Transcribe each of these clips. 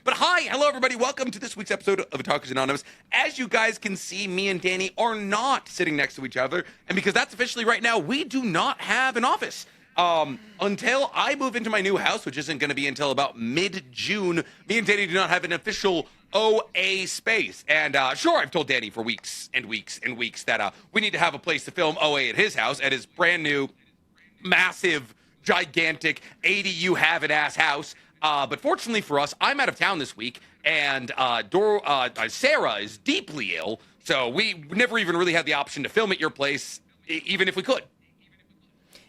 But hi, hello everybody. Welcome to this week's episode of Otakus Anonymous. As you guys can see, me and Danny are not sitting next to each other, and because that's officially right now, we do not have an office. Until I move into my new house, which isn't going to be until about mid-June, me and Danny do not have an official OA space. And sure, I've told Danny for weeks and weeks and weeks that we need to have a place to film OA at his house, at his brand new, massive, gigantic, 80 have-it-ass house. But fortunately for us, I'm out of town this week, and Sarah is deeply ill, so we never even really had the option to film at your place, even if we could.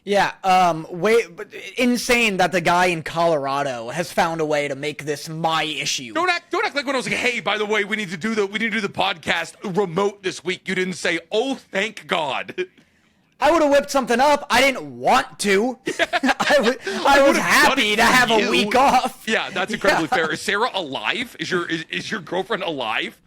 Yeah, but insane that the guy in Colorado has found a way to make this my issue. Don't act like when I was like, hey, by the way, we need to do the podcast remote this week. You didn't say, oh, thank God. I would have whipped something up. I didn't want to. I was happy to have a week off. Yeah, that's incredibly fair. Is Sarah alive? Is your girlfriend alive?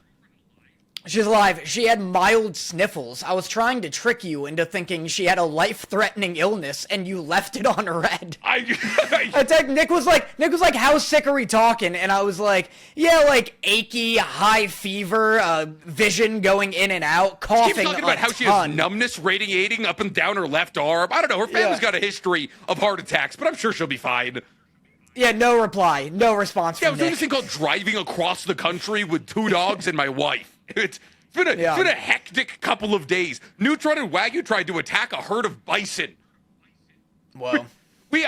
She's alive. She had mild sniffles. I was trying to trick you into thinking she had a life-threatening illness, and you left it on red. Nick was like, how sick are we talking? And I was like, yeah, like achy, high fever, vision going in and out, coughing. She's talking about how she has numbness radiating up and down her left arm. I don't know. Her family's got a history of heart attacks, but I'm sure she'll be fine. Yeah, no reply, no response from Nick. I was doing this thing called driving across the country with 2 dogs and my wife. It's been a hectic couple of days. Neutron and Wagyu tried to attack a herd of bison. Well, me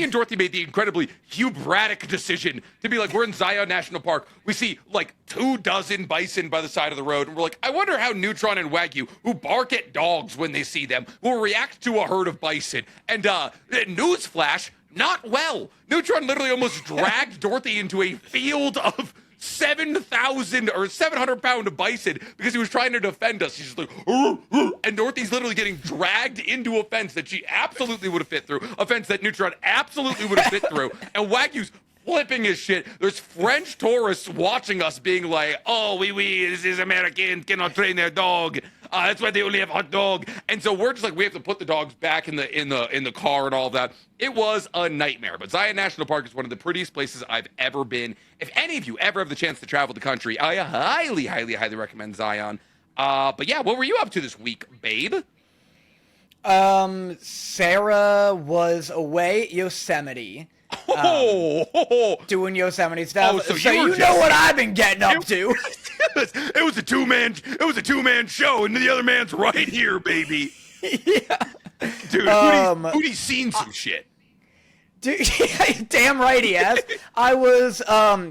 and Dorothy made the incredibly Hubratic decision to be like, we're in Zion National Park. We see like 24 bison by the side of the road, and we're like, I wonder how Neutron and Wagyu, who bark at dogs when they see them, will react to a herd of bison. And newsflash, not well. Neutron literally almost dragged Dorothy into a field of 7,000 or 700-pound bison because he was trying to defend us. He's just like, and Dorothy's literally getting dragged into a fence that she absolutely would have fit through, a fence that Neutron absolutely would have fit through, and Wagyu's flipping his shit. There's French tourists watching us being like, oh, this is American, cannot train their dog. That's why they only have hot dog. And so we're just like, we have to put the dogs back in the car and all of that. It was a nightmare. But Zion National Park is one of the prettiest places I've ever been. If any of you ever have the chance to travel the country, I highly, highly, highly recommend Zion. But yeah, what were you up to this week, babe? Sarah was away at Yosemite. Doing Yosemite stuff. Oh, so you know what I've been getting up to. It was a two-man show, and the other man's right here, baby. Yeah. Dude, Hootie's seen some shit. Dude, damn right he has. I was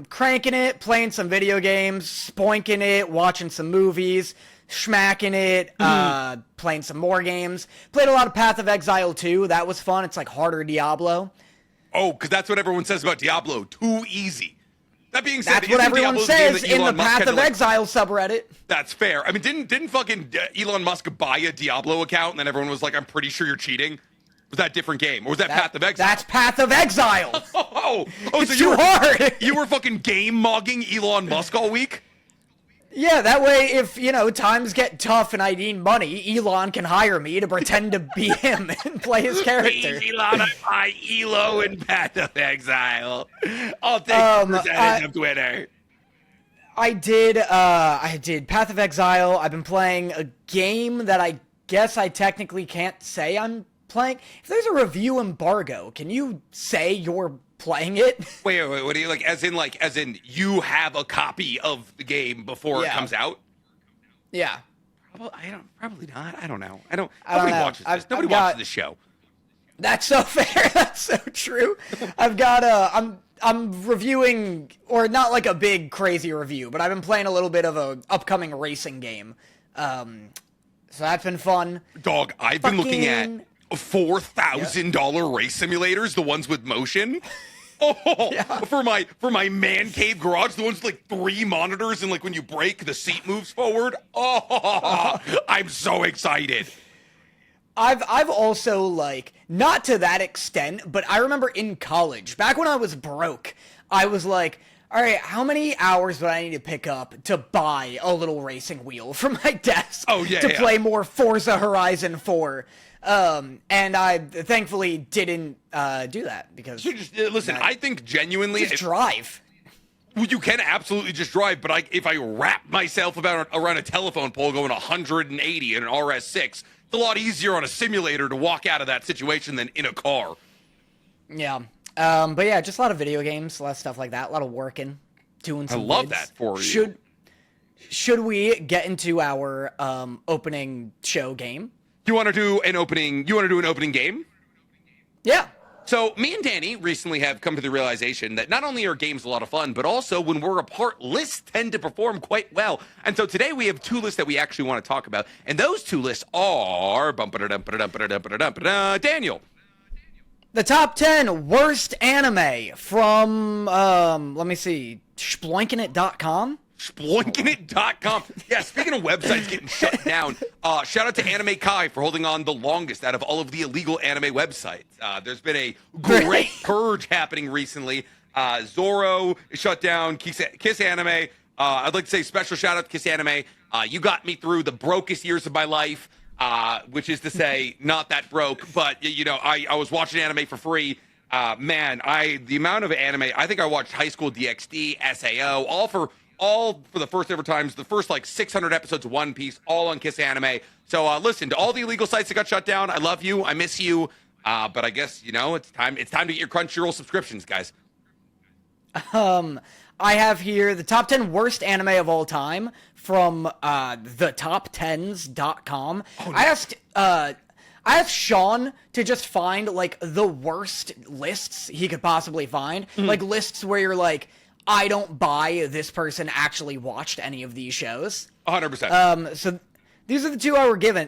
cranking it, playing some video games, spoinking it, watching some movies, schmacking it, playing some more games. Played a lot of Path of Exile 2. That was fun. It's like harder Diablo. Oh, because that's what everyone says about Diablo. Too easy. That being said, that's what everyone says in the Path of Exile subreddit. That's fair. I mean, didn't fucking Elon Musk buy a Diablo account, and then everyone was like, I'm pretty sure you're cheating? Was that a different game? Or was that Path of Exile? That's Path of Exile! It's too hard! You were fucking game-mogging Elon Musk all week? Yeah, that way, if, times get tough and I need money, Elon can hire me to pretend to be him and play his character. Please, Elon, I Elo in Path of Exile. I'll take percentage of Twitter. I did Path of Exile. I've been playing a game that I guess I technically can't say I'm playing. If there's a review embargo, can you say you're playing it? Wait, what do you as in you have a copy of the game before it comes out? Yeah. Probably not. I don't know. Nobody watches this. Nobody watches this show. That's so fair. That's so true. I've got I'm reviewing, or not like a big crazy review, but I've been playing a little bit of a upcoming racing game. So that's been fun. Dog, I've been looking at $4,000 race simulators, the ones with motion. For my man cave garage, the ones with like 3 monitors, and like when you brake, the seat moves forward. I'm so excited. I've also, like, not to that extent, but I remember in college, back when I was broke, I was like, all right, how many hours would I need to pick up to buy a little racing wheel for my desk to play more Forza Horizon 4? And I thankfully didn't do that because... So just, listen, I think genuinely... Just drive. Well, you can absolutely just drive, but if I wrap myself around a telephone pole going 180 in an RS6, it's a lot easier on a simulator to walk out of that situation than in a car. Yeah. But yeah, just a lot of video games, a lot of stuff like that, a lot of working, doing some I love vids. that for you. Should we get into our opening show game? You want to do an opening game? Yeah. So me and Danny recently have come to the realization that not only are games a lot of fun, but also when we're apart, lists tend to perform quite well. And so today we have 2 lists that we actually want to talk about. And those 2 lists are... Daniel. The top 10 worst anime from, let me see, Sploinkinit.com? Sploinkinit.com. Yeah, speaking of websites getting shut down, shout out to Anime Kai for holding on the longest out of all of the illegal anime websites. There's been a great purge happening recently. Zoro is shut down, Kiss Anime. I'd like to say special shout out to Kiss Anime. You got me through the brokest years of my life, which is to say not that broke, but, you know, I was watching anime for free. Man, the amount of anime, I think I watched High School DxD, SAO, all for the first ever times, the first like 600 episodes of One Piece, all on Kiss Anime. So listen, to all the illegal sites that got shut down, I love you, I miss you, but I guess, you know, it's time to get your Crunchyroll subscriptions, guys. I have here the top 10 worst anime of all time from thetop10s.com. Oh, I asked Sean to just find like the worst lists he could possibly find, like lists where you're like, I don't buy this person actually watched any of these shows. 100%. So these are the 2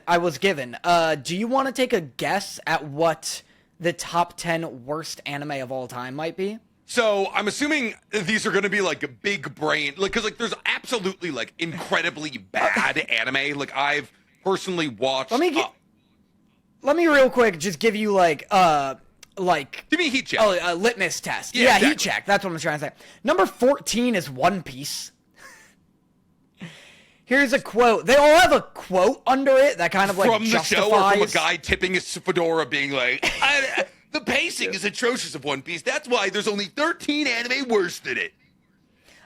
I was given. Do you want to take a guess at what the top 10 worst anime of all time might be? So I'm assuming these are going to be like a big brain, like, because like there's absolutely like incredibly bad anime. Like I've personally watched. Let me real quick just give you like give me a heat check. Oh, a litmus test. Yeah, exactly. Heat check. That's what I'm trying to say. Number 14 is One Piece. Here's a quote. They all have a quote under it that kind of like from justifies. The show, or from a guy tipping his fedora, being like, "The pacing is atrocious of One Piece. That's why there's only 13 anime worse than it."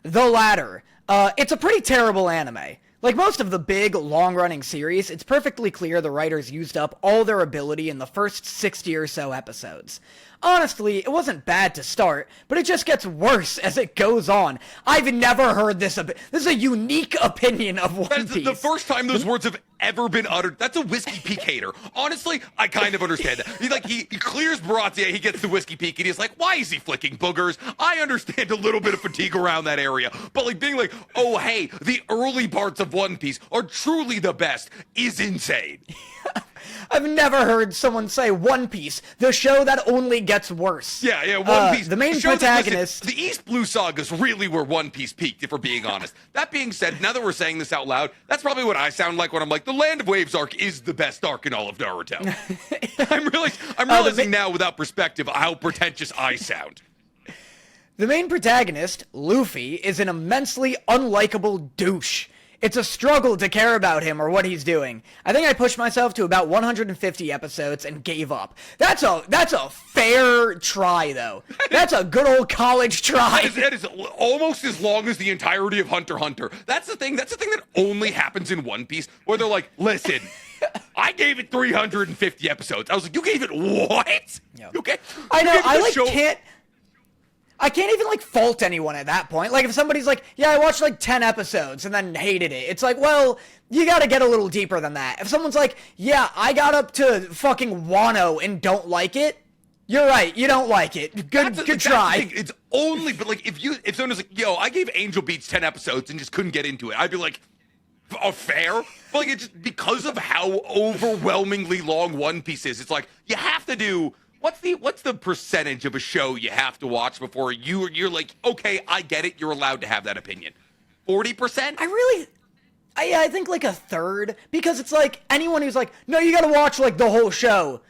The latter. It's a pretty terrible anime. Like most of the big, long-running series, it's perfectly clear the writers used up all their ability in the first 60 or so episodes. Honestly, it wasn't bad to start, but it just gets worse as it goes on. I've never heard this. This is a unique opinion of One Piece. That's the first time those words have ever been uttered. That's a Whiskey Peak hater. Honestly, I kind of understand that. He clears Baratia, he gets the Whiskey Peak, and he's like, why is he flicking boogers? I understand a little bit of fatigue around that area. But like being like, oh, hey, the early parts of One Piece are truly the best is insane. I've never heard someone say One Piece, the show that only gets worse. Yeah, One Piece. The main protagonist. The East Blue Saga's really where One Piece peaked, if we're being honest. That being said, now that we're saying this out loud, that's probably what I sound like when I'm like, the Land of Waves arc is the best arc in all of Naruto. I'm realizing now without perspective how pretentious I sound. The main protagonist, Luffy, is an immensely unlikable douche. It's a struggle to care about him or what he's doing. I think I pushed myself to about 150 episodes and gave up. That's a fair try, though. That's a good old college try. That is almost as long as the entirety of Hunter x Hunter. That's the thing that only happens in One Piece, where they're like, listen, I gave it 350 episodes. I was like, you gave it what? Yeah. Okay. I know, I can't even, like, fault anyone at that point. Like, if somebody's like, yeah, I watched, like, 10 episodes and then hated it. It's like, well, you gotta get a little deeper than that. If someone's like, yeah, I got up to fucking Wano and don't like it, you're right, you don't like it. Good try. It's only, but, like, if someone was like, yo, I gave Angel Beats 10 episodes and just couldn't get into it, I'd be like, fair? But, like, it's just because of how overwhelmingly long One Piece is, it's like, you have to do... What's the percentage of a show you have to watch before you're like, okay, I get it, you're allowed to have that opinion? 40%? I think like a third, because it's like anyone who's like, no, you gotta watch like the whole show.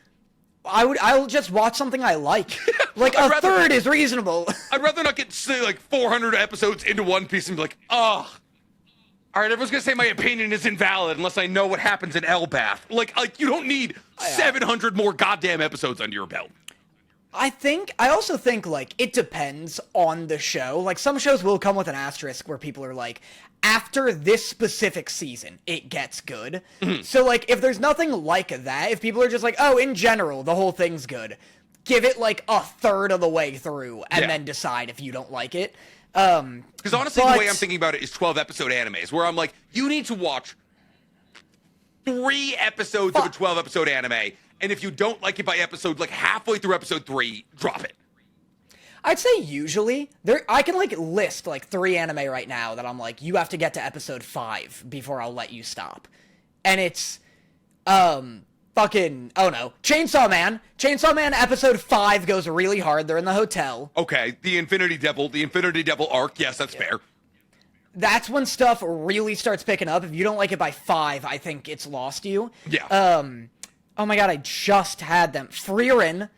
I'll just watch something I like. Like a third is reasonable. I'd rather not get say like 400 episodes into One Piece and be like, oh. All right, everyone's gonna say my opinion is invalid unless I know what happens in Elbath. Like you don't need 700 more goddamn episodes under your belt. I also think, like, it depends on the show. Like, some shows will come with an asterisk where people are like, after this specific season, it gets good. So, like, if there's nothing like that, if people are just like, oh, in general, the whole thing's good, give it, like, a third of the way through, and then decide if you don't like it. Because honestly, the way I'm thinking about it is 12-episode animes, where I'm like, you need to watch 3 episodes of a 12-episode anime, and if you don't like it by episode, like, halfway through episode 3, drop it. I'd say usually I can like list like 3 anime right now that I'm like, you have to get to episode 5 before I'll let you stop. And it's fucking Chainsaw Man. Chainsaw Man episode 5 goes really hard. They're in the hotel. Okay, the Infinity Devil arc, yes, that's fair. That's when stuff really starts picking up. If you don't like it by 5, I think it's lost you. Yeah. Oh my god, I just had them. Frieren.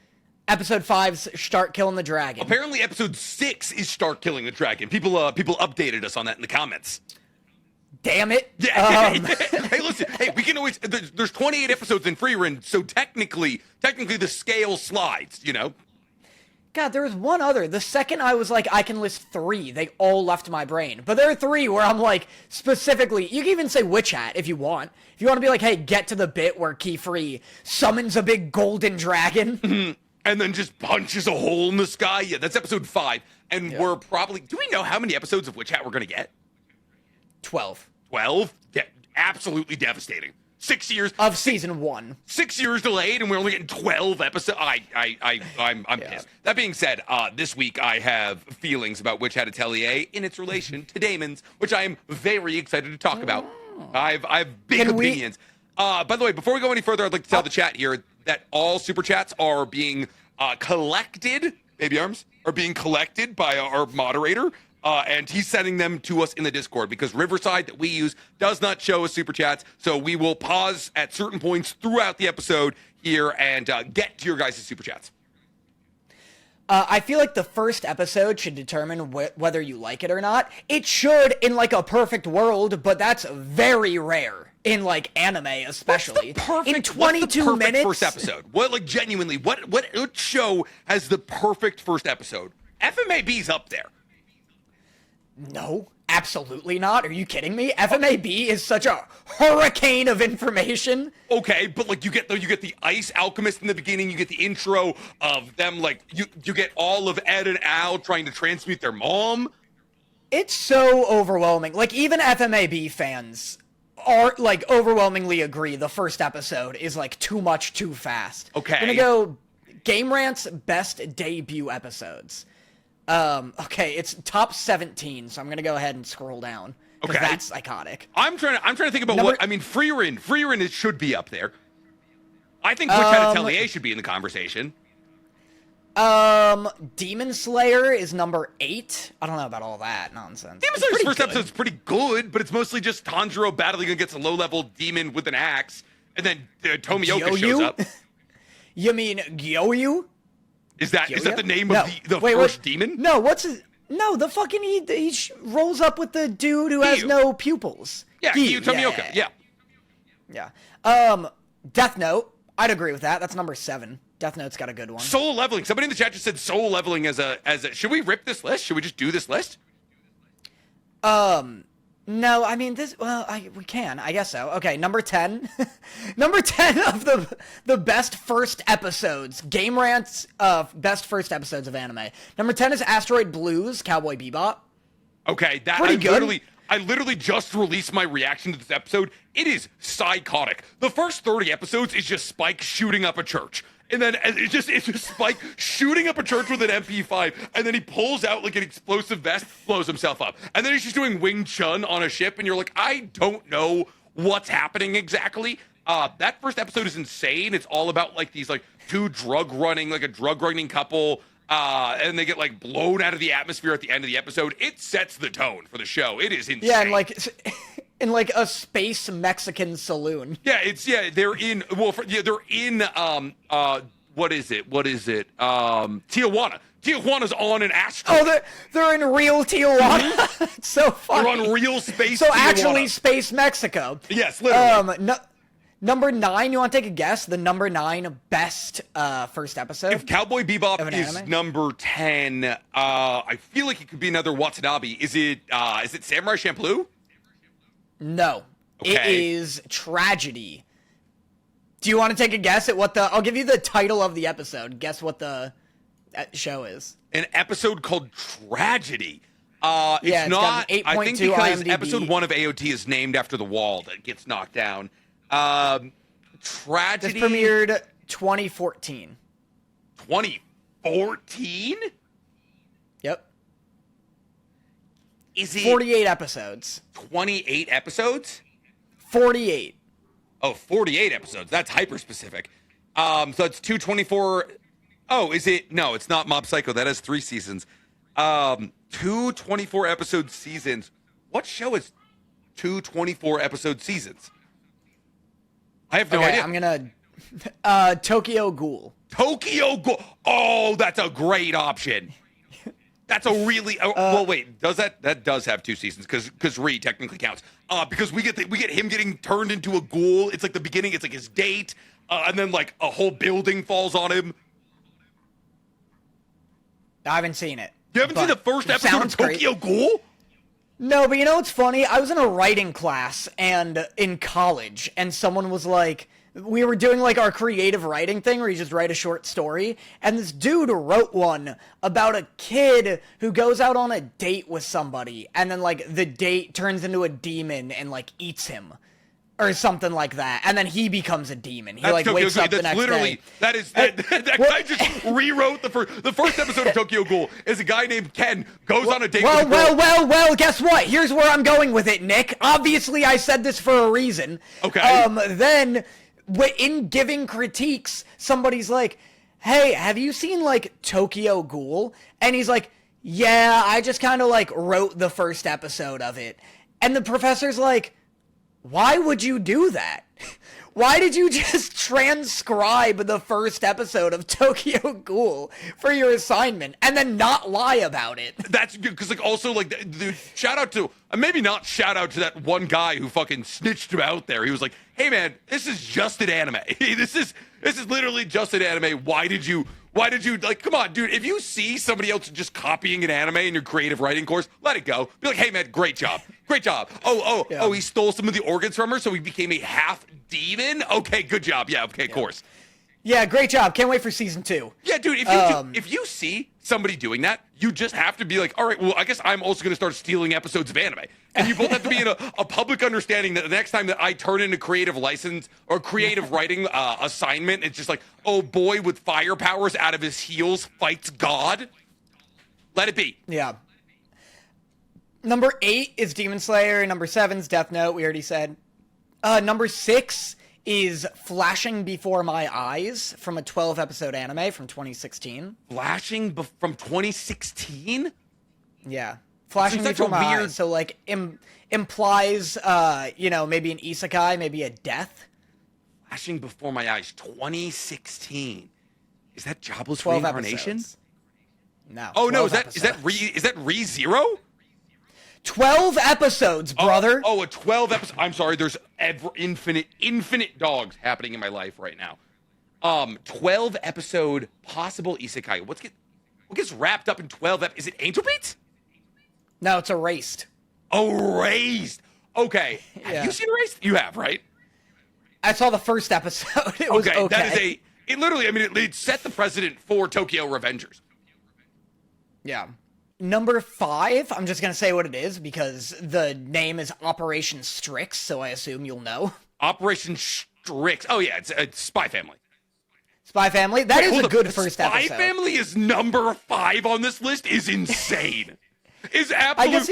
Episode 5's Start Killing the Dragon. Apparently, episode 6 is Start Killing the Dragon. People updated us on that in the comments. Damn it. Yeah. Hey, listen. Hey, we can always. There's 28 episodes in Frieren, so technically the scale slides. You know. God, there was one other. The second I was like, I can list 3, they all left my brain. But there are 3 where I'm like, specifically, you can even say Witch Hat if you want. If you want to be like, hey, get to the bit where Keyfree summons a big golden dragon. And then just punches a hole in the sky. Yeah, that's episode 5. And we're probably... Do we know how many episodes of Witch Hat we're going to get? 12. 12? Yeah, absolutely devastating. 6 years... Of season 1. 6 years delayed, and we're only getting 12 episodes. I'm pissed. That being said, this week I have feelings about Witch Hat Atelier in its relation to Daemons, which I am very excited to talk about. I have big opinions. By the way, before we go any further, I'd like to tell the chat here that all super chats are being collected, baby arms, are being collected by our moderator, and he's sending them to us in the Discord because Riverside that we use does not show us super chats, so we will pause at certain points throughout the episode here and get to your guys' super chats. I feel like the first episode should determine whether you like it or not. It should in, like, a perfect world, but that's very rare. In, like, anime, especially. In 22 minutes. First episode? What, like, genuinely, what show has the perfect first episode? FMAB's up there. No, absolutely not. Are you kidding me? FMAB is such a hurricane of information. Okay, but like you get the Ice Alchemist in the beginning, you get the intro of them, like you get all of Ed and Al trying to transmute their mom. It's so overwhelming. Like, even FMAB fans are like overwhelmingly agree the first episode is like too much too fast. Okay. I'm gonna go Game Rant's best debut episodes. Okay, it's top 17, so I'm gonna go ahead and scroll down. Okay. That's iconic. I'm trying to think about Frieren it should be up there. I think Witch Hat Atelier should be in the conversation. Demon Slayer is number 8. I don't know about all that nonsense. Demon Slayer's first episode's pretty good, but it's mostly just Tanjiro battling against a low-level demon with an axe, and then Tomioka shows up. You mean Gyoyu? Is that the name of the first demon? No, the fucking he rolls up with the dude who has no pupils. Yeah, Gyu Tomioka. Yeah. Death Note. I'd agree with that. That's number 7. Death Note's got a good one. Solo Leveling. Somebody in the chat just said Solo Leveling as a. Should we rip this list? Should we just do this list? No, I mean we can. I guess so. Okay, number 10. Number 10 of the best first episodes. Game Rant's best first episodes of anime. Number 10 is Asteroid Blues, Cowboy Bebop. Okay, that pretty good. I literally just released my reaction to this episode. It is psychotic. The first 30 episodes is just Spike shooting up a church. And then it's just Spike shooting up a church with an MP5, and then he pulls out like an explosive vest, blows himself up. And then he's just doing Wing Chun on a ship, and you're like, I don't know what's happening exactly. That first episode is insane. It's all about like these like two drug running couple, and they get like blown out of the atmosphere at the end of the episode. It sets the tone for the show. It is insane. Yeah, and like in like a space Mexican saloon. Yeah, they're in what is it? Tijuana. Tijuana's on an asteroid. Oh, they're in real Tijuana. It's so funny. They're on real space. So Tijuana. actually, space Mexico. Yes, literally. Number 9, you want to take a guess? The number 9 best first episode? If Cowboy Bebop is anime? number 10, I feel like it could be another Watanabe. Is it Samurai Champloo? No. Okay. It is Tragedy. Do you want to take a guess at what the... I'll give you the title of the episode. Guess what the show is. An episode called Tragedy. It's not... got an 8.2 I think because IMDb. episode 1 of AOT is named after the wall that gets knocked down. Tragedy... This premiered 2014. 2014? Yep. Is it 48 episodes. 28 episodes? 48. Oh, 48 episodes. That's hyper-specific. So it's 224... Oh, is it... No, it's not Mob Psycho. That has 3 seasons. 2 24-episode seasons. What show is 2 24-episode seasons? I have no idea. I'm gonna... Tokyo Ghoul. Tokyo Ghoul. Oh, that's a great option. That's a really... well, wait. Does that does have 2 seasons, because Re technically counts. Because we get him getting turned into a ghoul. It's like the beginning. It's like his date. And then, like, a whole building falls on him. I haven't seen it. You haven't seen the first episode of Tokyo Ghoul? No, but you know what's funny? I was in a writing class and in college, and someone was like, we were doing like our creative writing thing where you just write a short story, and this dude wrote one about a kid who goes out on a date with somebody, and then like the date turns into a demon and like eats him. Or something like that, and then he becomes a demon. He like wakes up the next day. That guy just rewrote the first episode of Tokyo Ghoul. Is a guy named Ken goes on a date with a girl. Well. Guess what? Here's where I'm going with it, Nick. Obviously, I said this for a reason. Okay. Then, in giving critiques, somebody's like, "Hey, have you seen like Tokyo Ghoul?" And he's like, "Yeah, I just kind of like wrote the first episode of it." And the professor's like, why would you do that? Why did you just transcribe the first episode of Tokyo Ghoul for your assignment and then not lie about it? That's good, because like also like the shout out to maybe not shout out to that one guy who fucking snitched him out there. He was like, "Hey man, this is just an anime. This is literally just an anime. Why did you like? Come on, dude. If you see somebody else just copying an anime in your creative writing course, let it go. Be like, hey man, great job. Oh, he stole some of the organs from her, so he became a half demon. Okay, good job. Yeah, okay, of course. Yeah, great job. Can't wait for season 2. Yeah, dude. If you see somebody doing that, you just have to be like, all right, well, I guess I'm also going to start stealing episodes of anime. And you both have to be in a public understanding that the next time that I turn in a creative license or creative writing assignment, it's just like, oh, boy with fire powers out of his heels fights God. Let it be. Yeah. Number 8 is Demon Slayer. Number 7 is Death Note. We already said. Number 6 is Flashing Before My Eyes from a 12-episode anime from 2016. Flashing from 2016? Yeah. Flashing Before My Eyes. So, like, implies, maybe an isekai, maybe a death. Flashing Before My Eyes, 2016. Is that Jobless 12 Reincarnation? Episodes. No. Oh, no, is that ReZero? 12 episodes, brother. Oh, a 12 episode. I'm sorry. There's infinite dogs happening in my life right now. 12 episode possible isekai. What gets wrapped up in 12? Is it Angel Beats? No, it's Erased. Erased. Okay. Yeah. Have you seen Erased? You have, right? I saw the first episode. It was okay. That is it literally, I mean, it set the precedent for Tokyo Revengers. Yeah. Number 5, I'm just going to say what it is because the name is Operation Strix, so I assume you'll know. Operation Strix. Oh, yeah, it's Spy Family. Spy Family? That is a good first episode. Spy Family is number 5 on this list is insane. Is absolute... I guess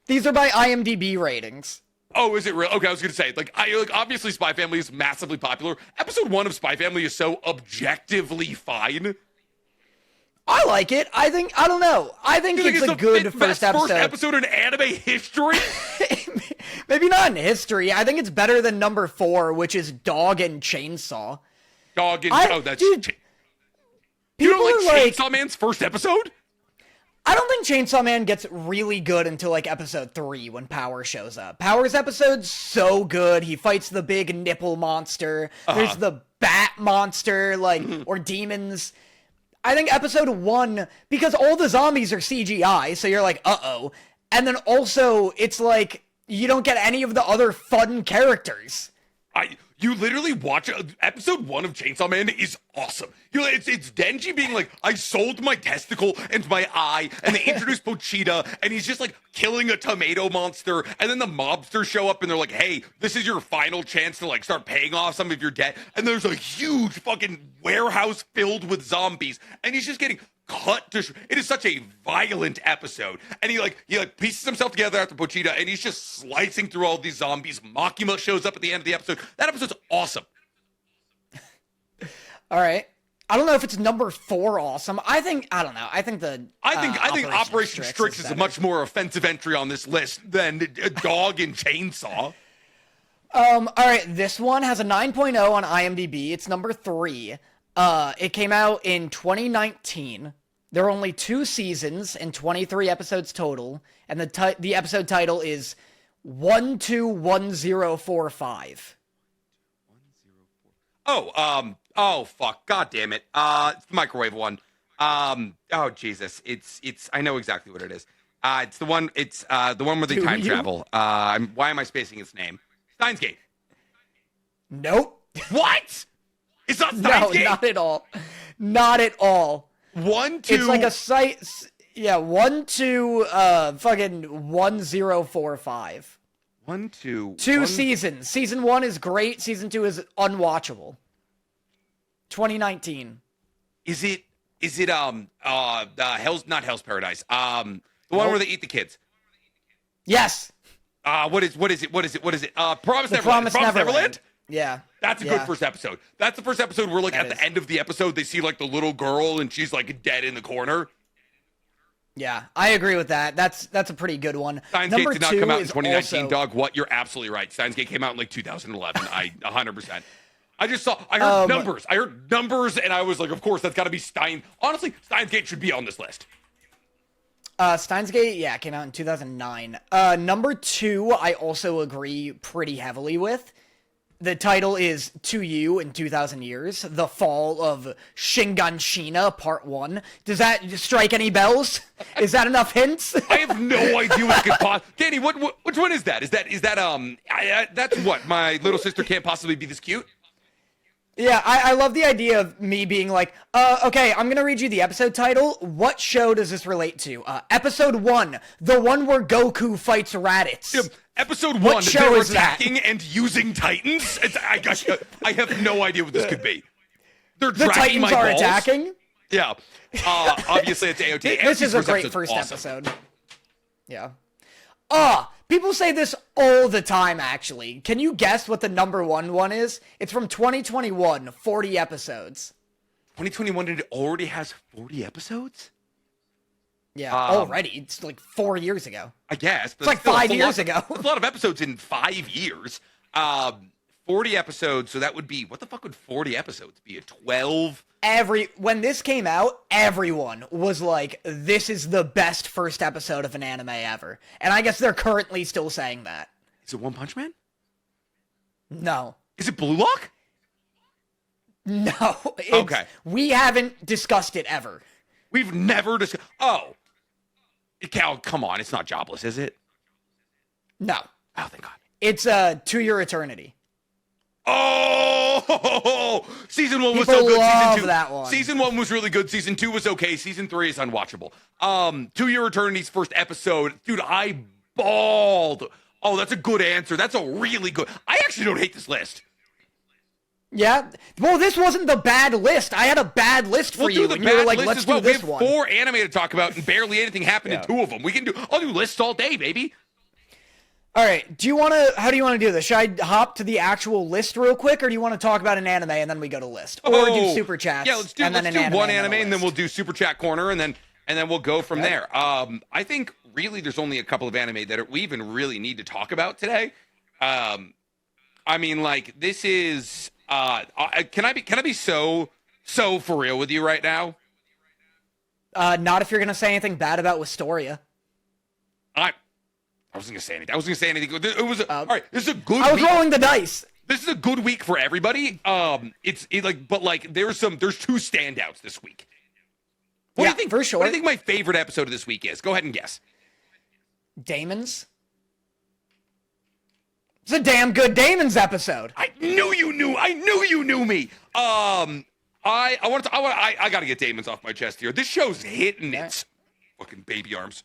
these are by IMDb ratings. Oh, is it real? Okay, I was going to say, obviously Spy Family is massively popular. Episode 1 of Spy Family is so objectively fine. I like it. I don't know. I think it's a good first episode. First episode in anime history? Maybe not in history. I think it's better than number 4, which is Dog and Chainsaw. That's... Dude, you don't like Chainsaw Man's first episode? I don't think Chainsaw Man gets really good until like episode 3 when Power shows up. Power's episode's so good. He fights the big nipple monster. There's the bat monster, like, or demons. I think episode 1, because all the zombies are CGI, so you're like, uh-oh. And then also, it's like, you don't get any of the other fun characters. You literally watch episode 1 of Chainsaw Man is awesome. It's Denji being like, I sold my testicle and my eye, and they introduce Pochita, and he's just like killing a tomato monster, and then the mobsters show up and they're like, hey, this is your final chance to like start paying off some of your debt, and there's a huge fucking warehouse filled with zombies, and he's just getting cut to it is such a violent episode, and he pieces himself together after Pochita, and he's just slicing through all these zombies. Makima shows up at the end of the episode. That episode's awesome. All right, I don't know if it's number 4 awesome. I think Operation Strix is a much more offensive entry on this list than Dog and Chainsaw. All right, this one has a 9.0 on IMDb. It's number 3. It came out in 2019. There are only 2 seasons and 23 episodes total, and the episode title is 121045. Oh fuck, god damn it. It's the microwave one. Oh Jesus, it's I know exactly what it is. It's the one where they time travel. Why am I spacing its name? Steins Gate. Nope. What? It's not Steins Gate? No, not at all. Not at all. 1, 2. It's like a site. Yeah, 1, 2, fucking 1045. 1, 2. 2 seasons. Season 1 is great. Season 2 is unwatchable. 2019. Is it Hell's Paradise? The one where they eat the kids. Yes. What is it? Promised Neverland? Yeah. That's a good first episode. That's the first episode where, like, the end of the episode, they see, like, the little girl, and she's, like, dead in the corner. Yeah, I agree with that. That's a pretty good one. Steins Gate did not come out in 2019, dog. What? You're absolutely right. Steins Gate came out in, like, 2011. 100%. I heard numbers. I heard numbers, and I was like, of course, that's got to be Stein. Honestly, Steins Gate should be on this list. Steins Gate, yeah, came out in 2009. Number 2, I also agree pretty heavily with. The title is To You in 2,000 Years, The Fall of Shinganshina, Part 1. Does that strike any bells? Is that enough hints? I have no idea what it could possibly... Danny, which one is that? Is that that's what? My little sister can't possibly be this cute? Yeah, I love the idea of me being like, okay, I'm gonna read you the episode title. What show does this relate to? Episode 1, the one where Goku fights Raditz. Yeah, episode 1, what show is attacking that? And using Titans? I have no idea what this could be. They're the dragging Titans my are balls. Attacking? Yeah. Awobviously, it's AOT. This is a great first episode. Yeah. People say this all the time, actually. Can you guess what the number 1 one is? It's from 2021, 40 episodes. 2021, it already has 40 episodes? Yeah, already. It's like 4 years ago. I guess. It's like 5 years ago. It's a lot of episodes in 5 years. 40 episodes, so that would be, what the fuck would 40 episodes be? 12? When this came out, everyone was like, this is the best first episode of an anime ever. And I guess they're currently still saying that. Is it One Punch Man? No. Is it Blue Lock? No. Okay. We haven't discussed it ever. We've never discussed... Oh, come on. It's not Jobless, is it? No. Oh, thank God. It's To Your Eternity. Oh, season 1 was People so good. love Season 2, that one. Season 1 was really good. Season 2 was okay. Season 3 is unwatchable. To Your Eternity's first episode, dude, I bawled. Oh, that's a good answer. That's a really good. I actually don't hate this list. Yeah. Well, this wasn't the bad list. I had a bad list for you. And you were like, let's do this one. We have 4 anime to talk about, and barely anything happened in 2 of them. I'll do lists all day, baby. All right, how do you want to do this? Should I hop to the actual list real quick, or do you want to talk about an anime and then we go to list? Or do super chats? Yeah, let's do one anime and then we'll do super chat corner and then we'll go from there. I think really there's only a couple of anime that we even really need to talk about today. I mean, like, this is can I be so for real with you right now? Not if you're gonna say anything bad about Wistoria. I wasn't gonna say anything. It was all right. This is a good. I was rolling the dice. This is a good week for everybody. There's two standouts this week. What do you think? For sure. What do you think my favorite episode of this week is? Go ahead and guess. Daemons. It's a damn good Daemons episode. I knew you knew me. I gotta get Daemons off my chest here. This show's hitting its fucking baby arms.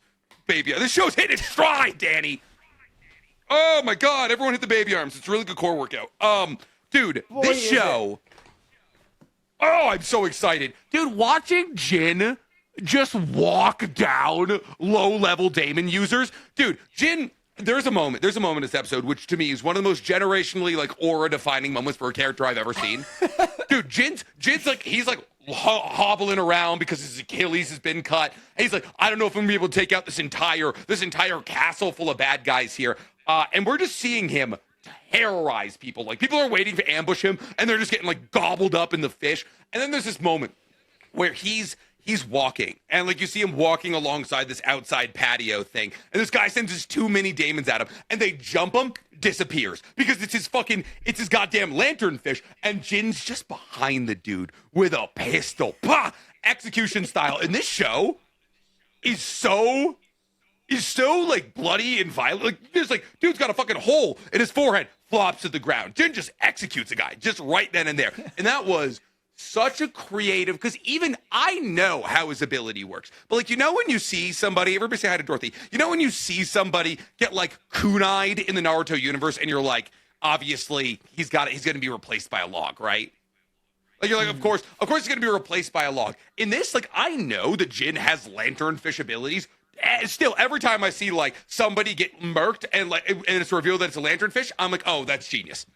This show's hitting its stride, Danny. Oh my God, everyone hit the baby arms. It's a really good core workout. Dude, this show. Oh, I'm so excited. Dude, watching Jin just walk down low-level Daemon users. Dude, Jin, there's a moment in this episode, which to me is one of the most generationally, aura-defining moments for a character I've ever seen. Dude, Jin's he's hobbling around because his Achilles has been cut. And he's like, I don't know if I'm gonna be able to take out this entire castle full of bad guys here. And we're just seeing him terrorize people. Like, people are waiting to ambush him, and they're just getting, gobbled up in the fish. And then there's this moment where he's walking, and, you see him walking alongside this outside patio thing, and this guy sends his 2 mini Daemons at him, and they jump him, disappears, because it's his goddamn lanternfish, and Jin's just behind the dude with a pistol. Pah! Execution style. And this show is so bloody and violent. Dude's got a fucking hole in his forehead, flops to the ground. Jin just executes a guy just right then and there. And that was such a creative, because even I know how his ability works. But when you see somebody, everybody say hi to Dorothy. When you see somebody get kunai'd in the Naruto universe, and you're like, obviously he's going to be replaced by a log, right? Of course he's going to be replaced by a log. In this, I know that Jin has lanternfish abilities. Still, every time I see somebody get murked and it's revealed that it's a lanternfish, I'm like, oh, that's genius.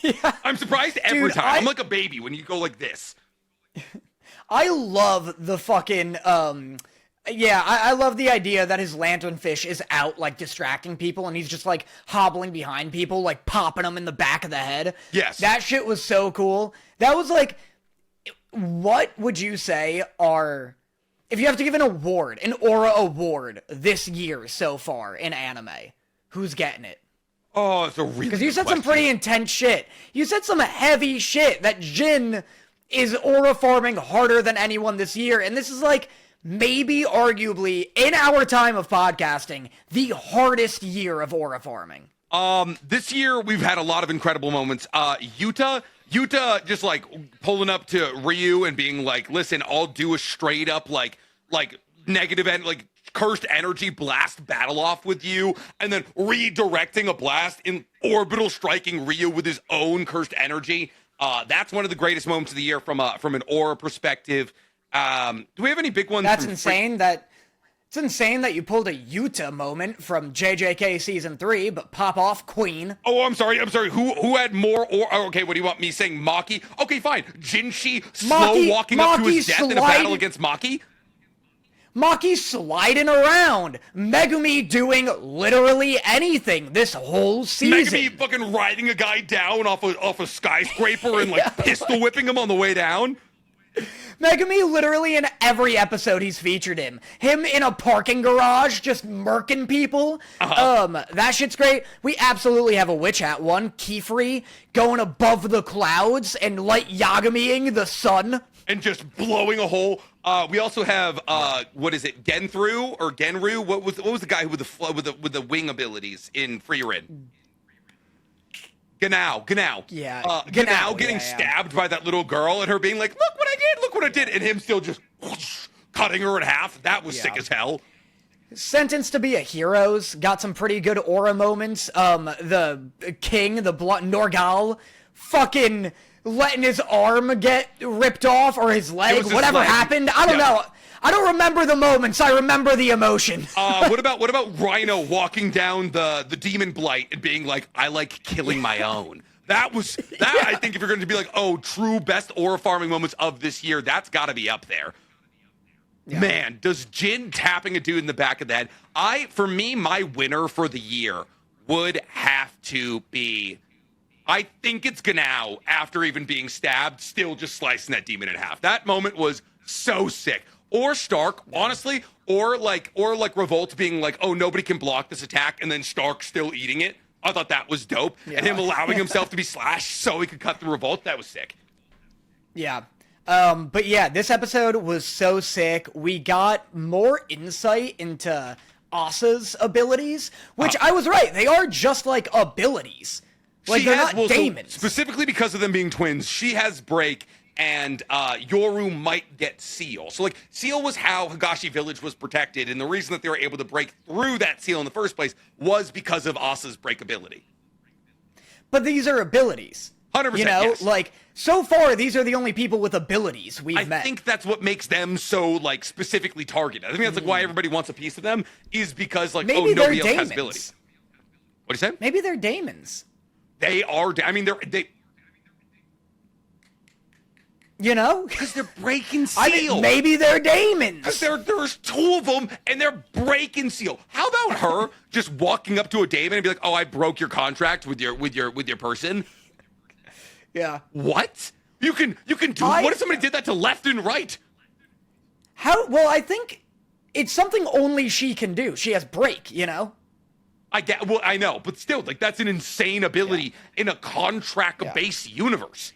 Yeah. I'm surprised every time. I'm like a baby when you go like this. I love the fucking I love the idea that his lanternfish is out distracting people, and he's just hobbling behind people, popping them in the back of the head. Yes. That shit was so cool. That was what would you say are, if you have to give an award, an aura award this year so far in anime, who's getting it? Oh, it's a really Because you said some pretty intense shit. You said some heavy shit that Jin is aura farming harder than anyone this year. And this is maybe arguably, in our time of podcasting, the hardest year of aura farming. This year we've had a lot of incredible moments. Yuta just pulling up to Ryu and being like, listen, I'll do a straight up negative and cursed energy blast battle off with you, and then redirecting a blast in orbital striking Ryu with his own cursed energy. That's one of the greatest moments of the year from an aura perspective. Do we have any big ones? That's insane. It's insane that you pulled a Yuta moment from JJK season 3, but pop off Queen. Oh, I'm sorry. Who had more? Okay, what do you want me saying? Maki? Okay, fine. Jinshi slow walking up to his death in a battle against Maki. Maki sliding around. Megumi doing literally anything this whole season. Megumi fucking riding a guy down off a skyscraper and pistol whipping him on the way down. Megumi literally in every episode he's featured him in a parking garage just murking people. That shit's great. We absolutely have a witch hat one, Kifri, going above the clouds and light Yagamiing the sun and just blowing a hole. We also have what is it, Genthru or Genru? What was the guy with the wing abilities in Frieren? Genau. Yeah. Genau getting stabbed by that little girl and her being like, look what I did, and him still just whoosh, cutting her in half. That was sick as hell. Sentenced to be a Heroes got some pretty good aura moments. The king, the Norgal, fucking letting his arm get ripped off or his leg, whatever happened. I don't know. I don't remember the moments. I remember the emotion. What about Rhino walking down the demon blight and being like, I like killing my own? That. I think if you're going to be like, oh, true best aura farming moments of this year, that's got to be up there. Yeah. Man, does Jin tapping a dude in the back of the head? For me, my winner for the year would have to be, I think it's Genau after even being stabbed, still just slicing that demon in half. That moment was so sick. or Stark, honestly, or like Revolt being like, oh, nobody can block this attack, and then Stark still eating it. I thought that was dope, and him allowing himself to be slashed so he could cut through Revolt. That was sick. Yeah. But yeah, this episode was so sick. We got more insight into Asa's abilities, which I was right. They are just like abilities. Like, they're not Daemons. So specifically because of them being twins, she has Break, and Yoru might get Seal. So, like, Seal was how Higashi Village was protected, and the reason that they were able to break through that seal in the first place was because of Asa's break ability. But these are abilities. 100%, you know, yes. like, so far, these are the only people with abilities we've met. I think that's what makes them so, like, specifically targeted. I think that's, like, why everybody wants a piece of them, is because, like, maybe nobody else Daemons. has abilities. What do you say? Maybe they're Daemons. They are, I mean, they... You know? Because they're breaking Seal. I mean, maybe they're Daemons. Because there's two of them, and they're breaking Seal. How about her just walking up to a Daemon and be like, oh, I broke your contract with your person? Yeah. What? You can do. What if somebody did that to left and right? How? Well, I think it's something only she can do. She has break, you know. I know, but still, like, that's an insane ability in a contract-based universe.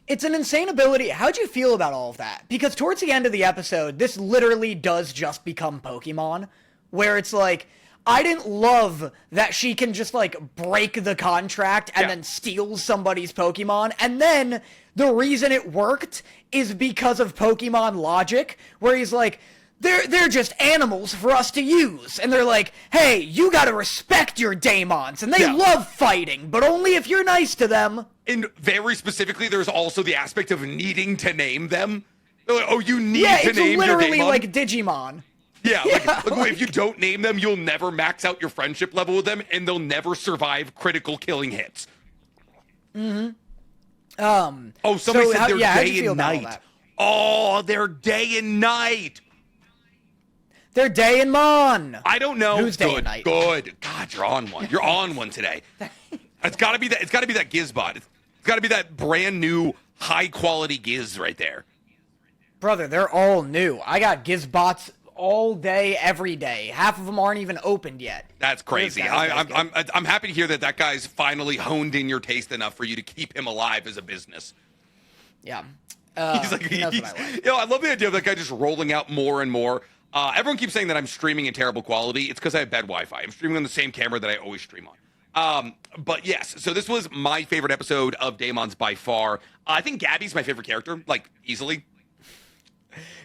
It's an insane ability. How'd you feel about all of that? Because towards the end of the episode, this literally does just become Pokemon, where it's like, I didn't love that she can just, like, break the contract and then steal somebody's Pokemon. And then the reason it worked is because of Pokemon logic, where he's like, they're just animals for us to use. And they're like, hey, you gotta respect your Daemons. And they love fighting, but only if you're nice to them. And very specifically, there's also the aspect of needing to name them. They're like, oh, you need to name your Daemon? Yeah, it's literally like Digimon. Yeah, like, if you don't name them, you'll never max out your friendship level with them, and they'll never survive critical killing hits. Mm-hmm. Somebody said they're day and night. Oh, they're day and night. They're Day and Mon. I don't know. Who's Day and Night? Good. God, you're on one. You're on one today. It's got to be that. It's got to be that Gizbot. It's got to be that brand new, high quality Giz right there. Brother, they're all new. I got Gizbots all day, every day. Half of them aren't even opened yet. That's crazy. I'm happy to hear that guy's finally honed in your taste enough for you to keep him alive as a business. Yeah. He's like, he knows what I like. I love the idea of that guy just rolling out more and more. Everyone keeps saying that I'm streaming in terrible quality. It's because I have bad Wi-Fi. I'm streaming on the same camera that I always stream on. But yes, so this was my favorite episode of Daemons by far. I think Gabby's my favorite character, like, easily.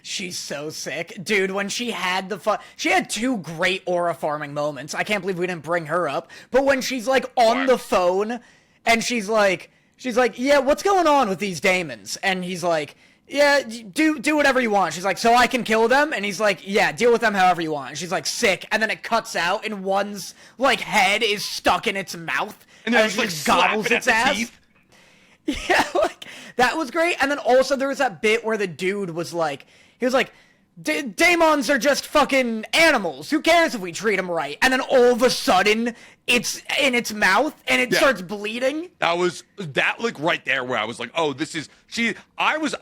She's so sick. Dude, when she had she had two great aura farming moments. I can't believe we didn't bring her up. But when she's, like, on the phone, and she's like, yeah, what's going on with these Daemons? And he's like, yeah, do whatever you want. She's like, so I can kill them? And he's like, yeah, deal with them however you want. And she's like, sick. And then it cuts out, and one's, like, head is stuck in its mouth. And then she, like, gobbles its ass. Teeth. Yeah, like, that was great. And then also there was that bit where the dude was like, he was like, Daemons are just fucking animals. Who cares if we treat them right? And then all of a sudden, it's in its mouth, and it starts bleeding. That was like right there where I was like, oh, this is I was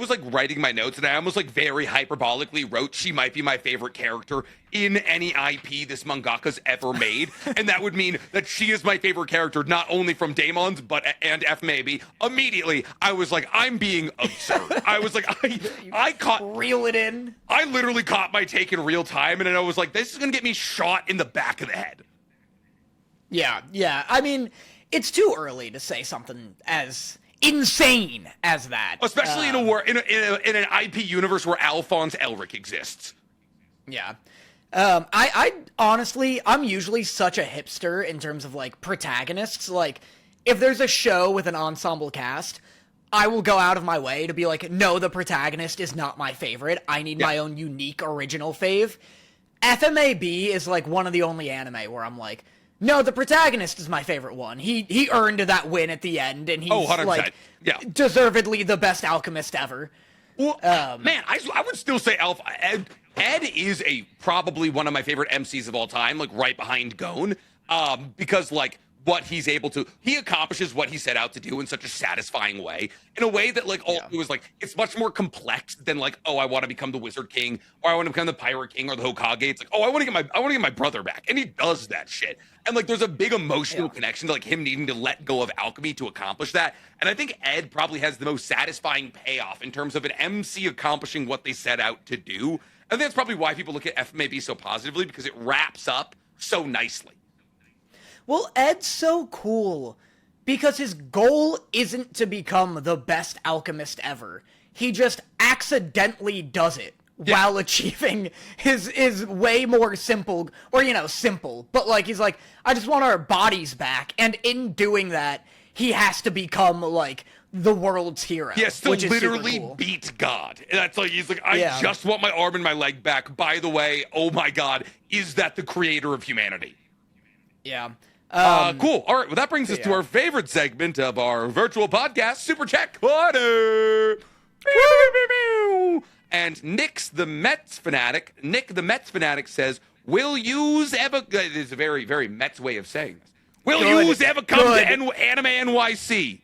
like writing my notes, and I almost like very hyperbolically wrote she might be my favorite character in any IP this mangaka's ever made. And that would mean that she is my favorite character, not only from Daemons, and F maybe. Immediately, I was like, I'm being absurd. I was like, I caught reel it in. I literally caught my take in real time, and then I was like, this is gonna get me shot in the back of the head. Yeah. I mean, it's too early to say something as insane as that. Especially in an IP universe where Alphonse Elric exists. Yeah. I honestly, I'm usually such a hipster in terms of, like, protagonists. Like, if there's a show with an ensemble cast, I will go out of my way to be like, no, the protagonist is not my favorite. I need my own unique original fave. FMAB is, like, one of the only anime where I'm like, no, the protagonist is my favorite one. He earned that win at the end, and he's, like, deservedly the best alchemist ever. Well, man, I would still say Ed is probably one of my favorite MCs of all time, like, right behind Gon. Because, like, what he's able to. He accomplishes what he set out to do in such a satisfying way, in a way that like it was like it's much more complex than like, oh, I want to become the Wizard King, or I want to become the Pirate King or the Hokage. It's like, oh, I want to get my brother back, and he does that shit. And like there's a big emotional connection to like him needing to let go of alchemy to accomplish that. And I think Ed probably has the most satisfying payoff in terms of an MC accomplishing what they set out to do. I think that's probably why people look at FMAB so positively, because it wraps up so nicely. Well, Ed's so cool because his goal isn't to become the best alchemist ever. He just accidentally does it while achieving his way more simple, or, simple. But, like, he's like, I just want our bodies back. And in doing that, he has to become, like, the world's hero. He has to literally beat God. And that's like, he's like, I just want my arm and my leg back. By the way, oh my God, is that the creator of humanity? Yeah. Cool. All right. Well, that brings us to our favorite segment of our virtual podcast, Super Chat Corner. And Nick the Mets fanatic says, will yous ever... It is a very, very Mets way of saying this. Will yous ever come to Anime NYC?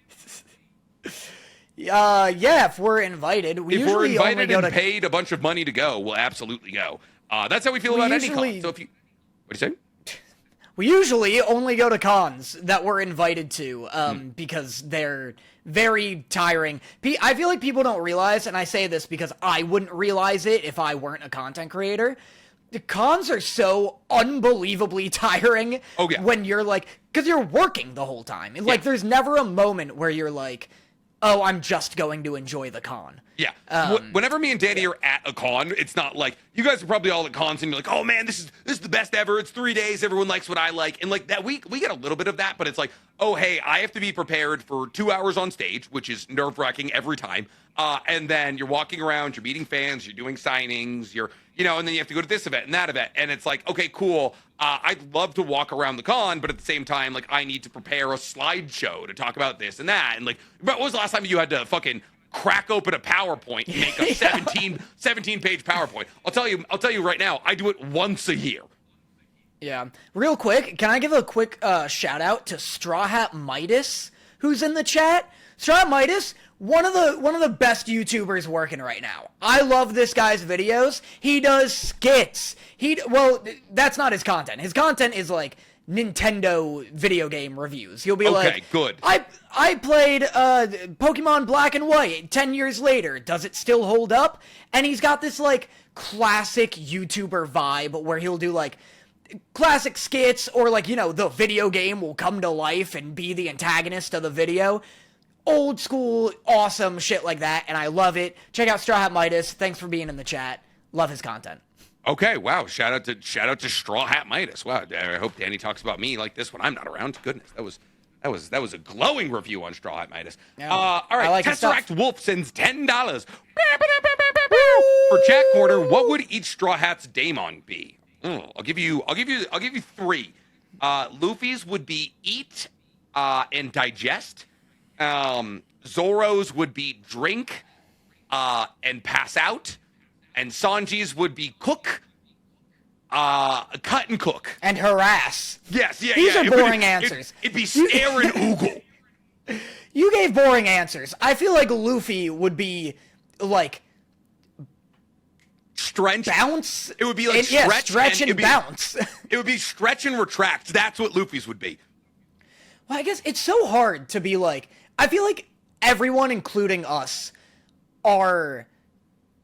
Yeah, if we're invited. If we're invited and paid a bunch of money to go, we'll absolutely go. That's how we feel about any con. So if you... What do you say? We usually only go to cons that we're invited to, because they're very tiring. I feel like people don't realize, and I say this because I wouldn't realize it if I weren't a content creator. The cons are so unbelievably tiring when you're like, because you're working the whole time. Like, there's never a moment where you're like, oh, I'm just going to enjoy the con. Yeah. Whenever me and Danny are at a con, it's not like, you guys are probably all at cons and you're like, oh man, this is the best ever. It's 3 days. Everyone likes what I like. And like that week, we get a little bit of that, but it's like, oh, hey, I have to be prepared for 2 hours on stage, which is nerve-wracking every time. And then you're walking around, you're meeting fans, you're doing signings, and then you have to go to this event and that event. And it's like, okay, cool. I'd love to walk around the con, but at the same time, like, I need to prepare a slideshow to talk about this and that. And like, when was the last time you had to fucking crack open a PowerPoint and make a 17-page PowerPoint? I'll tell you right now, I do it once a year. Yeah. Real quick, can I give a quick shout out to Straw Hat Midas, who's in the chat? Straw Hat Midas, one of the best YouTubers working right now. I love this guy's videos. He does skits. That's not his content. His content is like Nintendo video game reviews. He'll be like, okay, good. I played Pokemon Black and White 10 years later. Does it still hold up? And he's got this like classic YouTuber vibe where he'll do like classic skits, or like, the video game will come to life and be the antagonist of the video. Old school, awesome shit like that, and I love it. Check out Straw Hat Midas. Thanks for being in the chat. Love his content. Okay, wow. Shout out to Straw Hat Midas. Wow. I hope Danny talks about me like this when I'm not around. Goodness, that was a glowing review on Straw Hat Midas. Yeah, all right, like Tesseract Wolf sends $10 for chat corner. What would each Straw Hat's Daemon be? I'll give you 3. Luffy's would be eat and digest. Zoro's would be drink and pass out, and Sanji's would be cook, cut and cook, and harass. Yes, These are boring answers. It'd be stare and oogle. You gave boring answers. I feel like Luffy would be like stretch, bounce. It would be like stretch and bounce. It would be stretch and retract. That's what Luffy's would be. Well, I guess it's so hard to be like, I feel like everyone, including us, are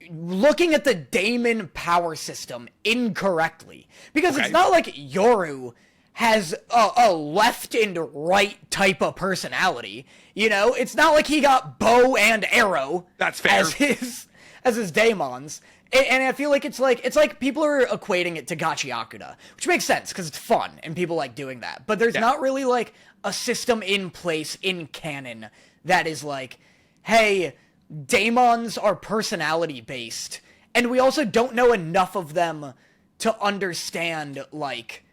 looking at the Daemon power system incorrectly. Because it's not like Yoru has a left and right type of personality. It's not like he got bow and arrow. That's fair. As his daemons. And I feel like it's like people are equating it to Gachiakuda, which makes sense because it's fun and people like doing that. But there's not really like a system in place in canon that is like, hey, daemons are personality based, and we also don't know enough of them to understand like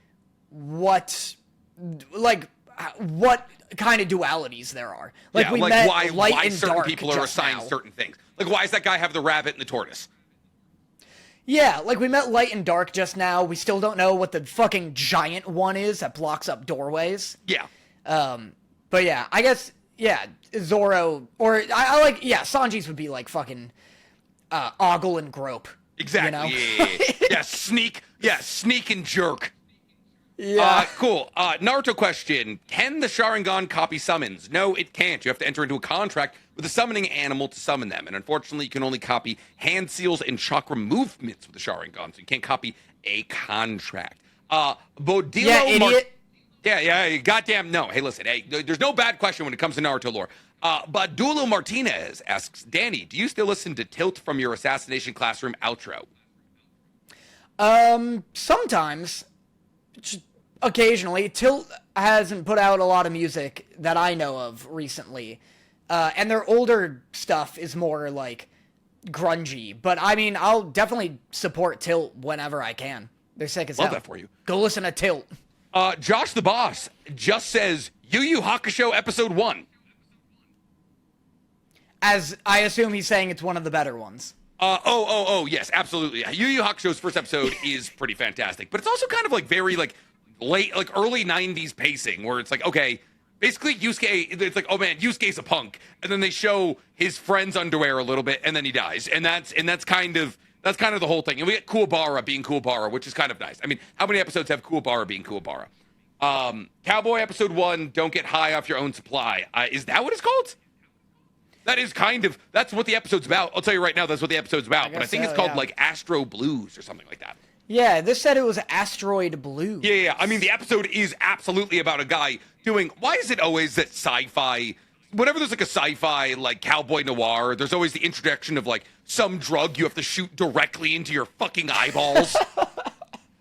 what kind of dualities there are. Like we met why light and certain dark people are assigned certain things. Like why does that guy have the rabbit and the tortoise? Yeah, like we met light and dark just now. We still don't know what the fucking giant one is that blocks up doorways. Yeah. But yeah, I guess, yeah, Zoro, or I like, yeah, Sanji's would be like fucking ogle and grope. Exactly. You know? Sneak and jerk. Yeah. Cool. Naruto question. Can the Sharingan copy summons? No, it can't. You have to enter into a contract with a summoning animal to summon them. And unfortunately, you can only copy hand seals and chakra movements with the Sharingan. So you can't copy a contract. Bodilo Yeah, idiot. Yeah, goddamn no. Hey, listen, there's no bad question when it comes to Naruto lore. But Dulo Martinez asks, Danny, do you still listen to Tilt from your Assassination Classroom outro? Sometimes. Occasionally. Tilt hasn't put out a lot of music that I know of recently. And their older stuff is more, like, grungy. But, I mean, I'll definitely support Tilt whenever I can. They're sick as hell. Love that for you. Go listen to Tilt. Josh the Boss just says, Yu Yu Hakusho Episode 1. As I assume he's saying it's one of the better ones. Yes, absolutely. Yu Yu Hakusho's first episode is pretty fantastic. But it's also kind of, like, very, like, late, like, early 90s pacing, where it's like, okay, basically Yusuke, it's like, oh man, Yusuke's a punk. And then they show his friend's underwear a little bit, and then he dies. And that's kind of the whole thing. And we get Kuwabara being Kuwabara, which is kind of nice. I mean, how many episodes have Kuwabara being Kuwabara? Cowboy Episode 1, Don't Get High Off Your Own Supply. Is that what it's called? That is that's what the episode's about. I'll tell you right now, that's what the episode's about. But I think it's called, like, Astro Blues or something like that. Yeah, this said it was Asteroid Blues. Yeah. I mean, the episode is absolutely about a guy doing... Why is it always that sci-fi... Whenever there's, like, a sci-fi, like, cowboy noir, there's always the introduction of, like, some drug you have to shoot directly into your fucking eyeballs.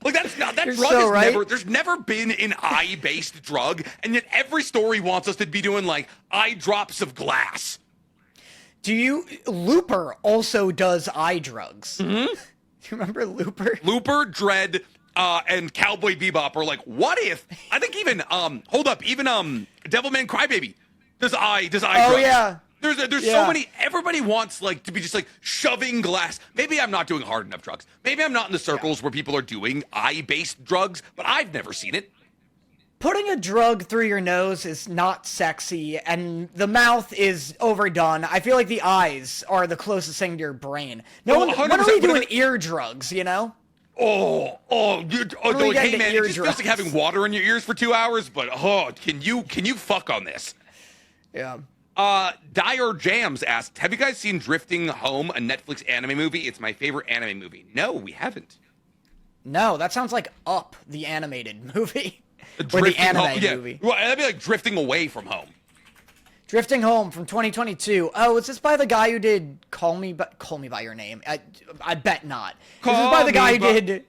Like, that drug is right. There's never been an eye-based drug, and yet every story wants us to be doing, like, eye drops of glass. Looper also does eye drugs. Mm-hmm. Do you remember Looper? Looper, Dread, and Cowboy Bebop are like, what if, I think even, Devilman Crybaby does eye drugs. Oh, yeah. There's so many, everybody wants, like, to be just, like, shoving glass. Maybe I'm not doing hard enough drugs. Maybe I'm not in the circles where people are doing eye-based drugs, but I've never seen it. Putting a drug through your nose is not sexy, and the mouth is overdone. I feel like the eyes are the closest thing to your brain. When are we doing ear drugs, you know? Hey man, it just feels like having water in your ears for 2 hours, but can you fuck on this? Yeah. Dire Jams asked, have you guys seen Drifting Home, a Netflix anime movie? It's my favorite anime movie. No, we haven't. No, that sounds like Up, the animated movie. Or the anime movie. Well, that'd be like Drifting Away from Home. Drifting Home from 2022. Oh, is this by the guy who did Call Me By Your Name? I bet not. Is this by the guy who did...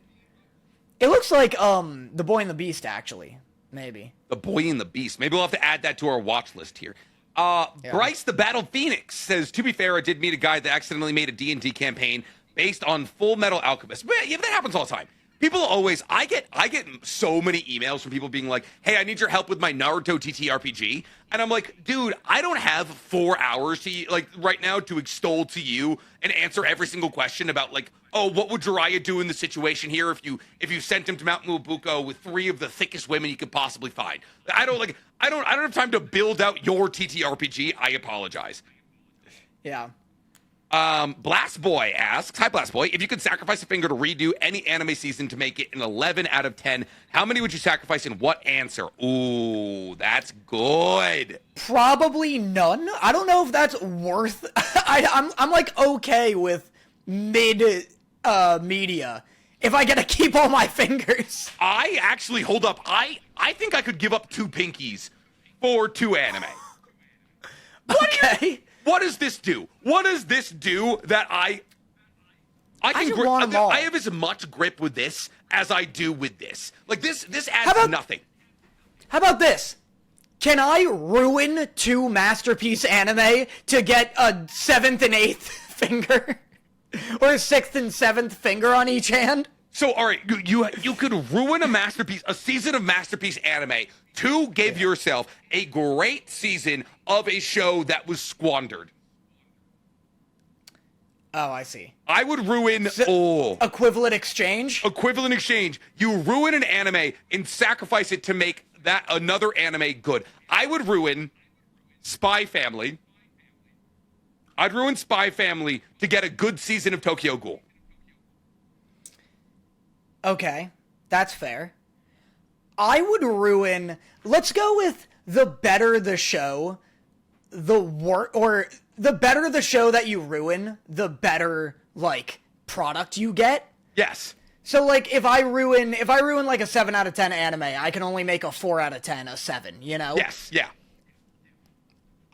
It looks like The Boy and the Beast, actually. Maybe. The Boy and the Beast. Maybe we'll have to add that to our watch list here. Bryce the Battle Phoenix says, to be fair, I did meet a guy that accidentally made a D&D campaign based on Full Metal Alchemist. But yeah, that happens all the time. People always, I get so many emails from people being like, hey, I need your help with my Naruto TTRPG. And I'm like, dude, I don't have 4 hours right now to extol to you and answer every single question about, like, oh, what would Jiraiya do in the situation here if you sent him to Mount Mubuko with 3 of the thickest women you could possibly find? I don't have time to build out your TTRPG. I apologize. Yeah. Blast Boy asks, hi Blast Boy, if you could sacrifice a finger to redo any anime season to make it an 11 out of 10, how many would you sacrifice and what answer? Ooh, that's good. Probably none. I don't know if that's worth... I'm like okay with mid media if I get to keep all my fingers. I actually, hold up, I think I could give up 2 pinkies for 2 anime. Okay. What does this do? What does this do that I can grip? I have as much grip with this as I do with this. Like this adds nothing. How about this? Can I ruin 2 masterpiece anime to get a 7th and 8th finger? Or a 6th and 7th finger on each hand? So, all right, you could ruin a season of masterpiece anime to give yourself a great season of a show that was squandered. Oh, I see. I would ruin... Equivalent exchange? Equivalent exchange. You ruin an anime and sacrifice it to make that another anime good. I would ruin Spy Family. I'd ruin Spy Family to get a good season of Tokyo Ghoul. Okay, that's fair. I would ruin... Let's go with the better the show, or the better the show that you ruin, the better, like, product you get. Yes. So, like, if I ruin like a 7 out of 10 anime, I can only make a 4 out of 10 a 7, you know? Yes, yeah.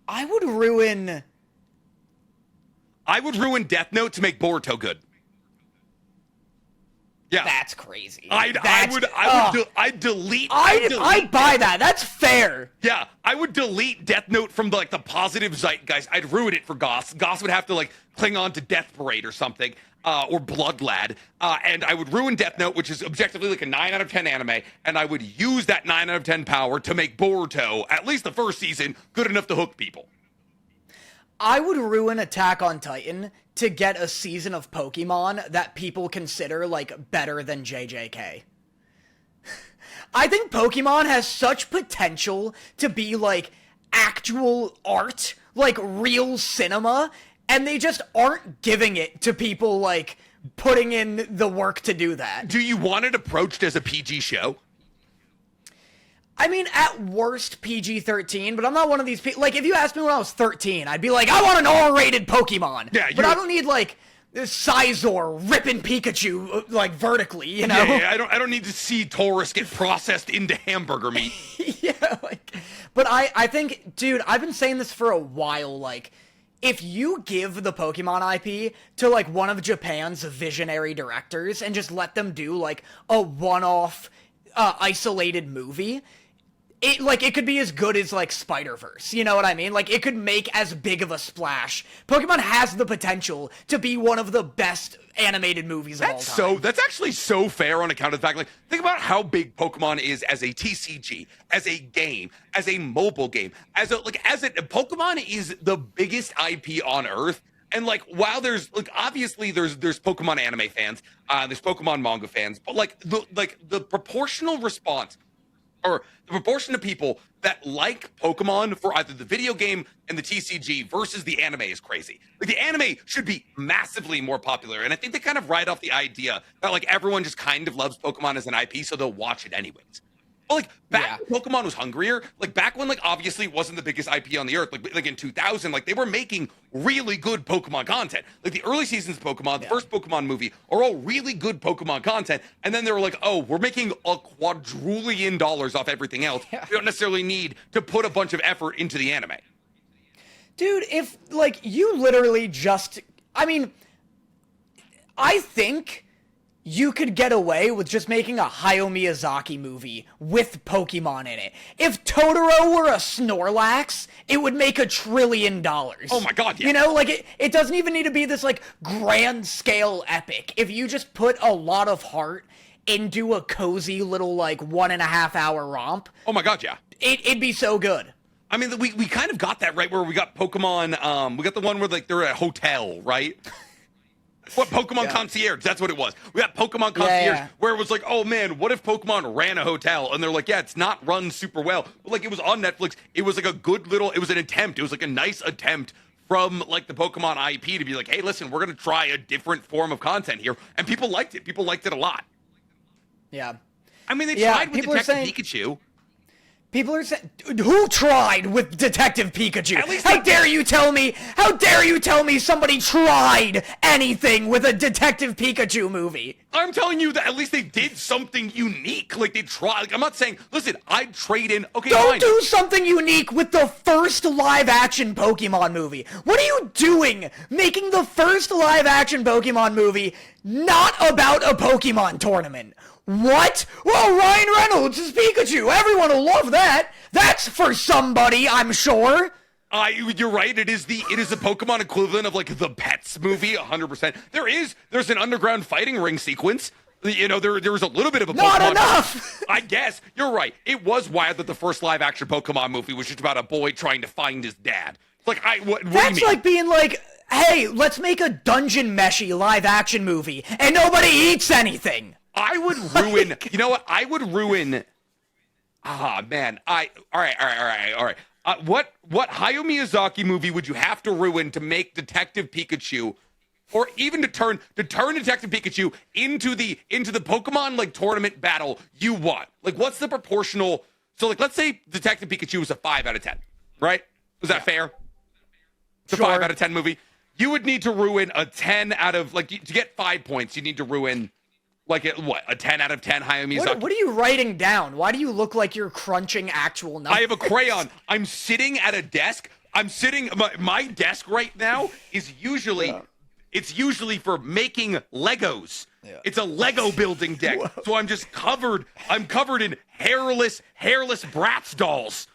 I would ruin Death Note to make Boruto good. Yeah. That's crazy. I'd delete. I'd buy that. That's fair. Yeah, I would delete Death Note from the positive zeitgeist. I'd ruin it for Goss. Goss would have to like cling on to Death Parade or something, or Blood Lad. And I would ruin Death Note, which is objectively like a 9 out of 10 anime, and I would use that 9 out of 10 power to make Boruto, at least the first season, good enough to hook people. I would ruin Attack on Titan to get a season of Pokemon that people consider, like, better than JJK. I think Pokemon has such potential to be, like, actual art, like, real cinema, and they just aren't giving it to people, like, putting in the work to do that. Do you want it approached as a PG show? I mean, at worst, PG-13, but I'm not one of these people. Like, if you asked me when I was 13, I'd be like, I want an R-rated Pokemon. Yeah, but I don't need, like, Scizor ripping Pikachu, like, vertically, you know? Yeah, I don't need to see Taurus get processed into hamburger meat. Yeah, like, but I think, dude, I've been saying this for a while, like, if you give the Pokemon IP to, like, one of Japan's visionary directors and just let them do, like, a one-off, isolated movie... It could be as good as, like, Spider-Verse, you know what I mean? Like, it could make as big of a splash. Pokemon has the potential to be one of the best animated movies of all time. That's actually so fair on account of the fact, like, think about how big Pokemon is as a TCG, as a game, as a mobile game, Pokemon is the biggest IP on Earth. And, like, while there's, like, obviously there's Pokemon anime fans, there's Pokemon manga fans, but, like, the proportional response, or the proportion of people that like Pokemon for either the video game and the TCG versus the anime is crazy. Like, the anime should be massively more popular, and I think they kind of ride off the idea that, like, everyone just kind of loves Pokemon as an IP, so they'll watch it anyways. But, like, back when Pokemon was hungrier, like, back when, like, obviously it wasn't the biggest IP on the earth, like in 2000, like, they were making really good Pokemon content. Like, the early seasons of Pokemon, the first Pokemon movie, are all really good Pokemon content, and then they were like, oh, we're making a quadrillion dollars off everything else. We don't necessarily need to put a bunch of effort into the anime. Dude, if, like, you literally just... I mean, I think... you could get away with just making a Hayao Miyazaki movie with Pokemon in it. If Totoro were a Snorlax, it would make $1 trillion. Oh my god, yeah. You know, like, it doesn't even need to be this, like, grand scale epic. If you just put a lot of heart into a cozy little, like, 1.5 hour romp. Oh my god, yeah. It'd be so good. I mean, we kind of got that, right, where we got Pokemon, we got the one where, like, they're at a hotel, right? What, Pokemon Concierge, that's what it was. We got Pokemon Concierge, where it was like, oh man, what if Pokemon ran a hotel? And they're like, yeah, it's not run super well. But, like, it was on Netflix. It was like it was an attempt. It was like a nice attempt from, like, the Pokemon IP to be like, hey, listen, we're going to try a different form of content here. And people liked it. People liked it a lot. Yeah. I mean, they tried with Detective Pikachu. People are saying, who tried with Detective Pikachu? How dare you tell me somebody tried anything with a Detective Pikachu movie? I'm telling you that at least they did something unique. Like, they tried. Like, I'm not saying, listen, I'd trade in. Okay, don't do something unique with the first live-action Pokemon movie. What are you doing? Making the first live-action Pokemon movie not about a Pokemon tournament. What? Well, Ryan Reynolds is Pikachu. Everyone will love that. That's for somebody, I'm sure. You're right. It is the Pokemon equivalent of, like, the Pets movie, 100%. There's an underground fighting ring sequence. You know, there was a little bit of a Pokemon. Not enough. I guess you're right. It was wild that the first live action Pokemon movie was just about a boy trying to find his dad. Like, what do you mean? That's like being like, hey, let's make a Dungeon Meshi live action movie, and nobody eats anything. I would ruin, you know what? I would ruin Ah, man. All right. What Hayao Miyazaki movie would you have to ruin to make Detective Pikachu, or even to turn Detective Pikachu into the Pokemon like tournament battle you want? Like, what's the proportional? So, like, let's say Detective Pikachu is a 5 out of 10, right? Is that fair? It's a 5 out of 10 movie. You would need to ruin a 10 out of, like, to get 5 points, you need to ruin, like, a 10 out of 10 Hayao Miyazaki. What are you writing down? Why do you look like you're crunching actual numbers? I have a crayon. I'm sitting at a desk. My desk right now is usually, it's usually for making Legos. Yeah. It's a Lego building deck. Whoa. So I'm covered in hairless Bratz dolls.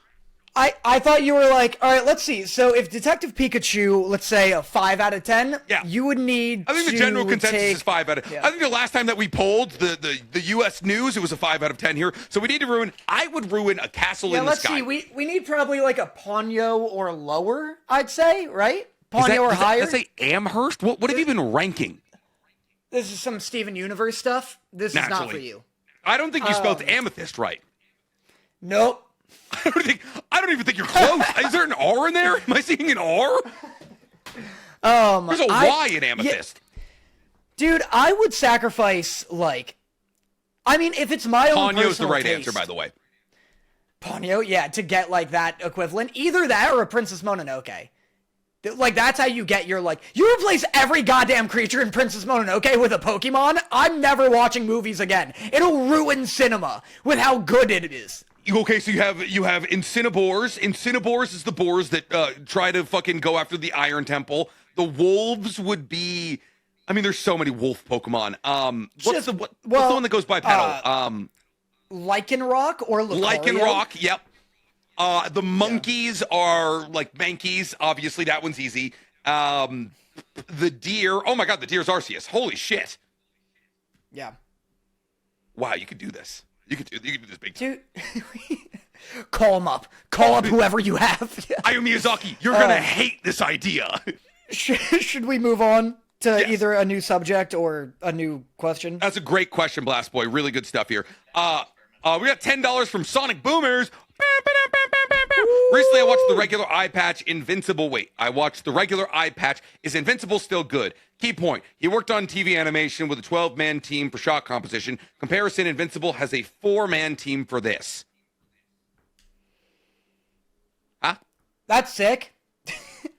I thought you were like, all right, let's see. So if Detective Pikachu, let's say a 5 out of 10, you would need I think the general consensus is 5 out of 10. Yeah. I think the last time that we polled the U.S. news, it was a 5 out of 10 here. So we need to I would ruin a castle in the sky. Yeah, let's see. We need probably like a Ponyo or lower, I'd say, right? Ponyo or higher. Let's say Amherst? What have you been ranking? This is some Steven Universe stuff. This is not for you. I don't think you spelled amethyst right. Nope. I don't even think you're close. Is there an R in there? Am I seeing an R? There's a Y in amethyst. Dude, I would sacrifice, like, I mean, if it's my own personal Ponyo's the right taste, answer, by the way. Ponyo, yeah, to get, like, that equivalent. Either that or a Princess Mononoke. Like, that's how you get your, like, you replace every goddamn creature in Princess Mononoke with a Pokemon, I'm never watching movies again. It'll ruin cinema with how good it is. Okay, so you have Incinnaboars. Incinnaboars is the boars that try to fucking go after the Iron Temple. The wolves would be, I mean, there's so many wolf Pokemon. What's the one that goes by Petal? Lycanroc or Lucario? Lycanroc, yep. The monkeys are like Mankeys. Obviously, that one's easy. The deer. Oh my god, the deer's Arceus. Holy shit. Yeah. Wow, you could do this. You could do this big time. Dude, call him up. Call up whoever you have. Hayao Miyazaki, you're gonna hate this idea. Should we move on to either a new subject or a new question? That's a great question, Blast Boy. Really good stuff here. We got $10 from Sonic Boomers. Recently, I watched the regular eye patch Invincible. Wait, I watched the regular eye patch. Is Invincible still good? Key point. He worked on TV animation with a 12-man team for shot composition. Comparison, Invincible has a 4-man team for this. Huh? That's sick.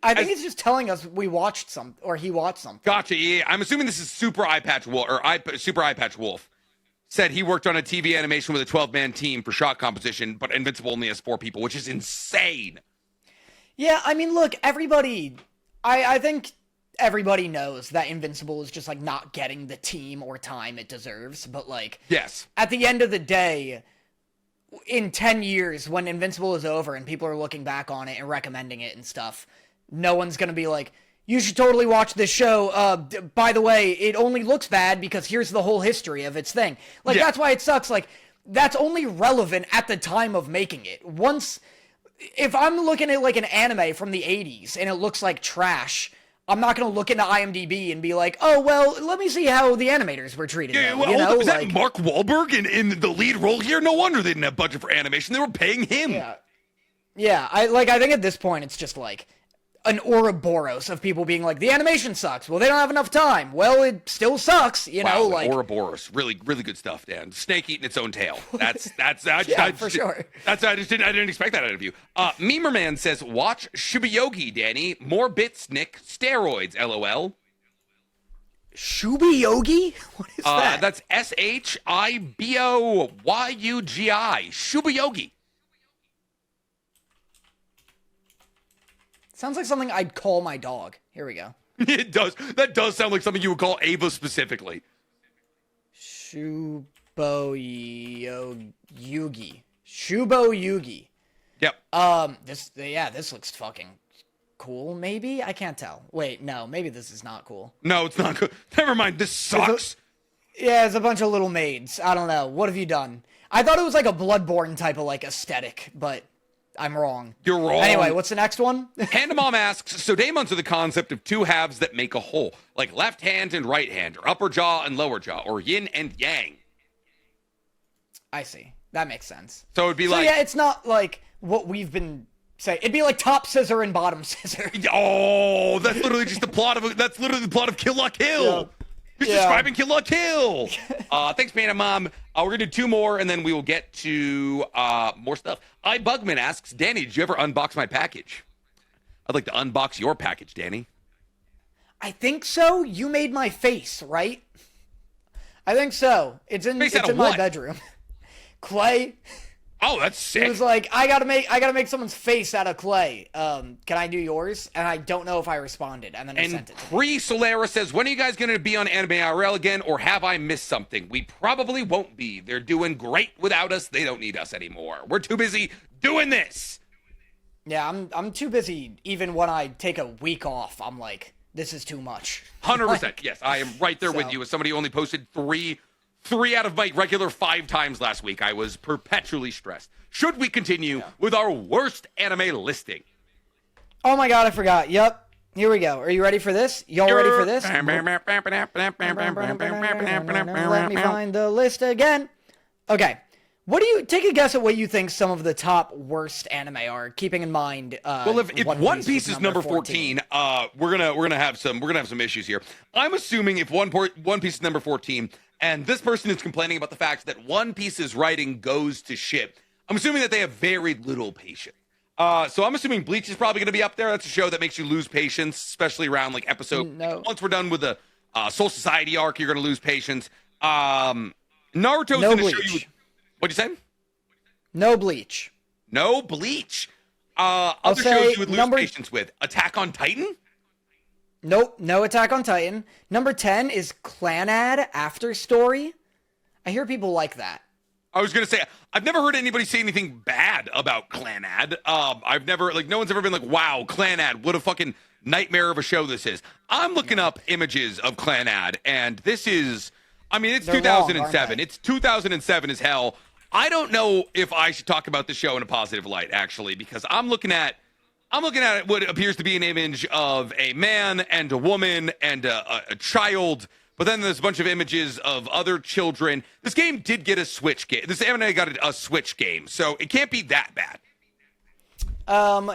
I think he's just telling us we watched some, or he watched something. Gotcha, yeah. I'm assuming this is Super Eye Patch Wolf, or Super Eye Patch Wolf. Said he worked on a TV animation with a 12-man team for shot composition, but Invincible only has 4 people, which is insane. Yeah, I mean, look, everybody, I think everybody knows that Invincible is just, like, not getting the team or time it deserves, but, like, yes, at the end of the day, in 10 years, when Invincible is over and people are looking back on it and recommending it and stuff, no one's gonna be like, you should totally watch this show. By the way, it only looks bad because here's the whole history of its thing. Like, that's why it sucks. Like, that's only relevant at the time of making it. If I'm looking at, like, an anime from the 80s and it looks like trash, I'm not going to look into IMDb and be like, oh, well, let me see how the animators were treated. Yeah, well, you know? Is that Mark Wahlberg in the lead role here? No wonder they didn't have budget for animation. They were paying him. Yeah. I think at this point it's just, like, an Ouroboros of people being like, the animation sucks. Well, they don't have enough time. Well, it still sucks, you know. Like Ouroboros, really, really good stuff, Dan. Snake eating its own tail. That's for sure. I didn't expect that out of you. Memerman says, watch Shubiyogi, Danny. More bits, Nick. Steroids, LOL. Shubiyogi? What is that? That's SHIBOYUGI. Shubiyogi. Sounds like something I'd call my dog. Here we go. It does. That does sound like something you would call Ava specifically. Shubo Yugi. Yep. This looks fucking cool, maybe? I can't tell. Wait, no, maybe this is not cool. No, it's not good. Never mind, this sucks. It's a bunch of little maids. I don't know. What have you done? I thought it was like a Bloodborne type of, like, aesthetic, but I'm wrong. You're wrong. Anyway, what's the next one? Panda Mom asks, so Daemons are the concept of two halves that make a whole, like left hand and right hand, or upper jaw and lower jaw, or yin and yang. I see. That makes sense. So it'd be like... yeah, it's not like what we've been saying. It'd be like top scissor and bottom scissor. Oh, that's literally just the plot of... That's literally the plot of Kill La Kill. Yeah. You're describing Kill La Kill. Thanks, Panda Mom. We're going to do 2 more, and then we will get to more stuff. Bugman asks, Danny, did you ever unbox my package? I'd like to unbox your package, Danny. I think so. You made my face, right? I think so. It's in my bedroom. Clay. Oh, that's sick. He was like, I gotta make someone's face out of clay. Can I do yours? And I don't know if I responded. And then I sent it to Pre Solera says, when are you guys going to be on Anime IRL again, or have I missed something? We probably won't be. They're doing great without us. They don't need us anymore. We're too busy doing this. Yeah, I'm too busy. Even when I take a week off, I'm like, this is too much. 100%. Yes, I am right there with you. As somebody who only posted three out of my regular 5 times last week, I was perpetually stressed. Should we continue with our worst anime listing? Oh my god, I forgot. Yep. Here we go. Are you ready for this? Y'all ready for this? Let me find the list again. Okay. What do you take a guess at what you think some of the top worst anime are, keeping in mind well, if One Piece is number 14, we're gonna have some issues here. I'm assuming if One Piece is number 14 and this person is complaining about the fact that One Piece's writing goes to shit, I'm assuming that they have very little patience. So I'm assuming Bleach is probably going to be up there. That's a show that makes you lose patience, especially around like episode. No. Once we're done with the Soul Society arc, you're going to lose patience. Naruto's no going to show you. What'd you say? No Bleach. No Bleach. Other shows you would lose patience with. Attack on Titan? Nope, no Attack on Titan. Number 10 is Clanad After Story. I hear people like that. I was going to say, I've never heard anybody say anything bad about Clanad. I've never, no one's ever been like, wow, Clanad, what a fucking nightmare of a show this is. I'm looking up images of Clanad, and this is, it's They're 2007. long, it's 2007 as hell. I don't know if I should talk about the show in a positive light, actually, because I'm looking at what appears to be an image of a man and a woman and a child, but then there's a bunch of images of other children. This game did get a Switch game. This anime got a Switch game, so it can't be that bad.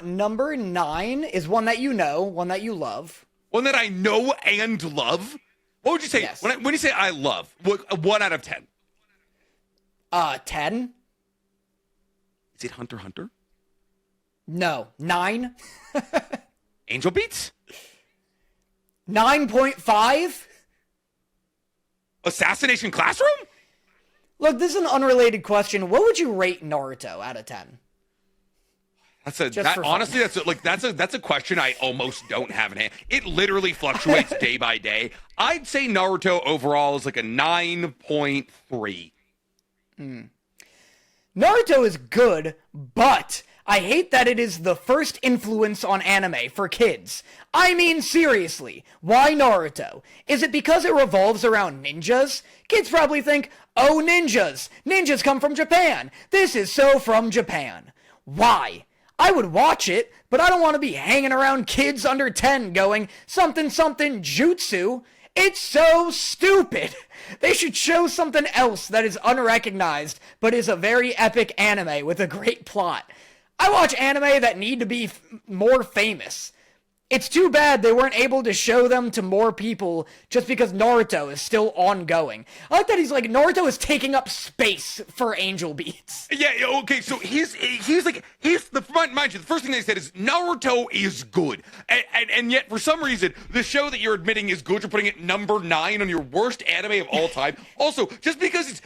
Number 9 is one that you know, one that you love. One that I know and love? What would you say? Yes. When you say I love, 1 out of 10? 10? Is it Hunter x Hunter? No. 9? Angel Beats? 9.5? Assassination Classroom? Look, this is an unrelated question. What would you rate Naruto out of 10? Honestly, that's a question I almost don't have in hand. It literally fluctuates day by day. I'd say Naruto overall is like a 9.3. Naruto is good, but I hate that it is the first influence on anime for kids. I mean, seriously, why Naruto? Is it because it revolves around ninjas? Kids probably think, oh, ninjas! Ninjas come from Japan! This is so from Japan. Why? I would watch it, but I don't want to be hanging around kids under 10 going, something something jutsu. It's so stupid. They should show something else that is unrecognized, but is a very epic anime with a great plot. I watch anime that need to be more famous. It's too bad they weren't able to show them to more people just because Naruto is still ongoing. I like that he's like, Naruto is taking up space for Angel Beats. Yeah, okay, so he's the front, mind you, the first thing they said is Naruto is good. And yet, for some reason, the show that you're admitting is good, you're putting it number 9 on your worst anime of all time. Also, just because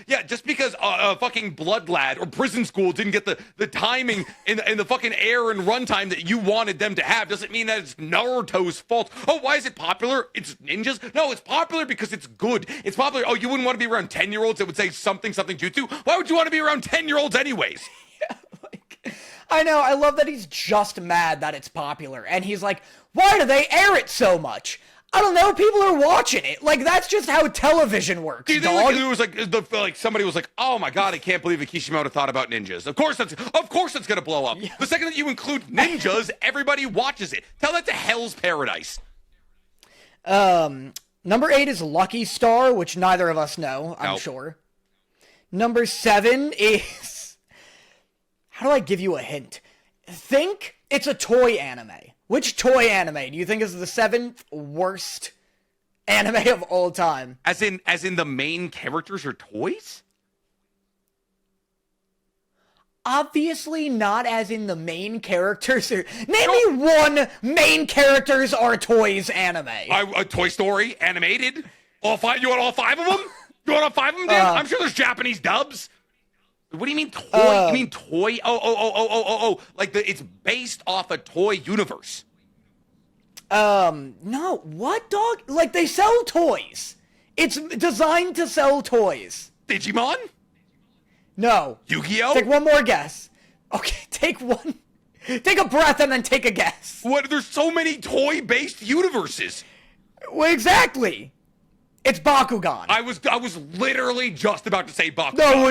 fucking Blood Lad or Prison School didn't get the timing and the fucking air and runtime that you wanted them to have doesn't mean that it's Naruto's fault. Oh, why is it popular? It's ninjas? No, it's popular because it's good. It's popular. Oh, you wouldn't want to be around 10-year-olds that would say something jutsu? Why would you want to be around 10-year-olds anyways? Yeah, I know. I love that he's just mad that it's popular. And he's like, why do they air it so much? I don't know. People are watching it. Like, that's just how television works, do you think dog. It was somebody was like, oh my god, I can't believe Kishimoto thought about ninjas. Of course it's gonna blow up. Yeah. The second that you include ninjas, everybody watches it. Tell that to Hell's Paradise. Number 8 is Lucky Star, which neither of us know, I'm sure. Number 7 is How do I give you a hint? Think it's a toy anime. Which toy anime do you think is the 7th worst anime of all time? As in the main characters are toys? Obviously not as in the main characters. Name me one main characters are toys anime. A Toy Story animated. All 5. You want all 5 of them? You want all 5 of them, Dan? I'm sure there's Japanese dubs. What do you mean toy? You mean toy? Oh. Like it's based off a toy universe. No. What, dog? Like, they sell toys. It's designed to sell toys. Digimon? No. Yu-Gi-Oh? Take one more guess. Okay, take one. Take a breath and then take a guess. What? There's so many toy-based universes. Well, exactly. It's Bakugan. I was literally just about to say Bakugan. No,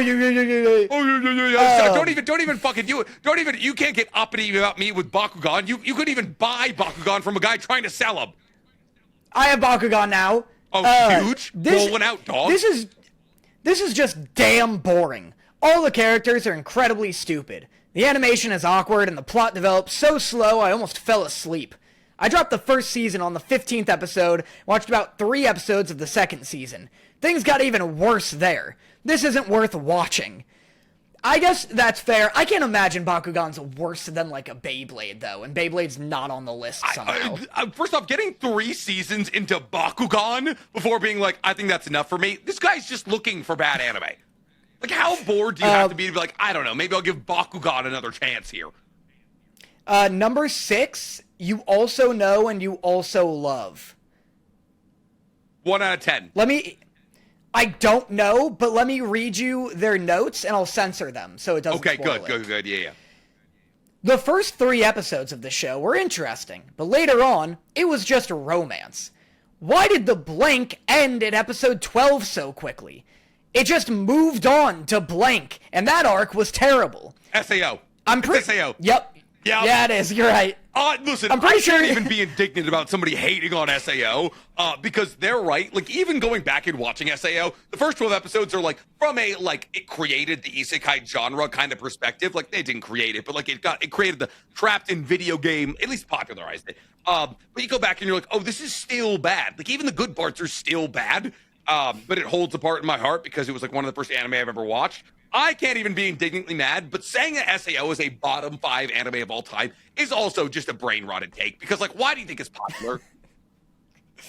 Don't even fucking do it. You can't get uppity about me with Bakugan. You couldn't even buy Bakugan from a guy trying to sell them. I have Bakugan now. Oh, huge? Rolling out, dog. This is just damn boring. All the characters are incredibly stupid. The animation is awkward and the plot develops so slow I almost fell asleep. I dropped the first season on the 15th episode, watched about 3 episodes of the second season. Things got even worse there. This isn't worth watching. I guess that's fair. I can't imagine Bakugan's worse than, like, a Beyblade, though, and Beyblade's not on the list somehow. First off, getting 3 seasons into Bakugan before being like, I think that's enough for me, this guy's just looking for bad anime. Like, how bored do you have to be like, I don't know, maybe I'll give Bakugan another chance here. Number 6, you also know and you also love. 1 out of 10. I don't know, but let me read you their notes and I'll censor them so it doesn't spoil it. Good, yeah. The first 3 episodes of the show were interesting, but later on, it was just a romance. Why did the blank end at episode 12 so quickly? It just moved on to blank, and that arc was terrible. SAO. It's SAO. Yep. Yeah, it is. You're right. Listen, I'm pretty I sure can't even be indignant about somebody hating on SAO, because they're right. Like, even going back and watching SAO, the first 12 episodes are, like, from a, like, it created the isekai genre kind of perspective. Like, they didn't create it, but, like, it created the trapped in video game, at least popularized it. But you go back and you're like, oh, this is still bad. Like, even the good parts are still bad, but it holds apart in my heart because it was, like, one of the first anime I've ever watched. I can't even be indignantly mad, but saying that SAO is a bottom 5 anime of all time is also just a brain-rotted take. Because, like, why do you think it's popular?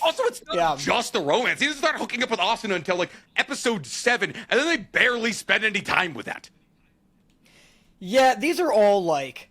Also, it's not just a romance. He doesn't start hooking up with Asuna until, like, episode 7, and then they barely spend any time with that. Yeah, these are all, like...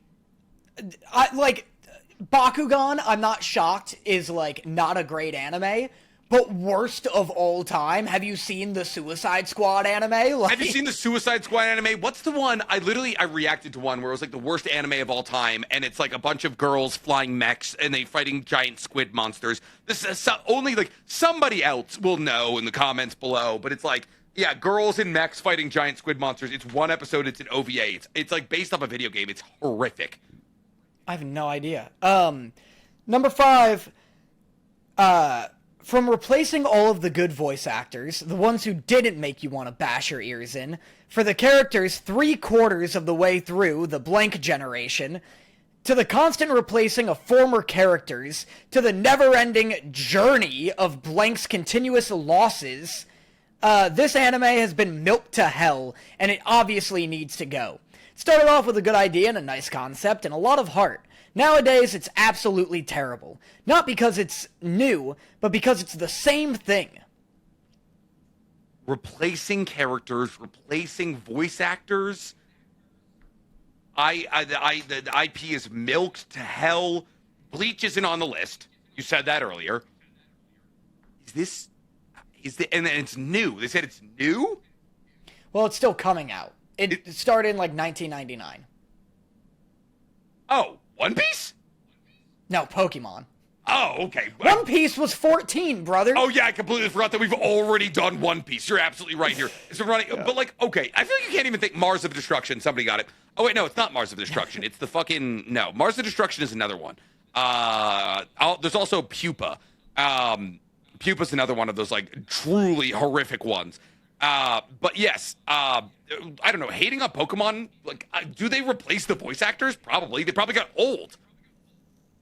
Bakugan, I'm not shocked, is, like, not a great anime. But worst of all time, have you seen the Suicide Squad anime? Have you seen the Suicide Squad anime? What's the one? I reacted to one where it was like the worst anime of all time, and it's like a bunch of girls flying mechs and they fighting giant squid monsters. This is only like somebody else will know in the comments below, but it's like, yeah, girls in mechs fighting giant squid monsters. It's one episode. It's an OVA. It's like based off a video game. It's horrific. I have no idea. Number 5, from replacing all of the good voice actors, the ones who didn't make you want to bash your ears in, for the characters 3/4 of the way through the blank generation, to the constant replacing of former characters, to the never-ending journey of blank's continuous losses, this anime has been milked to hell, and it obviously needs to go. It started off with a good idea and a nice concept and a lot of heart. Nowadays, it's absolutely terrible. Not because it's new, but because it's the same thing. Replacing characters, replacing voice actors. The IP is milked to hell. Bleach isn't on the list. You said that earlier. And it's new. They said it's new? Well, it's still coming out. It started in like 1999. Oh, One Piece? No, Pokemon. Oh, okay. One Piece was 14, brother. Oh, yeah, I completely forgot that we've already done One Piece. You're absolutely right here. It's been running, but like, okay, I feel like you can't even think Mars of Destruction. Somebody got it. Oh, wait, no, it's not Mars of Destruction. It's the fucking, no, Mars of Destruction is another one. There's also Pupa. Pupa's another one of those, like, truly horrific ones. But yes, I don't know. Hating on Pokemon, like, do they replace the voice actors? Probably. They probably got old.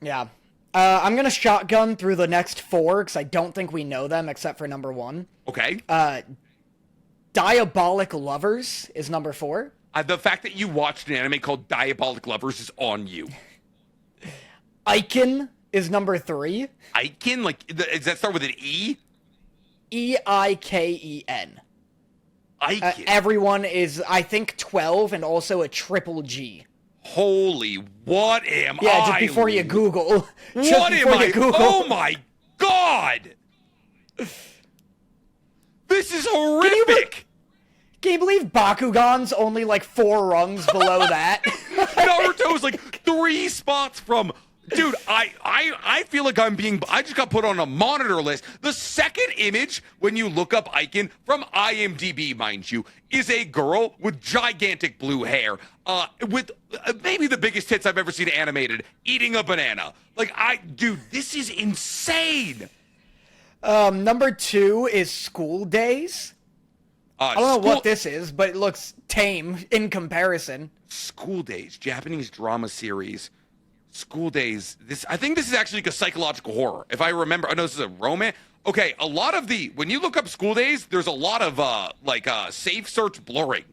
Yeah. I'm going to shotgun through the next 4, because I don't think we know them except for number 1. Okay. Diabolic Lovers is number 4. The fact that you watched an anime called Diabolic Lovers is on you. Aiken is number 3. Aiken? Like, does that start with an E? Eiken. Aiken. Everyone is, I think, 12 and also a triple G. Holy, what am I? Yeah, just before you Google. What am I? Oh my God! This is horrific! Can you believe Bakugan's only like 4 rungs below that? Naruto's like 3 spots from... Dude, I feel like I just got put on a monitor list. The second image, when you look up Aiken, from IMDb, mind you, is a girl with gigantic blue hair, with maybe the biggest tits I've ever seen animated, eating a banana. Like, dude, this is insane. Number 2 is School Days. I don't know what this is, but it looks tame in comparison. School Days, Japanese drama series. School Days. I think this is actually like a psychological horror. If I remember, I know this is a romance. Okay, a lot of when you look up School Days, there's a lot of safe search blurring.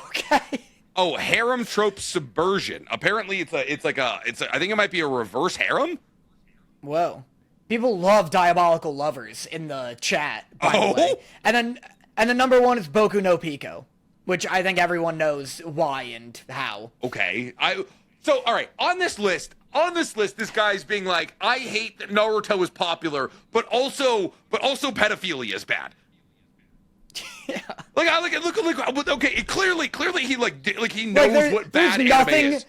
Okay. Oh, harem trope subversion. Apparently, I think it might be a reverse harem. Whoa. People love Diabolical Lovers in the chat, by the way. And then number 1 is Boku no Pico, which I think everyone knows why and how. Okay. So, all right, on this list, this guy's being like, I hate that Naruto is popular, but also pedophilia is bad. Yeah. Okay, clearly he knows what bad anime is.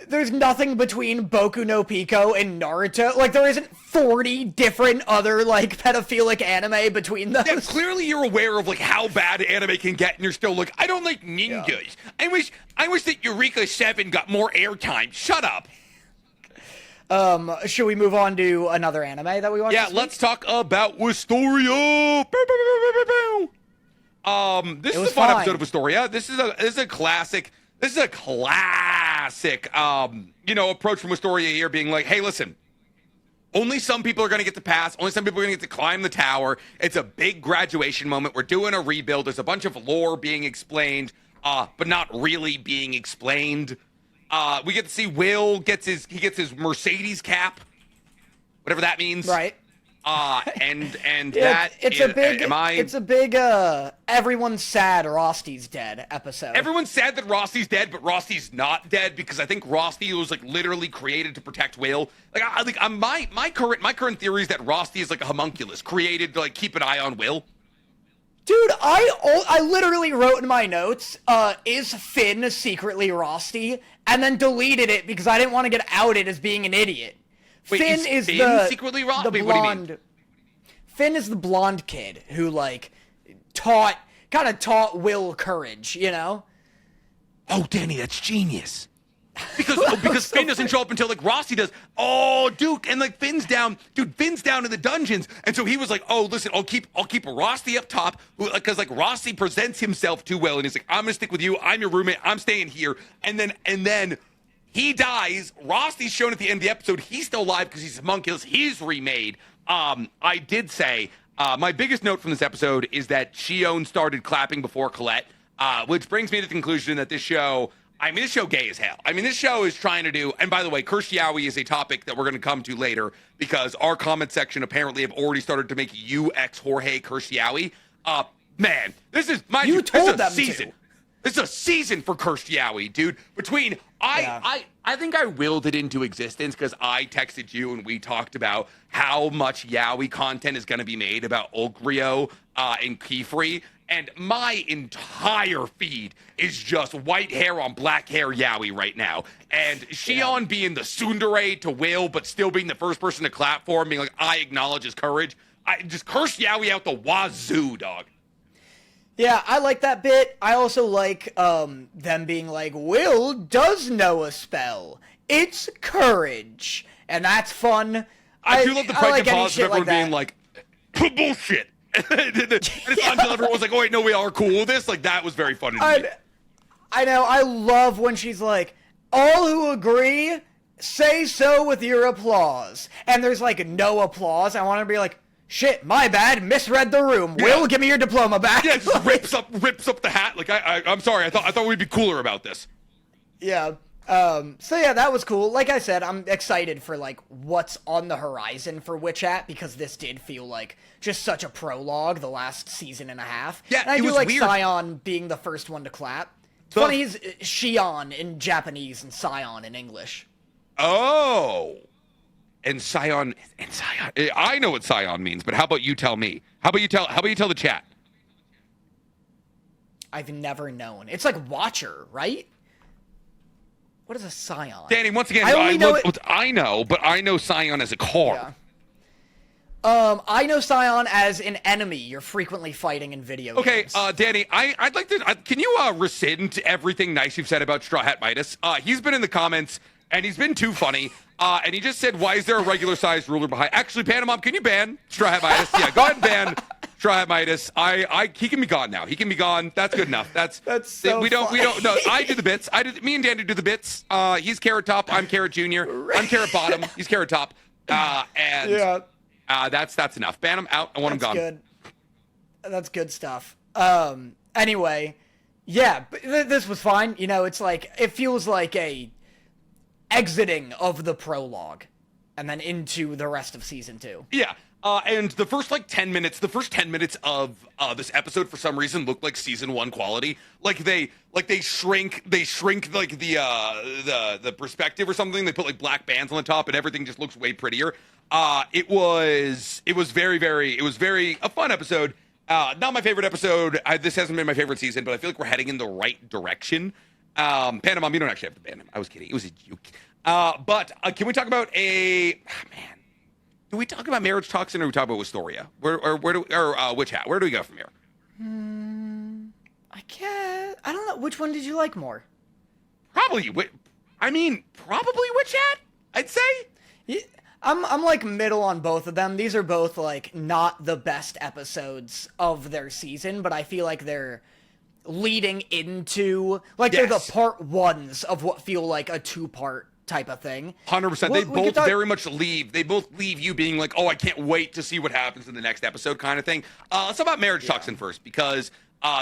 There's nothing between Boku no Pico and Naruto. Like, there isn't 40 different other, like, pedophilic anime between those. Yeah, clearly you're aware of, like, how bad anime can get, and you're still like, I don't like ninjas. Yeah. I wish that Eureka 7 got more airtime. Shut up. Should we move on to another anime that we watched? Yeah, let's talk about Wistoria. This is a fun episode of Wistoria. This is a classic. This is a classic, approach from Wistoria here, being like, hey, listen, only some people are going to get to pass. Only some people are going to get to climb the tower. It's a big graduation moment. We're doing a rebuild. There's a bunch of lore being explained, but not really being explained. We get to see Will gets his Mercedes cap, whatever that means. Right. It's a big everyone's sad Rosty's dead episode. Everyone's sad that Rosty's dead, but Rosty's not dead because I think Rosty was like literally created to protect Will. My current theory is that Rosty is like a homunculus created to like keep an eye on Will. Dude, I literally wrote in my notes, is Finn secretly Rosty? And then deleted it because I didn't want to get outed as being an idiot. Wait, Finn is secretly Rosty? The blonde. What do you mean? Finn is the blonde kid who like taught Will courage, you know? Oh, Danny, that's genius. Because Finn doesn't show up until like Rosty does. Oh, Duke, and like Finn's down in the dungeons, and so he was like, "Oh, listen, I'll keep Rosty up top because like Rosty presents himself too well, and he's like, I'm gonna stick with you. I'm your roommate. I'm staying here." And then he dies. Rosty's shown at the end of the episode. He's still alive because he's homunculus. He's remade. I did say my biggest note from this episode is that Shion started clapping before Colette, which brings me to the conclusion that this show gay as hell. This show is trying to do, and by the way, Curse Yaoi is a topic that we're going to come to later because our comment section apparently have already started to make UX Jorge Curse Yaoi. Man, this is a season. This is a season for Cursed Yaoi, dude. I think I willed it into existence because I texted you and we talked about how much Yaoi content is going to be made about Ogrio and Kifri. And my entire feed is just white hair on black hair Yaoi right now. And Shion being the tsundere to Will, but still being the first person to clap for him, being like, I acknowledge his courage. I just Cursed Yaoi out the wazoo, dog. Yeah, I like that bit. I also like them being like, Will does know a spell. It's courage. And that's fun. I do love the pregnant pause of everyone like being like, bullshit. and it's not until everyone was like, oh wait, no, we are cool with this. Like that was very funny to me. I know. I love when she's like, all who agree, say so with your applause. And there's like no applause. I want to be like, shit, my bad, misread the room. Yeah. Will, give me your diploma back. Yeah, just rips up the hat. Like I'm sorry, I thought we'd be cooler about this. Yeah. So yeah, that was cool. Like I said, I'm excited for like what's on the horizon for Witch Hat, because this did feel like just such a prologue the last season and a half. Yeah, and I do like weird. Scion being the first one to clap. It's funny he's Shion in Japanese and Scion in English. Oh. And Scion, I know what Scion means, but how about you tell me? How about you tell the chat? I've never known. It's like Watcher, right? What is a Scion? Danny, once again, I know Scion as a car. Yeah. I know Scion as an enemy you're frequently fighting in video games. Okay, Danny, I'd like to, can you rescind everything nice you've said about Straw Hat Midas? He's been in the comments, and he's been too funny. And he just said, why is there a regular-sized ruler behind? Actually, Panamom, can you ban Straw Hat Midas? Yeah, go ahead and ban Straw Hat Midas. He can be gone now. He can be gone. That's good enough. That's so we don't. No, I do the bits. Me and Danny do the bits. He's Carrot Top. I'm Carrot Junior. I'm Carrot Bottom. He's Carrot Top. And yeah. That's enough. Ban him out. I want him gone. Good. That's good stuff. Anyway, yeah, this was fine. You know, it's like it feels like a exiting of the prologue and then into the rest of season 2. Yeah. And the first 10 minutes of this episode for some reason looked like season 1 quality. Like they shrink like the perspective or something. They put like black bands on the top and everything just looks way prettier. It was very a fun episode. Not my favorite episode. This hasn't been my favorite season, but I feel like we're heading in the right direction. Panama, you don't actually have to ban him. I was kidding. It was a joke. But can we talk about do we talk about Marriage Toxin or do we talk about Wistoria? Witch Hat? Where do we go from here? I don't know. Which one did you like more? Probably Witch Hat, I'd say. Yeah, I'm like middle on both of them. These are both like not the best episodes of their season, but I feel like they're leading into they're the part ones of what feel like a 2-part type of thing. 100%. They both very much leave. They both leave you being like, oh, I can't wait to see what happens in the next episode kind of thing. Let's talk about Marriage Toxin first, because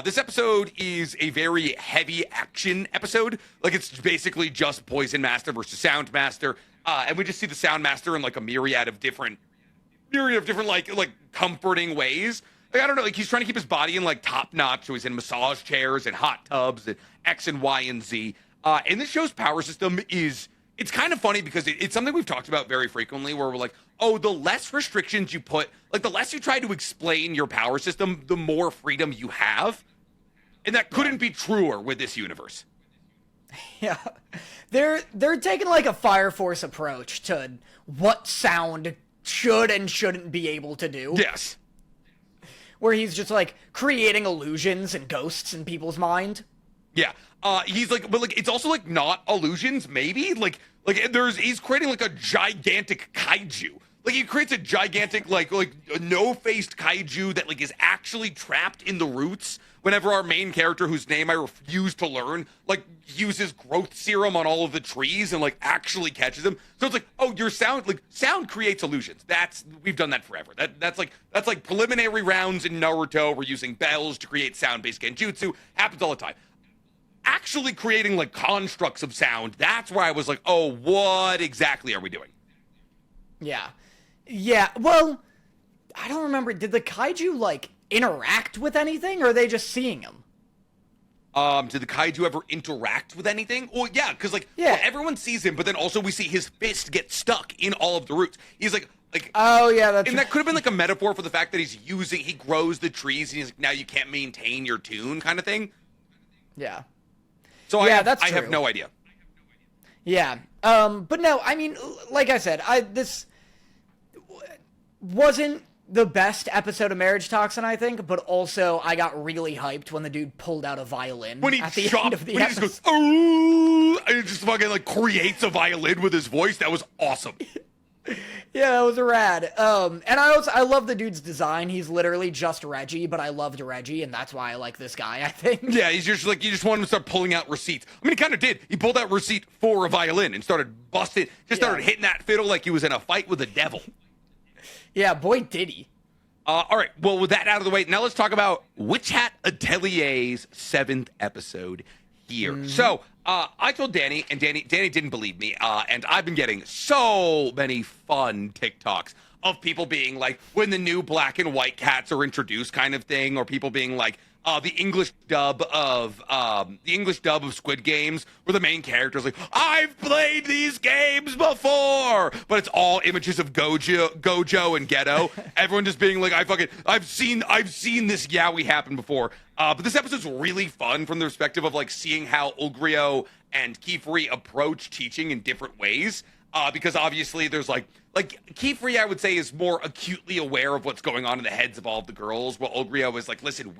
this episode is a very heavy action episode. Like it's basically just Poison Master versus Sound Master. And we just see the Sound Master in like a myriad of different like comforting ways. Like, I don't know, like he's trying to keep his body in like top notch, so he's in massage chairs and hot tubs and X and Y and Z. And this show's power system it's kind of funny because it's something we've talked about very frequently, where we're like, oh, the less restrictions you put, like the less you try to explain your power system, the more freedom you have. And that couldn't be truer with this universe. Yeah. They're taking like a Fire Force approach to what sound should and shouldn't be able to do. Yes. Where he's just like creating illusions and ghosts in people's mind. Yeah. He's like, but like, it's also like not illusions, maybe? Like he's creating like a gigantic kaiju. Like he creates a gigantic, like a no-faced kaiju that like is actually trapped in the roots whenever our main character, whose name I refuse to learn, like uses growth serum on all of the trees and like actually catches them. So it's like, oh, your sound creates illusions. We've done that forever. That's like preliminary rounds in Naruto. We're using bells to create sound-based genjutsu. Happens all the time. Actually creating like constructs of sound, that's where I was like, oh, what exactly are we doing? Yeah, well, I don't remember, did the kaiju like interact with anything, or are they just seeing him? Did the kaiju ever interact with anything? Well, yeah, because well, everyone sees him, but then also we see his fist get stuck in all of the roots. He's like oh yeah, that's and that could have been like a metaphor for the fact that he grows the trees and he's like, now you can't maintain your tune kind of thing. Yeah. So I have no idea. Yeah. But no, I mean, like I said, this wasn't the best episode of Marriage Toxin, I think, but also I got really hyped when the dude pulled out a violin at the end of the episode. He just goes, oh, and it just fucking like creates a violin with his voice. That was awesome. Yeah, that was rad. And I love the dude's design. He's literally just Reggie, but I loved Reggie, and that's why I like this guy, I think. Yeah, he's just like, you just want him to start pulling out receipts. I mean, he kind of did. He pulled out receipt for a violin and started started hitting that fiddle like he was in a fight with the devil. Yeah, boy, did he. All right, well, with that out of the way, now let's talk about Witch Hat Atelier's 7th episode here. Mm-hmm. So, I told Danny, and Danny didn't believe me, and I've been getting so many fun TikToks of people being like, when the new black and white cats are introduced kind of thing, or people being like, the English dub of Squid Games, where the main character is like, I've played these games before, but it's all images of Gojo and Ghetto. Everyone just being like, I've seen this yaoi happen before. But this episode's really fun from the perspective of like seeing how Ulgrio and Kifri approach teaching in different ways. Because obviously there's like Kifri, I would say, is more acutely aware of what's going on in the heads of all of the girls, while Ulgrio is like, listen,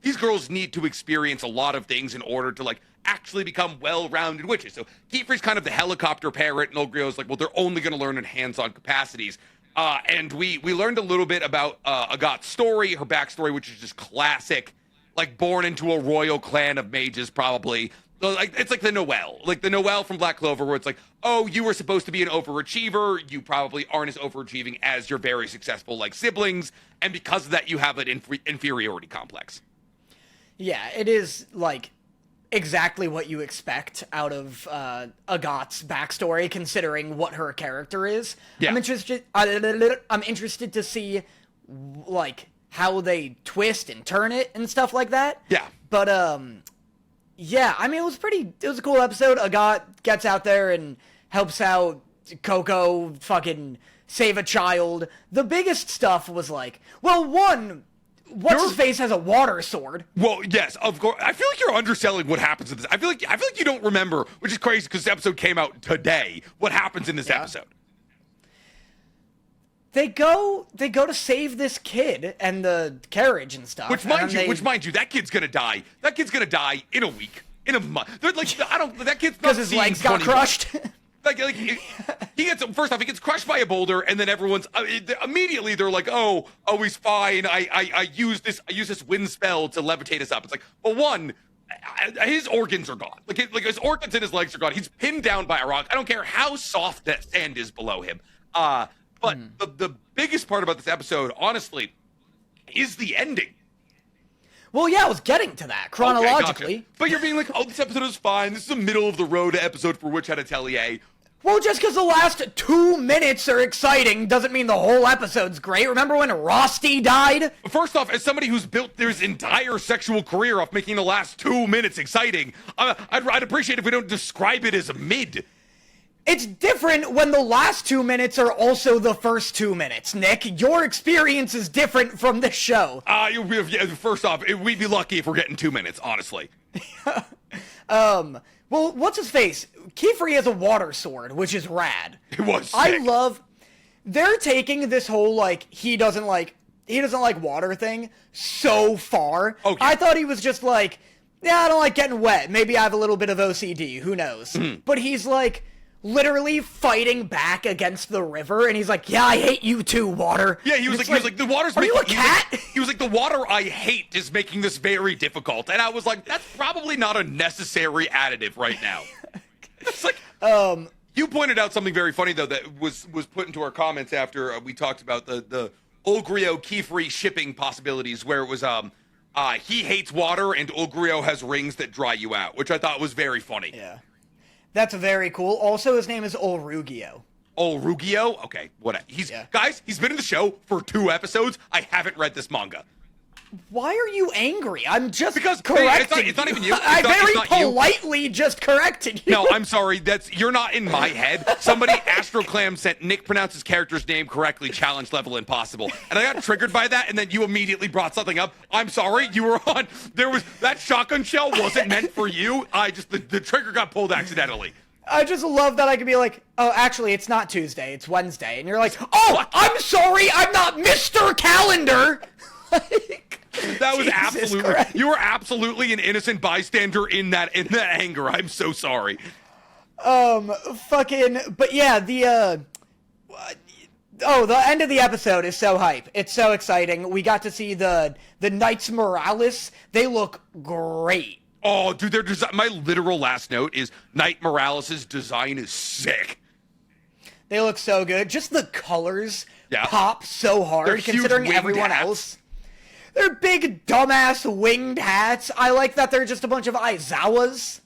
these girls need to experience a lot of things in order to like actually become well-rounded witches. So Kifri's kind of the helicopter parent, and Ulgrio's like, well, they're only going to learn in hands-on capacities. And we learned a little bit about Agat's story, her backstory, which is just classic, like born into a royal clan of mages, probably. It's like the Noelle from Black Clover, where it's like, oh, you were supposed to be an overachiever. You probably aren't as overachieving as your very successful like siblings, and because of that, you have an inferiority complex. Yeah, it is like exactly what you expect out of Agat's backstory, considering what her character is. Yeah. I'm interested to see like how they twist and turn it and stuff like that. Yeah, but yeah, I mean, it was a cool episode. Agat gets out there and helps out Coco fucking save a child. The biggest stuff was like, well, what's-his-face has a water sword. Well, yes, of course. I feel like you're underselling what happens in this. I feel like you don't remember, which is crazy because this episode came out today. What happens in this episode? They go to save this kid and the carriage and stuff. Which mind you, that kid's gonna die. That kid's gonna die in a week, in a month. They're like, that kid's not because his legs got crushed. he gets crushed by a boulder, and then everyone's immediately they're like, oh, he's fine. I use this wind spell to levitate us up. It's like, well, one, his organs are gone. Like his organs and his legs are gone. He's pinned down by a rock. I don't care how soft that sand is below him. But the biggest part about this episode, honestly, is the ending. Well, yeah, I was getting to that chronologically. Okay, gotcha. But you're being like, oh, this episode is fine. This is a middle-of-the-road episode for Witch Hat Atelier. Well, just because the last 2 minutes are exciting doesn't mean the whole episode's great. Remember when Rosti died? First off, as somebody who's built their entire sexual career off making the last 2 minutes exciting, I'd appreciate if we don't describe it as a mid. It's different when the last 2 minutes are also the first 2 minutes, Nick. Your experience is different from this show. First off, we'd be lucky if we're getting 2 minutes, honestly. Well, what's his face? Kifri has a water sword, which is rad. It was sick. They're taking this whole, like, he doesn't like water thing so far. Okay. I thought he was just like, yeah, I don't like getting wet. Maybe I have a little bit of OCD. Who knows? Mm-hmm. But he's like, literally fighting back against the river, and he's like, yeah, I hate you too, water. Yeah, he was like, the water's making... Are you a cat? He was like, the water I hate is making this very difficult. And I was like, that's probably not a necessary additive right now. It's like, you pointed out something very funny, though, that was put into our comments after we talked about the Ulgrio Kifri shipping possibilities, where it was, he hates water, and Ulgrio has rings that dry you out, which I thought was very funny. Yeah. That's very cool. Also, his name is Ulrugio. Ulrugio? Okay, whatever. Guys, he's been in the show for 2 episodes. I haven't read this manga. Why are you angry? I'm just correcting. It's not even you. I very politely just corrected you. No, I'm sorry. You're not in my head. Somebody, Astroclam, sent Nick pronounced his character's name correctly, challenge level impossible. And I got triggered by that, and then you immediately brought something up. I'm sorry. You were on. That shotgun shell wasn't meant for you. The trigger got pulled accidentally. I just love that I could be like, oh, actually, it's not Tuesday. It's Wednesday. And you're like, oh, what? I'm sorry. I'm not Mr. Calendar. That was absolutely Christ. You were absolutely an innocent bystander in that anger. I'm so sorry. But yeah, Oh, the end of the episode is so hype. It's so exciting. We got to see the Knights Moralis. They look great. Oh, dude, their design. My literal last note is Knight Morales' design is sick. They look so good. Just the colors Yeah. pop so hard, They're considering huge winged everyone hats. else. They're big, dumbass winged hats. I like that they're just a bunch of Aizawas.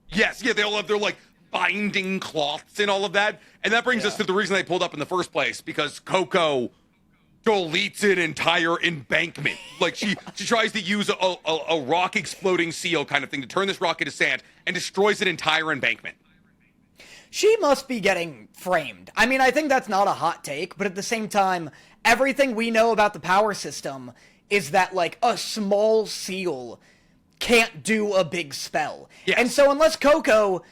Yes, yeah, they all have their like binding cloths and all of that. And that brings us to the reason they pulled up in the first place, because Coco deletes an entire embankment. Like she tries to use a rock exploding seal kind of thing to turn this rock into sand and destroys an entire embankment. She must be getting framed. I mean, I think that's not a hot take, but at the same time, everything we know about the power system is that, like, a small seal can't do a big spell. Yes. And so unless Coco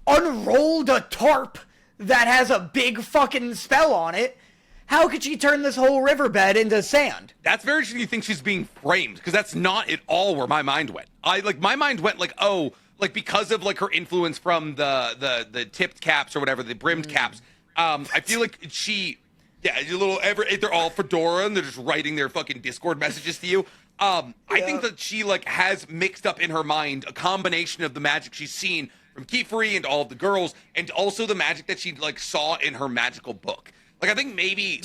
unrolled a tarp that has a big fucking spell on it, how could she turn this whole riverbed into sand? That's very interesting you think she's being framed, because that's not at all where my mind went. My mind went like, oh, like because of like her influence from the tipped caps or whatever, the brimmed caps. I feel like they're all fedora and they're just writing their fucking Discord messages to you. I think that she like has mixed up in her mind a combination of the magic she's seen from Keyfree and all of the girls, and also the magic that she like saw in her magical book. Like I think maybe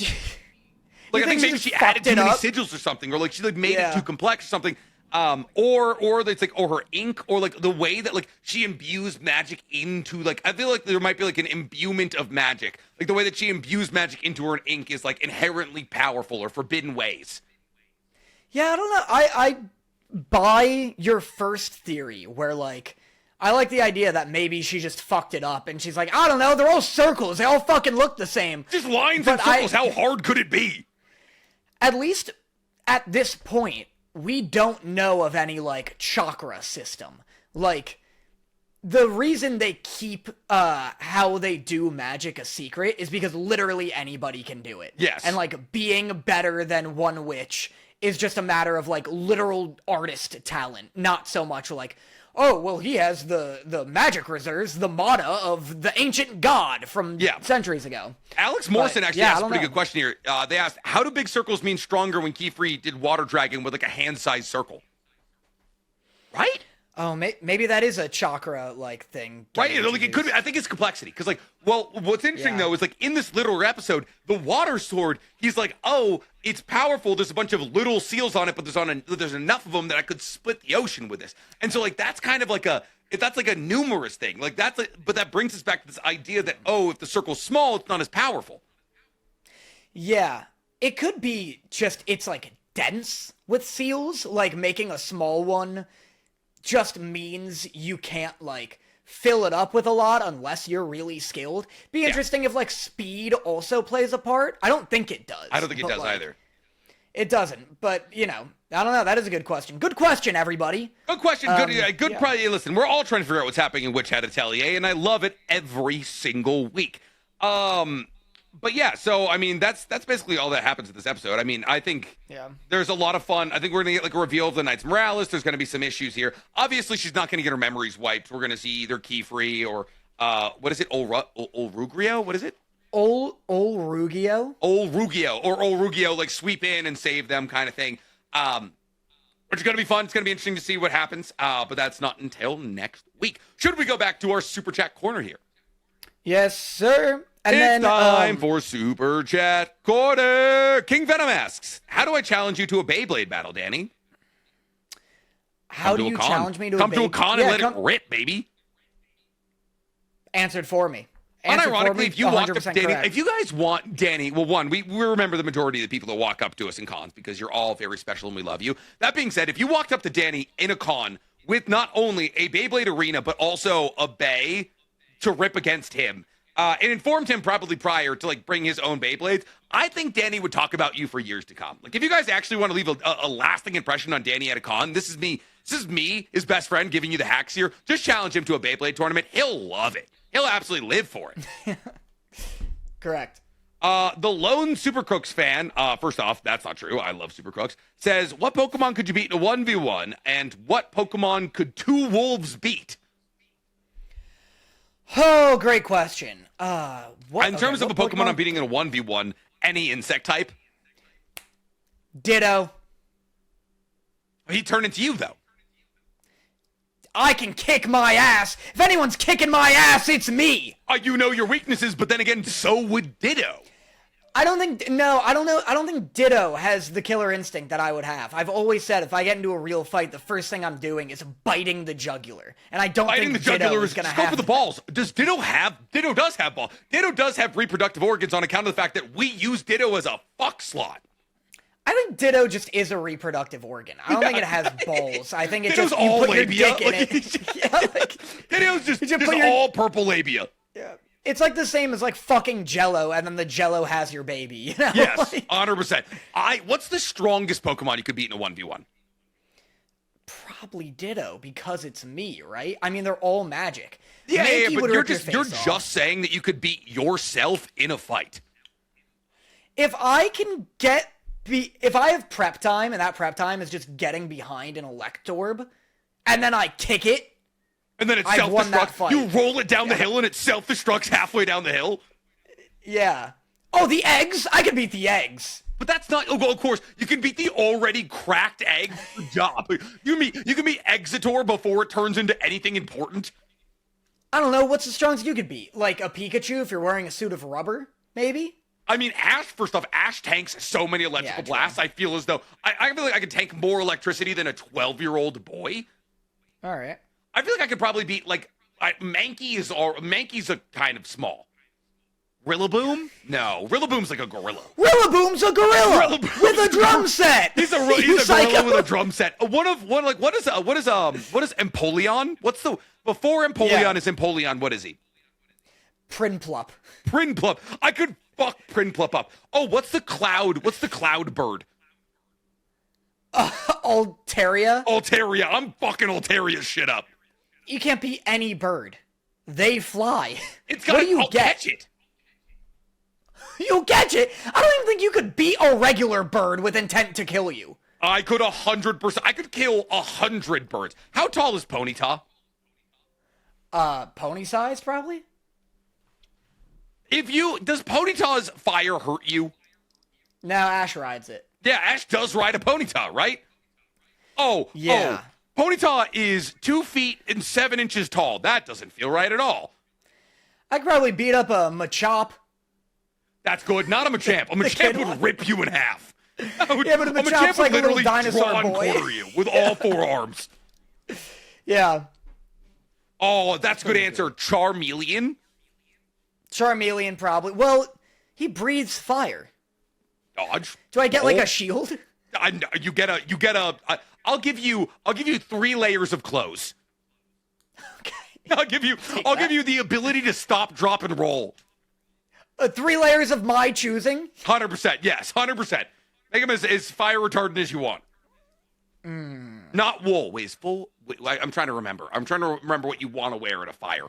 maybe she added too many sigils or something, or like she like made it too complex or something. Or it's like, or her ink, or like the way that like she imbues magic into, like, I feel like there might be like an imbuement of magic. Like the way that she imbues magic into her ink is like inherently powerful or forbidden ways. Yeah, I don't know. I buy your first theory where like, I like the idea that maybe she just fucked it up and she's like, I don't know, they're all circles. They all fucking look the same. Just lines and circles. How hard could it be? At least at this point, we don't know of any, like, chakra system. Like, the reason they keep how they do magic a secret is because literally anybody can do it. Yes. And, like, being better than one witch is just a matter of, like, literal artist talent. Not so much like, oh, well, he has the magic reserves, the Motta of the ancient god from centuries ago. Alex Morrison actually asked a pretty good question here. They asked, how do big circles mean stronger when Keyfree did Water Dragon with like a hand-sized circle? Right? Oh, maybe that is a chakra-like thing. Right? Like it could be. I think it's complexity. Because, like, well, what's interesting, though, is, like, in this literal episode, the water sword, he's like, oh, it's powerful. There's a bunch of little seals on it, but there's enough of them that I could split the ocean with this. And so, like, that's kind of like that's like a numerous thing. Like, but that brings us back to this idea that, oh, if the circle's small, it's not as powerful. Yeah. It could be just, it's, like, dense with seals. Like, making a small one just means you can't, like, fill it up with a lot unless you're really skilled. Be interesting if, like, speed also plays a part. I don't think it does. I don't think it does either. It doesn't, but, you know, I don't know. That is a good question. Good question, everybody. Good question. Good. Probably, listen, we're all trying to figure out what's happening in Witch Hat Atelier, and I love it every single week. But yeah, so I mean that's basically all that happens in this episode. I mean, I think there's a lot of fun. I think we're gonna get like a reveal of the Knights Moralis. There's gonna be some issues here. Obviously, she's not gonna get her memories wiped. We're gonna see either Keyfree or what is it? Olrugio? What is it? Olrugio? Olrugio, like sweep in and save them kind of thing. Which is gonna be fun. It's gonna be interesting to see what happens. But that's not until next week. Should we go back to our Super Chat corner here? Yes, sir. And it's time for Super Chat Corner. King Venom asks, how do I challenge you to a Beyblade battle, Danny? How do you challenge me to a Beyblade? Come to a con and let it rip, baby. Answered for me. Unironically, if you walked up to Danny, if you guys want Danny, well, one, we remember the majority of the people that walk up to us in cons because you're all very special and we love you. That being said, if you walked up to Danny in a con with not only a Beyblade arena, but also a Bey to rip against him, and informed him probably prior to like bring his own Beyblades, I think Danny would talk about you for years to come. Like if you guys actually want to leave a lasting impression on Danny at a con, this is me, his best friend, giving you the hacks here. Just challenge him to a Beyblade tournament. He'll love it. He'll absolutely live for it. Correct. The lone Super Crooks fan, first off, that's not true. I love Super Crooks, says, what Pokemon could you beat in a 1v1 and what Pokemon could two wolves beat? Oh, great question. In terms of a Pokemon I'm beating in a 1v1, any insect type? Ditto. He turned into you, though. I can kick my ass. If anyone's kicking my ass, it's me. You know your weaknesses, but then again, so would Ditto. I don't think Ditto has the killer instinct that I would have. I've always said if I get into a real fight, the first thing I'm doing is biting the jugular. And I don't think Ditto is going to have... Go for the balls. Does Ditto have... Ditto does have balls. Ditto does have reproductive organs on account of the fact that we use Ditto as a fuck slot. I think Ditto just is a reproductive organ. I don't think it has balls. I think it Ditto's just... all you put labia. your dick in it. Yeah, like, Ditto's just all purple labia. Yeah. It's like the same as like fucking Jello, and then the Jello has your baby. You know? Yes, 100%. What's the strongest Pokemon you could beat in a 1v1? Probably Ditto, because it's me, right? I mean, they're all magic. Yeah, but you're just saying that you could beat yourself in a fight. If I can if I have prep time, and that prep time is just getting behind an Electorb, and then I kick it, and then it self-destructs. You roll it down the hill, and it self-destructs halfway down the hill. Yeah. Oh, the eggs? I could beat the eggs. But that's not... Oh, well, of course, you can beat the already cracked egg. Good job. You can beat Exetor before it turns into anything important. I don't know. What's the strongest you could beat? Like a Pikachu if you're wearing a suit of rubber? Maybe? I mean, Ash, first off, Ash tanks so many electrical blasts. I feel as though... I feel like I could tank more electricity than a 12-year-old boy. All right. I feel like I could probably beat, like... Mankey's a kind of small. Rillaboom? No. Rillaboom's like a gorilla. Rillaboom's a gorilla with a drum set. He's a gorilla with a drum set. What is Empoleon? Before Empoleon is Empoleon, what is he? Prinplup. Prinplup. I could fuck Prinplup up. Oh, what's the cloud bird? Altaria? Altaria. I'm fucking Altaria's shit up. You can't beat any bird. They fly. What do you get? Catch it. You'll catch it. I don't even think you could beat a regular bird with intent to kill you. I could 100%. I could kill 100 birds. How tall is Ponyta? Pony size, probably? Does Ponyta's fire hurt you? No, Ash rides it. Yeah, Ash does ride a Ponyta, right? Oh, yeah. Oh, Ponyta is 2 feet and 7 inches tall. That doesn't feel right at all. I could probably beat up a Machop. That's good. Not a Machamp. A Machamp would rip you in half. Yeah, but a Machamp's like a little dinosaur boy. Quarter you with all 4 arms. Yeah. Oh, that's a good answer. Charmeleon? Charmeleon, probably. Well, he breathes fire. Dodge. Do I get like a shield? I'll give you 3 layers of clothes. Okay. I'll give you the ability to stop, drop, and roll. 3 layers of my choosing? 100%, yes, 100%. Make him as fire retardant as you want. Not wool. Wait, I'm trying to remember. I'm trying to remember what you want to wear at a fire.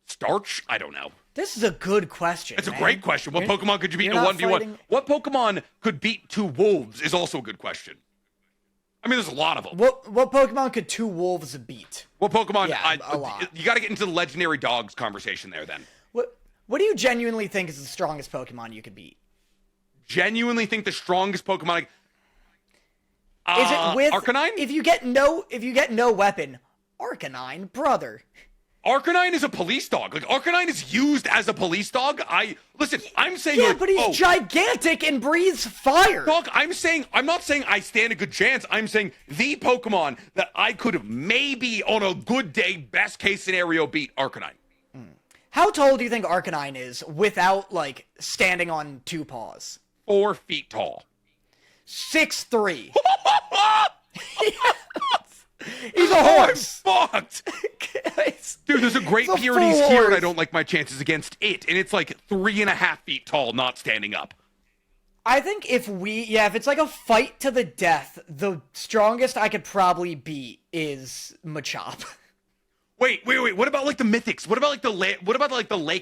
Starch? I don't know. This is a good question. It's a great question. What Pokemon could you beat in a 1v1? What Pokemon could beat 2 wolves is also a good question. I mean, there's a lot of them. What Pokemon could 2 wolves beat? What Pokemon? Yeah, a lot. You got to get into the legendary dogs conversation there then. What do you genuinely think is the strongest Pokemon you could beat? Genuinely think the strongest Pokemon... Is it with... Arcanine? If you get no weapon, Arcanine, brother. Arcanine is a police dog. Like, Arcanine is used as a police dog. I'm saying... Yeah, but he's gigantic and breathes fire. Dog, I'm not saying I stand a good chance. I'm saying the Pokemon that I could maybe, on a good day, best case scenario, beat Arcanine. How tall do you think Arcanine is without, like, standing on 2 paws? 4 feet tall. 6'3". He's a horse. I'm fucked. Dude, there's a Great Pyrenees here, and I don't like my chances against it. And it's like 3.5 feet tall, not standing up. I think if it's like a fight to the death, the strongest I could probably beat is Machop. Wait. What about like the mythics? What about like the lake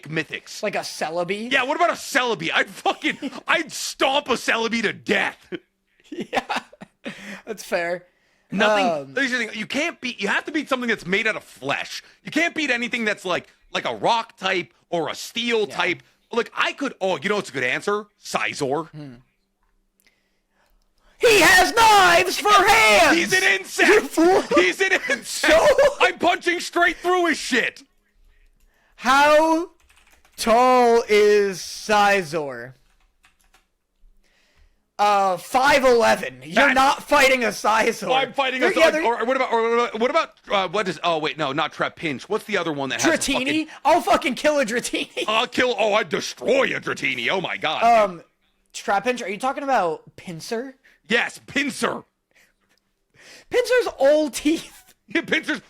mythics? Like a Celebi? Yeah, what about a Celebi? I'd stomp a Celebi to death. Yeah. That's fair. Nothing. You have to beat something that's made out of flesh. You can't beat anything that's like a rock type or a steel type. Like, I could, you know what's a good answer? Sizor. He has knives for hands! He's an insect! He's an insect! So? I'm punching straight through his shit! How tall is Sizor? 5'11". You're not fighting a Sizor. I'm fighting a Sizor. Or what about, not Trapinch. What's the other one that has Dratini? I'll fucking kill a Dratini. I'd destroy a Dratini. Oh my god. Trapinch, are you talking about Pinsir? Yes, Pinsir. Pinsir's old teeth. Yeah, Pinsir's,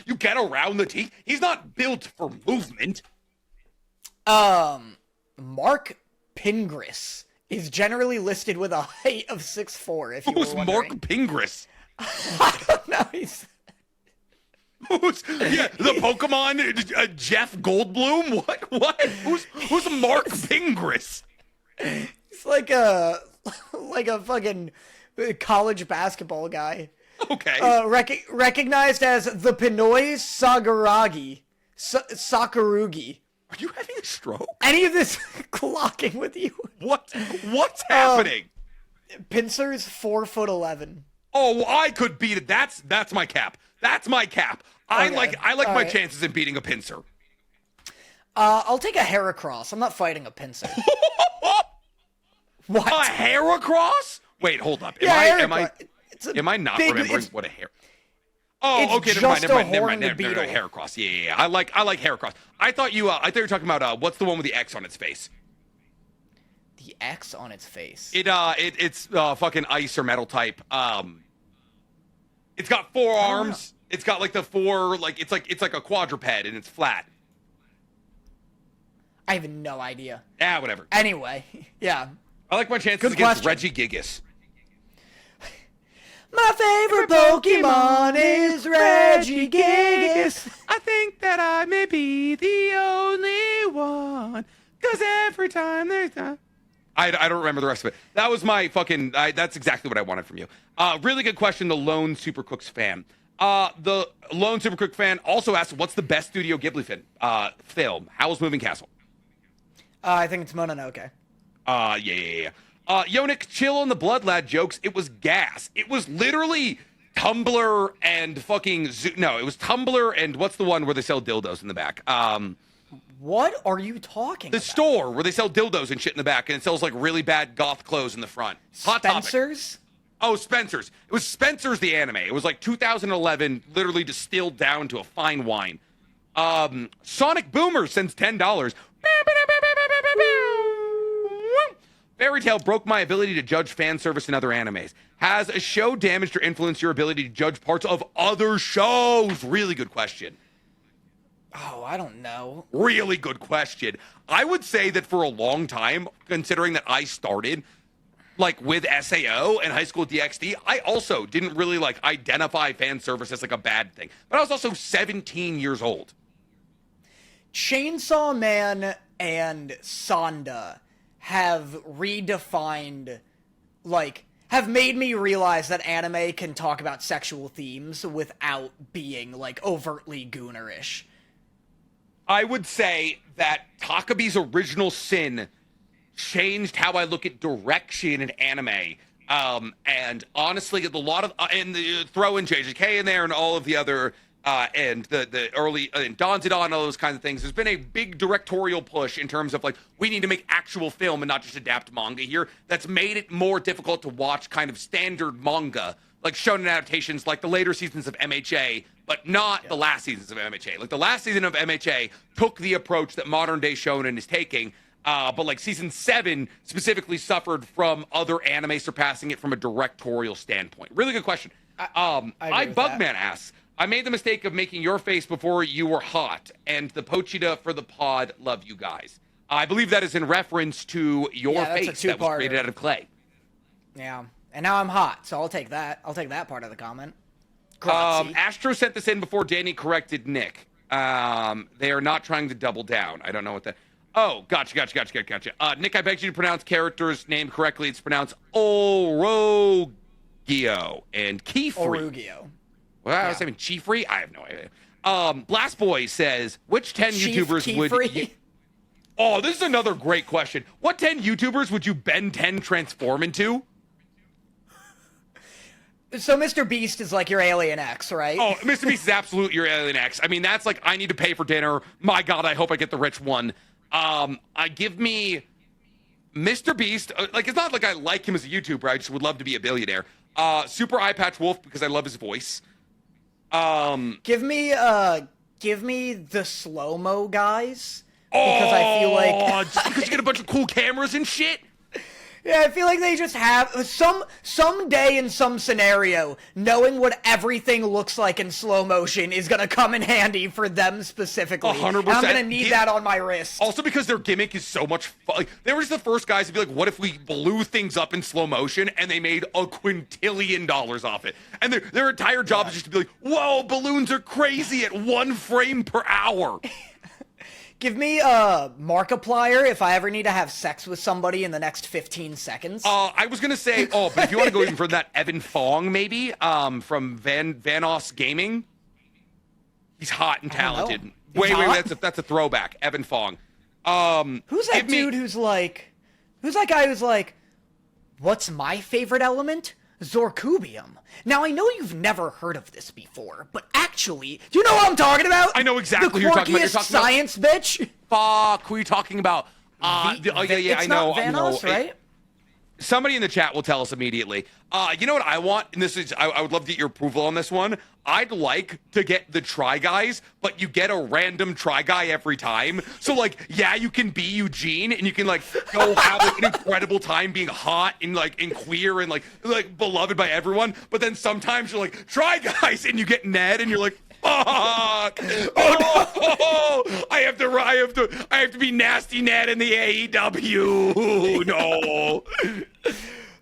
you get around the teeth. He's not built for movement. Mark Pingris is generally listed with a height of 6'4", if you were wondering. Who's Mark Pingris? I don't know. The Pokemon Jeff Goldblum? What? Who's Mark Pingris? He's like a fucking college basketball guy. Okay. Recognized as the Pinoy Sakarugi. Are you having a stroke? Any of this clocking with you? What's happening? Pinsir's 4'11". Oh, I could beat it. That's my cap. That's my cap. I like my chances in beating a Pinsir. I'll take a Heracross. I'm not fighting a Pinsir. What? A Heracross? Wait, hold up. Am I not remembering what a hair? Oh, okay. Never mind. Heracross. Yeah. I like Heracross. I thought you were talking about what's the one with the X on its face? The X on its face. It's fucking ice or metal type. It's got 4 arms. It's got like the 4 it's like a quadruped and it's flat. I have no idea. Whatever. Anyway, yeah. I like my chances against Reggie Gigas. My favorite Pokemon is Reggie Gigas. I think that I may be the only one, cause every time there's time. I don't remember the rest of it. That was my fucking. That's exactly what I wanted from you. Really good question. The Lone Supercooks fan. The Lone Supercook fan also asked, "What's the best Studio Ghibli film? Howl's Moving Castle?" I think it's Mononoke. Yeah. Yonik, chill on the Blood Lad jokes. It was gas. It was literally Tumblr and fucking no, it was Tumblr and what's the one where they sell dildos in the back? What are you talking about? The store where they sell dildos and shit in the back, and it sells like really bad goth clothes in the front. Spencer's? Oh, Spencer's. It was Spencer's the anime. It was like 2011, literally distilled down to a fine wine. Sonic Boomer sends $10. Fairy Tail broke my ability to judge fan service in other animes. Has a show damaged or influenced your ability to judge parts of other shows? Really good question. Oh, I don't know. Really good question. I would say that for a long time, considering that I started like with SAO and High School DxD, I also didn't really like identify fan service as like a bad thing. But I was also 17 years old. Chainsaw Man and Sonda have redefined, like, have made me realize that anime can talk about sexual themes without being, like, overtly goonerish. I would say that Takabi's Original Sin changed how I look at direction in anime. And honestly, a lot of, and throw in JJK in there and all of the other, and the early, and Danzidon and all those kinds of things. There's been a big directorial push in terms of like, we need to make actual film and not just adapt manga here. That's made it more difficult to watch kind of standard manga, like shonen adaptations, like the later seasons of MHA, but not the last seasons of MHA. Like the last season of MHA took the approach that modern day shonen is taking, but like season 7 specifically suffered from other anime surpassing it from a directorial standpoint. Really good question. Bugman asks, I made the mistake of making your face before you were hot, and the Pochita for the pod, love you guys. I believe that is in reference to your face that was created out of clay. Yeah, and now I'm hot, so I'll take that. I'll take that part of the comment. Astro sent this in before Danny corrected Nick. They are not trying to double down. I don't know what that... Oh, gotcha. Nick, I begged you to pronounce character's name correctly. It's pronounced Orogio and Keyfree. Orugio. Well, I was saying Chiefree? I have no idea. Blast Boy says, which 10 YouTubers would you... Oh, this is another great question. What 10 YouTubers would you Ben 10 transform into? So Mr. Beast is like your Alien X, right? Oh, Mr. Beast is absolute your Alien X. I mean, that's like, I need to pay for dinner. My God, I hope I get the rich one. Give me Mr. Beast. Like, it's not like I like him as a YouTuber. I just would love to be a billionaire. Super Eye Patch Wolf, because I love his voice. Give me the slow-mo guys. Because I feel like... just because you get a bunch of cool cameras and shit? Yeah, I feel like they just have someday in some scenario, knowing what everything looks like in slow motion is gonna come in handy for them specifically. 100%. And I'm gonna need that on my wrist. Also because their gimmick is so much fun. Like, they were just the first guys to be like, what if we blew things up in slow motion, and they made $1 quintillion off it. And their entire job is just to be like, whoa, balloons are crazy at 1 frame per hour. Give me a Markiplier if I ever need to have sex with somebody in the next 15 seconds. I was gonna say, but if you want to go even further than that, Evan Fong maybe, from Vanos Gaming. He's hot and talented. Wait, that's a throwback. Evan Fong. Who's that dude who's that guy who's like, what's my favorite element? Zorcubium. Now, I know you've never heard of this before, but actually, do you know what I'm talking about? I know exactly who you're talking about. The quirkiest science bitch? Fuck, who are you talking about? I know. It's not Vanos, right? Somebody in the chat will tell us immediately. You know what I want? And this is, I would love to get your approval on this one. I'd like to get the Try Guys, but you get a random Try Guy every time. So, like, yeah, you can be Eugene, and you can, like, go have like, an incredible time being hot and, like, and queer and, like, beloved by everyone. But then sometimes you're like, Try Guys, and you get Ned, and you're like, fuck! Oh no! I have to be Nasty Ned in the AEW. No.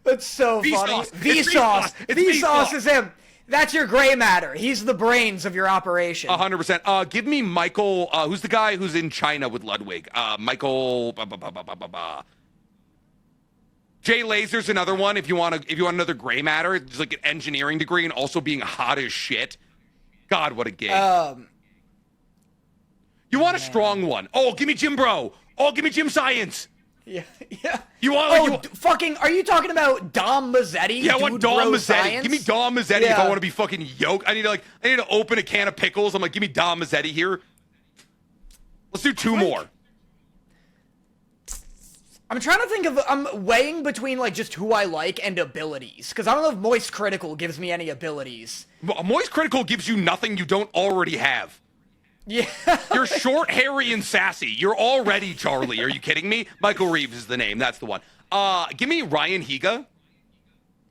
That's so funny. Vsauce. Vsauce is him. That's your gray matter. He's the brains of your operation. 100%. Give me Michael. Who's the guy who's in China with Ludwig? Michael. Jay Laser's another one. If you want another gray matter, just like an engineering degree and also being hot as shit. God, what a gig. You want a strong one? Oh, give me Jim Bro. Oh, give me Jim Science. Yeah. You want? Are you talking about Dom Mazzetti? Yeah, I want Dom Mazzetti. Science? Give me Dom Mazzetti if I want to be fucking yoked. I need to open a can of pickles. I'm like, give me Dom Mazzetti here. Let's do 2 more. I'm trying to think of. I'm weighing between like just who I like and abilities, because I don't know if Moist Critical gives me any abilities. Moist Critical gives you nothing you don't already have. Yeah. You're short, hairy, and sassy. You're already Charlie. Are you kidding me? Michael Reeves is the name. That's the one. Give me Ryan Higa.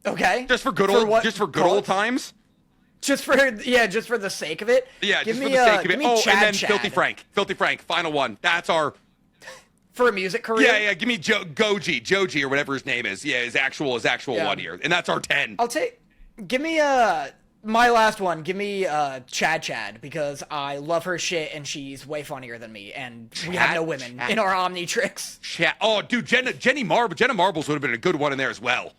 Okay. Just for good old times. Just for the sake of it. Yeah, give just me, for the sake of it. Oh, and then Filthy Frank, final one. That's our. For a music career. Yeah. Give me Joji or whatever his name is. Yeah, his actual one here, and that's our 10. Give me my last one. Give me Chad because I love her shit and she's way funnier than me, and we have no women in our Omnitrix. Oh, dude, Jenna Marbles would have been a good one in there as well.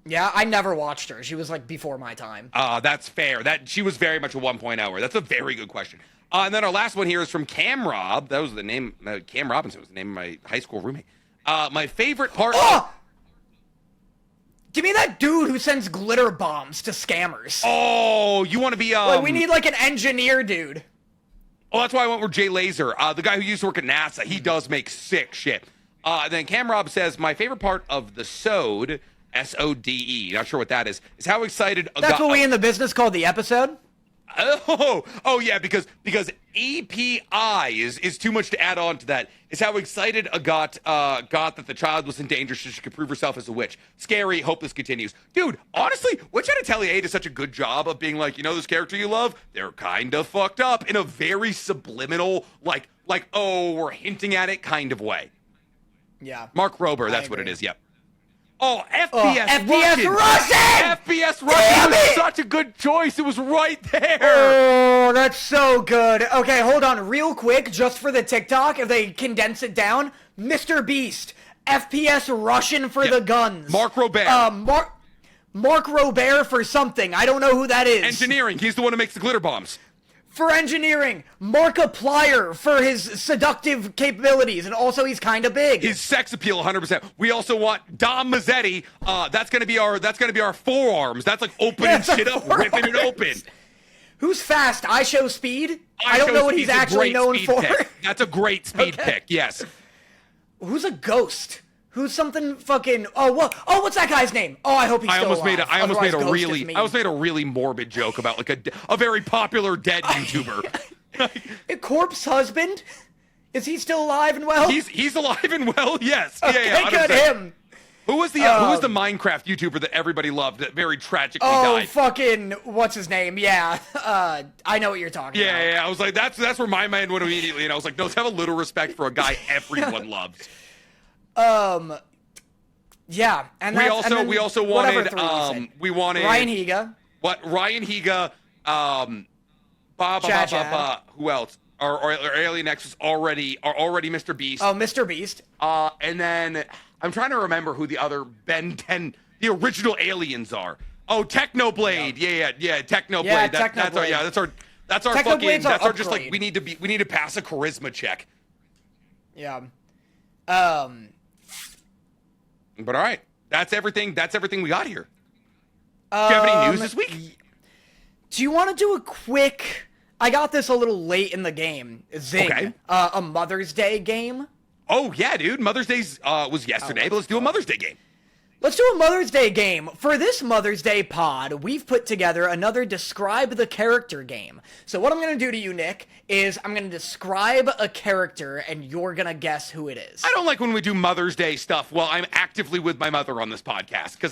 Yeah, I never watched her. She was like before my time. That's fair. She was very much a 1.0er. That's a very good question. And then our last one here is from Cam Rob. That was the name. Cam Robinson was the name of my high school roommate. My favorite part. Oh! Give me that dude who sends glitter bombs to scammers. Oh, you want to be we need like an engineer dude. Oh, that's why I went with Jay Laser, the guy who used to work at NASA. He does make sick shit. Then Cam Rob says, my favorite part of the SODE, SODE, not sure what that is how excited. That's what we in the business call the episode. Oh yeah, because API is too much to add on to that. Is how excited got that the child was in danger so she could prove herself as a witch. Scary, hope this continues. Dude, honestly, Witch Atelier does such a good job of being like, you know this character you love? They're kind of fucked up in a very subliminal, like, oh, we're hinting at it kind of way. Yeah. Mark Rober, that's what it is, yep. Oh, FPS Russian! FPS Russian was such a good choice. It was right there. Oh, that's so good. Okay, hold on real quick, just for the TikTok, if they condense it down. Mr. Beast, FPS Russian for the guns. Mark Robert. Mark Robert for something. I don't know who that is. Engineering. He's the one who makes the glitter bombs. for engineering, Markiplier for his seductive capabilities, and also he's kind of big. His sex appeal, 100%. We also want Dom Mazzetti. That's gonna be our forearms. That's like opening shit up, ripping it open. Who's fast? I Show Speed? I don't know what he's actually known for. That's a great speed pick, yes. Who's a ghost? Who's something fucking... what's that guy's name? Oh, I hope he's still alive. I almost made a really morbid joke about like a very popular dead YouTuber. A corpse husband? Is he still alive and well? He's alive and well, yes. Okay, good, him. Who was the Minecraft YouTuber that everybody loved that very tragically died? Oh, fucking, what's his name? Yeah, I know what you're talking about. Yeah, I was like, that's where my mind went immediately, and I was like, no, let's have a little respect for a guy everyone loves. Yeah, and we also wanted Ryan Higa. What? Ryan Higa, who else? Or Alien X are already Mr. Beast. Oh, Mr. Beast. And then I'm trying to remember who the other Ben 10, the original aliens are. Oh, Technoblade. Yeah, Technoblade. Yeah, That's our fucking. That's our just like we need to pass a charisma check. Yeah. But all right, that's everything. That's everything we got here. Do you have any news this week? Do you want to do a quick? I got this a little late in the game. Zing. Okay. A Mother's Day game. Oh yeah, dude. Mother's Day was yesterday, but let's do a Mother's Day game. Let's do a Mother's Day game. For this Mother's Day pod, we've put together another Describe the Character game. So what I'm going to do to you, Nick, is I'm going to describe a character, and you're going to guess who it is. I don't like when we do Mother's Day stuff while I'm actively with my mother on this podcast, because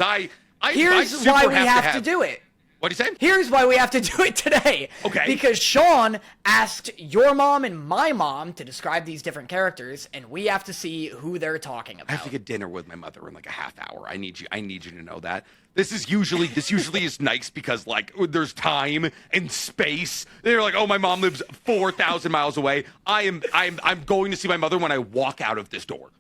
Here's why we have to do it. What'd you say? Here's why we have to do it today. Okay. Because Sean asked your mom and my mom to describe these different characters, and we have to see who they're talking about. I have to get dinner with my mother in like a half hour. I need you to know that. This usually is nice because like there's time and space. They're like, oh, my mom lives 4,000 miles away. I'm going to see my mother when I walk out of this door.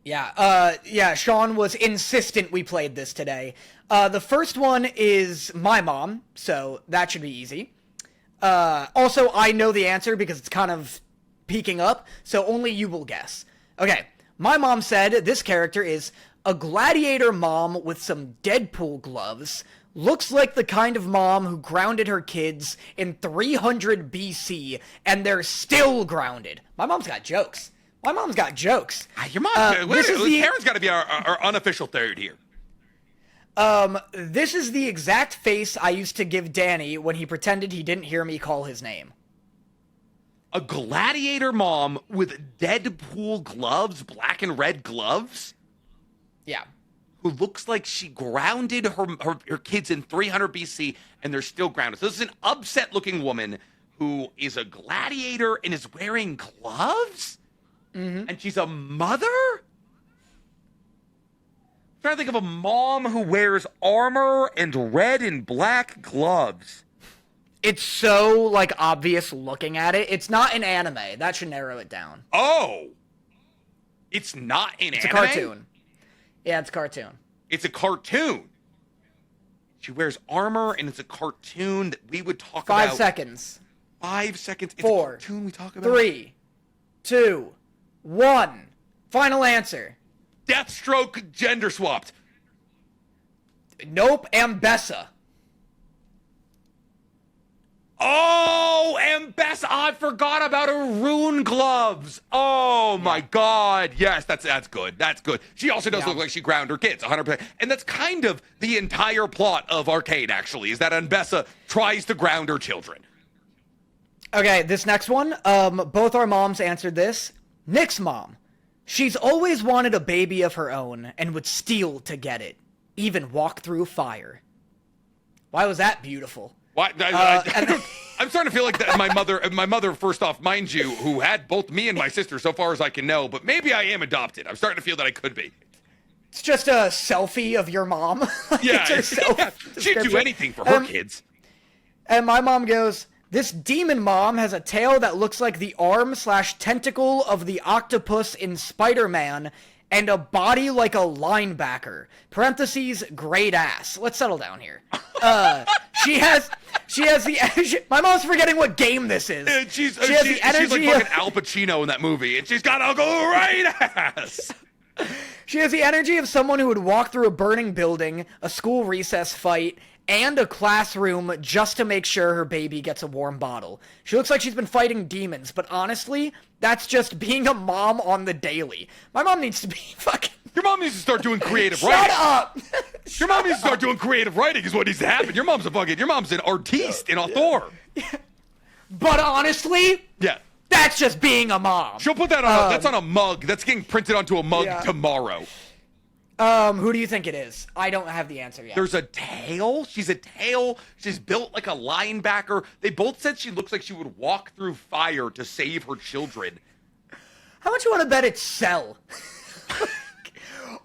Yeah, Sean was insistent we played this today. The first one is my mom, so that should be easy. Also, I know the answer because it's kind of peeking up, so only you will guess. Okay, my mom said this character is a gladiator mom with some Deadpool gloves. Looks like the kind of mom who grounded her kids in 300 BC, and they're still grounded. My mom's got jokes. Your mom, Karen's got to be our unofficial third here. This is the exact face I used to give Danny when he pretended he didn't hear me call his name. A gladiator mom with Deadpool gloves, black and red gloves? Yeah. Who looks like she grounded her kids in 300 BC, and they're still grounded. So this is an upset-looking woman who is a gladiator and is wearing gloves? Mm-hmm. And she's a mother? I'm trying to think of a mom who wears armor and red and black gloves. It's so, like, obvious looking at it. It's not an anime. That should narrow it down. Oh! It's not an anime? It's a cartoon. Yeah, it's a cartoon. It's a cartoon. She wears armor, and it's a cartoon that we would talk about. 5 seconds. 5 seconds. It's 4. A cartoon we talk about. 3, 2, 1. Final answer. Deathstroke gender swapped. Nope, Ambessa. Oh, Ambessa! I forgot about her rune gloves. Oh my God! Yes, that's good. That's good. She also does look like she ground her kids, 100%. And that's kind of the entire plot of Arcane. Actually, is that Ambessa tries to ground her children. Okay, this next one. Both our moms answered this. Nick's mom. She's always wanted a baby of her own and would steal to get it, even walk through fire. Why was that beautiful? What? I'm starting to feel like that my mother, first off, mind you, who had both me and my sister so far as I can know, but maybe I am adopted. I'm starting to feel that I could be. It's just a selfie of your mom. Yeah, she'd do anything for her kids. And my mom goes, this demon mom has a tail that looks like the arm/tentacle of the octopus in Spider-Man, and a body like a linebacker. Parentheses, great ass. Let's settle down here. She has the. My mom's forgetting what game this is. She's like fucking Al Pacino in that movie, and she's got a great ass. She has the energy of someone who would walk through a burning building, a school recess fight, and a classroom just to make sure her baby gets a warm bottle. She looks like she's been fighting demons, but honestly, that's just being a mom on the daily. My mom needs to be fucking... Your mom needs to start doing creative writing. Shut up! Your mom needs to start doing creative writing is what needs to happen. Your mom's an artiste, an author. Yeah. But honestly... Yeah. That's just being a mom. She'll put that on that's on a mug. That's getting printed onto a mug tomorrow. Who do you think it is? I don't have the answer yet. There's a tail. She's a tail. She's built like a linebacker. They both said she looks like she would walk through fire to save her children. How much you want to bet it's Cell?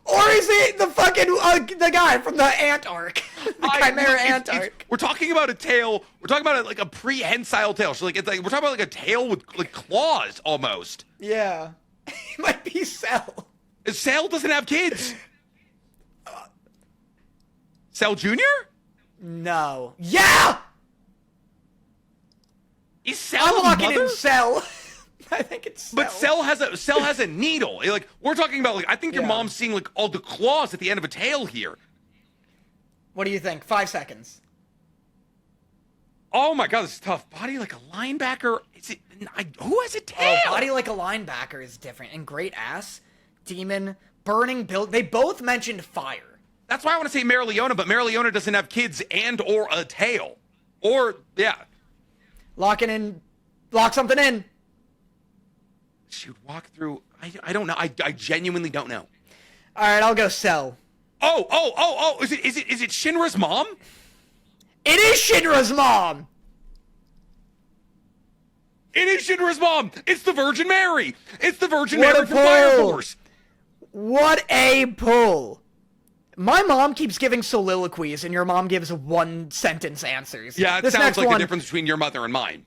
Or is it the fucking the guy from the ant arc? The Chimera ant arc. We're talking about a tail. We're talking about like a prehensile tail. So like we're talking about like a tail with like claws almost. Yeah. It might be Cell. Cell doesn't have kids. Cell Jr.? No. Yeah! Is Cell I'm locking mother? in Cell. I think it's Cell. But Cell has a needle. Like we're talking about like I think your mom's seeing like all the claws at the end of a tail here. What do you think? 5 seconds. Oh my god, this is tough. Body like a linebacker. Is it? Who has a tail? Oh, body like a linebacker is different. And great ass, demon, burning build. They both mentioned fire. That's why I want to say Marileona, but Marileona doesn't have kids and or a tail. Or yeah. Lock something in. She would walk through. I don't know. I genuinely don't know. All right, I'll go Cell. Oh! Is it Shinra's mom? It is Shinra's mom. It is Shinra's mom. It's the Virgin Mary. It's the Virgin Mary from Fire Force. What a pull. My mom keeps giving soliloquies, and your mom gives one-sentence answers. Yeah, it sounds like the difference between your mother and mine.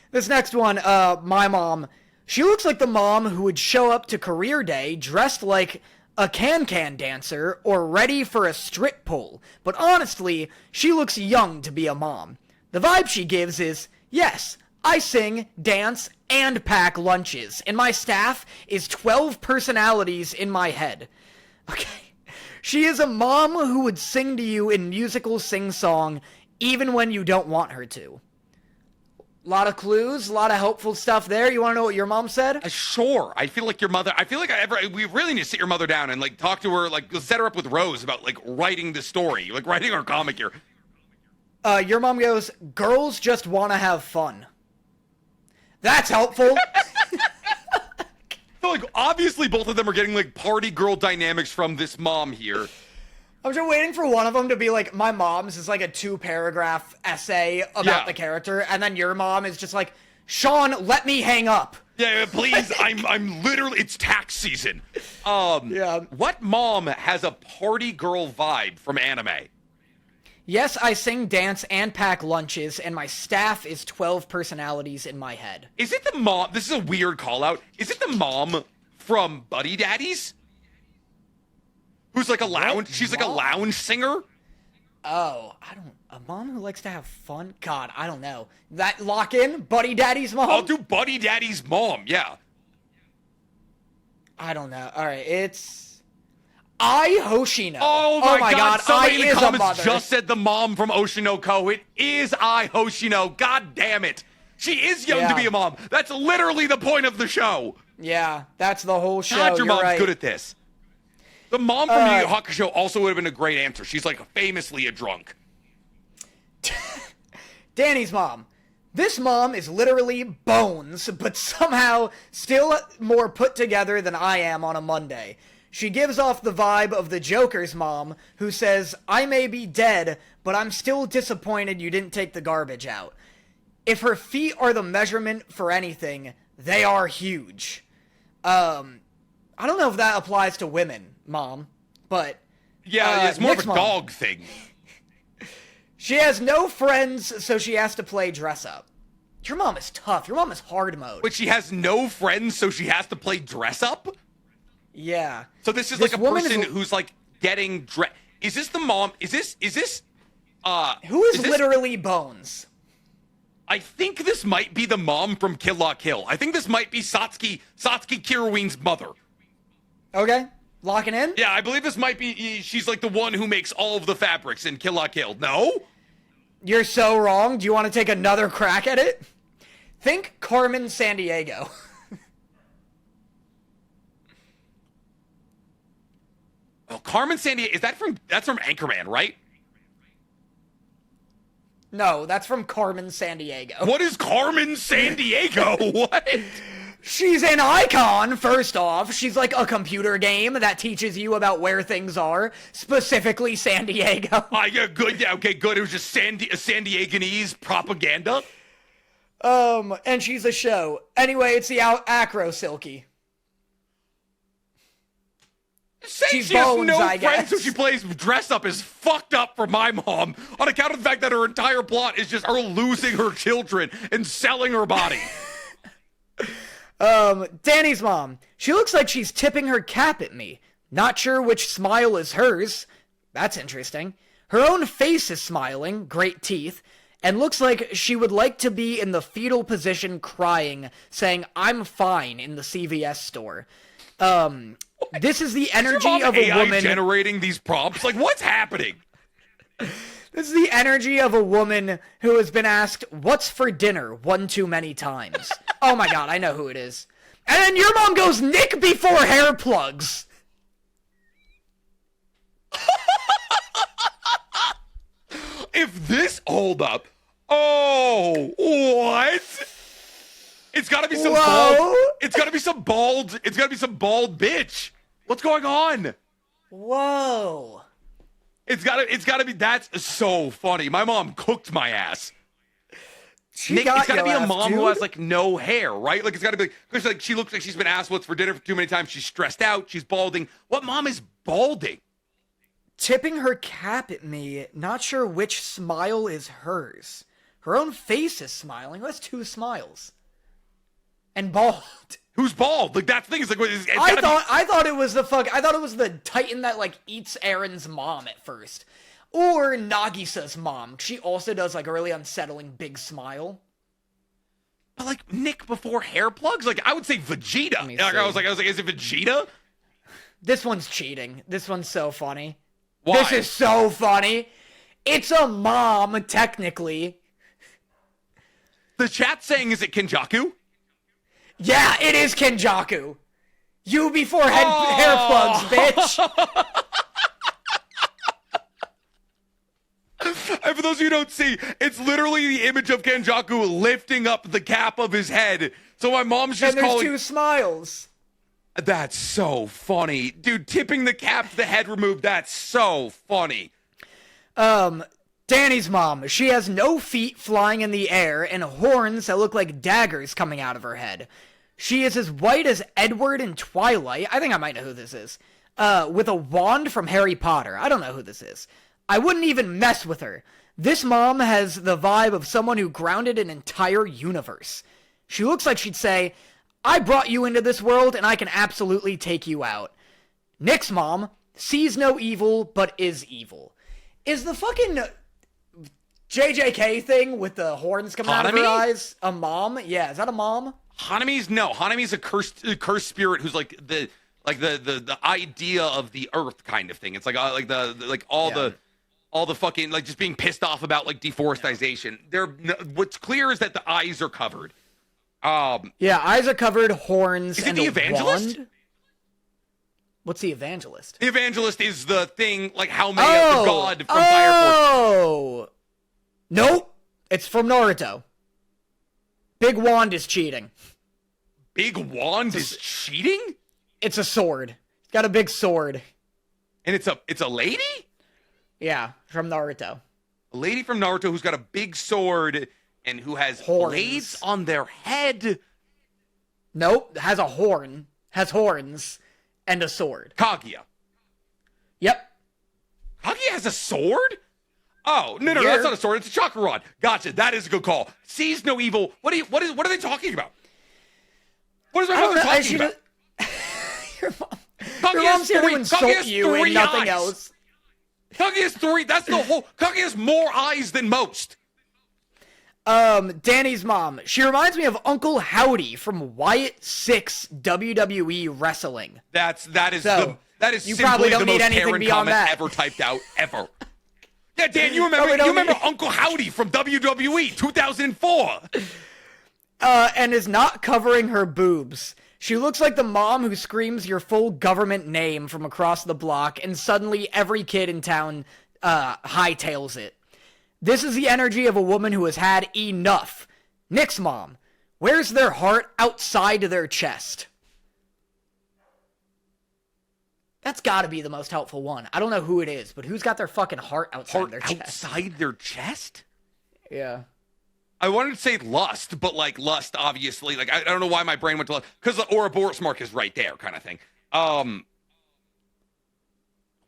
This next one, my mom, she looks like the mom who would show up to career day dressed like a can-can dancer or ready for a strip pull. But honestly, she looks young to be a mom. The vibe she gives is, yes, I sing, dance, and pack lunches, and my staff is 12 personalities in my head. Okay. She is a mom who would sing to you in musical sing-song even when you don't want her to. A lot of clues, a lot of helpful stuff there. You want to know what your mom said? Sure. I feel like your mother, we really need to sit your mother down and like talk to her, like set her up with Rose about like writing the story, like writing our comic here. Your mom goes, girls just want to have fun. That's helpful. So, like, obviously both of them are getting, like, party girl dynamics from this mom here. I'm just waiting for one of them to be like, my mom's is like a 2-paragraph essay about the character, and then your mom is just like, Sean, let me hang up. Yeah, please, I'm literally, it's tax season. What mom has a party girl vibe from anime? Yes, I sing, dance, and pack lunches, and my staff is 12 personalities in my head. Is it the mom? This is a weird call-out. Is it the mom from Buddy Daddies? Who's like a lounge? She's like a lounge singer? Oh, a mom who likes to have fun? God, I don't know. That lock in? Buddy Daddy's mom? I'll do Buddy Daddy's mom, yeah. I don't know. All right, it's... Hoshino. Oh my god, somebody in the comments just said the mom from Oshinoko. It is Hoshino. God damn it. She is young to be a mom. That's literally the point of the show. Yeah, that's the whole show. God, your mom's right. good at this. The mom from Yu Yu Hakusho also would have been a great answer. She's like famously a drunk. Danny's mom. This mom is literally bones, but somehow still more put together than I am on a Monday. She gives off the vibe of the Joker's mom, who says, I may be dead, but I'm still disappointed you didn't take the garbage out. If her feet are the measurement for anything, they are huge. I don't know if that applies to women, Mom, but... Yeah, it's more of a dog thing. She has no friends, so she has to play dress-up. Your mom is tough. Your mom is hard mode. But she has no friends, so she has to play dress-up? Yeah. So this is This like a woman person is- who's like getting dressed. Is this the mom? Is this Who is this- literally Bones? I think this might be the mom from Kill La Kill. I think this might be Satsuki Kiruin's mother. Okay. Locking in? Yeah, I believe this might be, she's like the one who makes all of the fabrics in Kill La Kill. No? You're so wrong. Do you want to take another crack at it? Think Carmen Sandiego. Oh, Carmen Sandiego, that's from Anchorman, right? No, that's from Carmen Sandiego. What is Carmen Sandiego? What? She's an icon, first off. She's like a computer game that teaches you about where things are, specifically San Diego. Yeah, good. Yeah, okay, good. It was just San Dieganese propaganda. And she's a show. Anyway, it's the Acro Silky. Saying She's she has Bones, no I friends who guess. she plays dress up is fucked up for my mom on account of the fact that her entire plot is just her losing her children and selling her body. Danny's mom. She looks like she's tipping her cap at me. Not sure which smile is hers. That's interesting. Her own face is smiling, great teeth, and looks like she would like to be in the fetal position crying, saying, "I'm fine," in the CVS store. This is the energy Is your mom of a AI woman generating these prompts. Like, what's happening? This is the energy of a woman who has been asked, "What's for dinner?" one too many times. Oh my god, I know who it is. And then your mom goes, "Nick before hair plugs." If this hold up, oh, what? It's gotta be some Whoa. bald. It's gotta be some bald. It's gotta be some bald bitch. What's going on? Whoa. It's gotta be. That's so funny. My mom cooked my ass. She It's gotta your be a ass, mom dude. who has like no hair, right? Like it's gotta be because like she looks like she's been asked what's for dinner too many times. She's stressed out. She's balding. What mom is balding? Tipping her cap at me, not sure which smile is hers. Her own face is smiling. That's two smiles. And bald. Who's bald? Like that's the thing. It's like it's I gotta thought it was the Titan that like eats Aaron's mom at first. Or Nagisa's mom. She also does like a really unsettling big smile. But like Nick before hair plugs, like I would say Vegeta. Let me Like, see. I was like, is it Vegeta? This one's cheating. This one's so funny. Why? This is so funny. It's a mom, technically. The chat saying, is it Kenjaku? Yeah, it is Kenjaku. You before hair plugs, bitch. And for those of you who don't see, it's literally the image of Kenjaku lifting up the cap of his head. So my mom's just And there's calling. two smiles. That's so funny. Dude, tipping the cap to the head removed, that's so funny. Danny's mom. She has no feet flying in the air and horns that look like daggers coming out of her head. She is as white as Edward in Twilight. I think I might know who this is. With a wand from Harry Potter. I don't know who this is. I wouldn't even mess with her. This mom has the vibe of someone who grounded an entire universe. She looks like she'd say, "I brought you into this world and I can absolutely take you out." Nick's mom sees no evil but is evil. Is the fucking JJK thing with the horns coming out of her Hanami? eyes a mom? Yeah, is that a mom? Hanami's a cursed spirit who's like the idea of the earth kind of thing. It's like all the fucking like just being pissed off about like deforestation. What's clear is that the eyes are covered. Yeah, eyes are covered, horns, Is it and the a evangelist? wand. What's the evangelist? The evangelist is the thing like how many of the god from Fire Force. Oh! Nope. It's from Naruto. Big wand is cheating. Big wand is cheating? It's a sword. It's got a big sword. And it's a lady? Yeah, from Naruto. A lady from Naruto who's got a big sword and who has Horns. blades on their head. Nope, has a horn, has horns, and a sword. Kaguya. Yep. Kaguya has a sword? Oh, no, Here. that's not a sword. It's a chakra rod. Gotcha. That is a good call. Sees no evil. What are they talking about? What is my I don't mother know. talking about? Your mom. Your mom's here to insult you and nothing else. Cucky has three. That's the whole. Cucky has more eyes than most. Danny's mom. She reminds me of Uncle Howdy from Wyatt 6 WWE Wrestling. That is you simply probably don't the need most anything Karen beyond comment that. ever typed out ever. Yeah, Dan, you remember Uncle Howdy from WWE 2004. And is not covering her boobs. She looks like the mom who screams your full government name from across the block, and suddenly every kid in town hightails it. This is the energy of a woman who has had enough. Nick's mom. Wears their heart outside their chest. That's gotta be the most helpful one. I don't know who it is, but who's got their fucking heart outside their chest? Outside their chest? Yeah. I wanted to say lust, but like lust, obviously, like I don't know why my brain went to lust, because the Ouroboros mark is right there, kind of thing.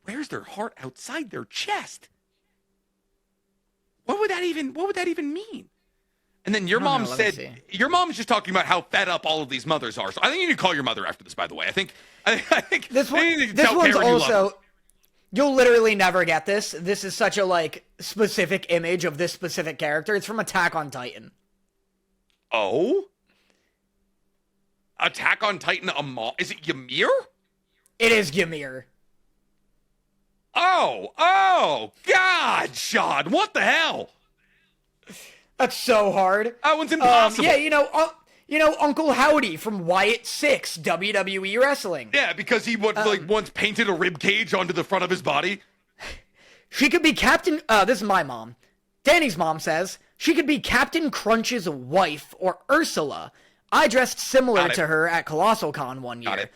Where's their heart outside their chest? What would that even mean? And then your mom said, your mom's just talking about how fed up all of these mothers are. So I think you need to call your mother after this, by the way. I think this one's also, you'll literally never get this. This is such a, like, specific image of this specific character. It's from Attack on Titan. Oh? Attack on Titan, is it Ymir? It is Ymir. Oh, God, Sean, what the hell? That's so hard. That one's impossible. Yeah, you know Uncle Howdy from Wyatt 6 WWE Wrestling. Yeah, because he once painted a rib cage onto the front of his body. She could be Captain. This is my mom. Danny's mom says she could be Captain Crunch's wife or Ursula. I dressed similar to her at Colossal Con one year.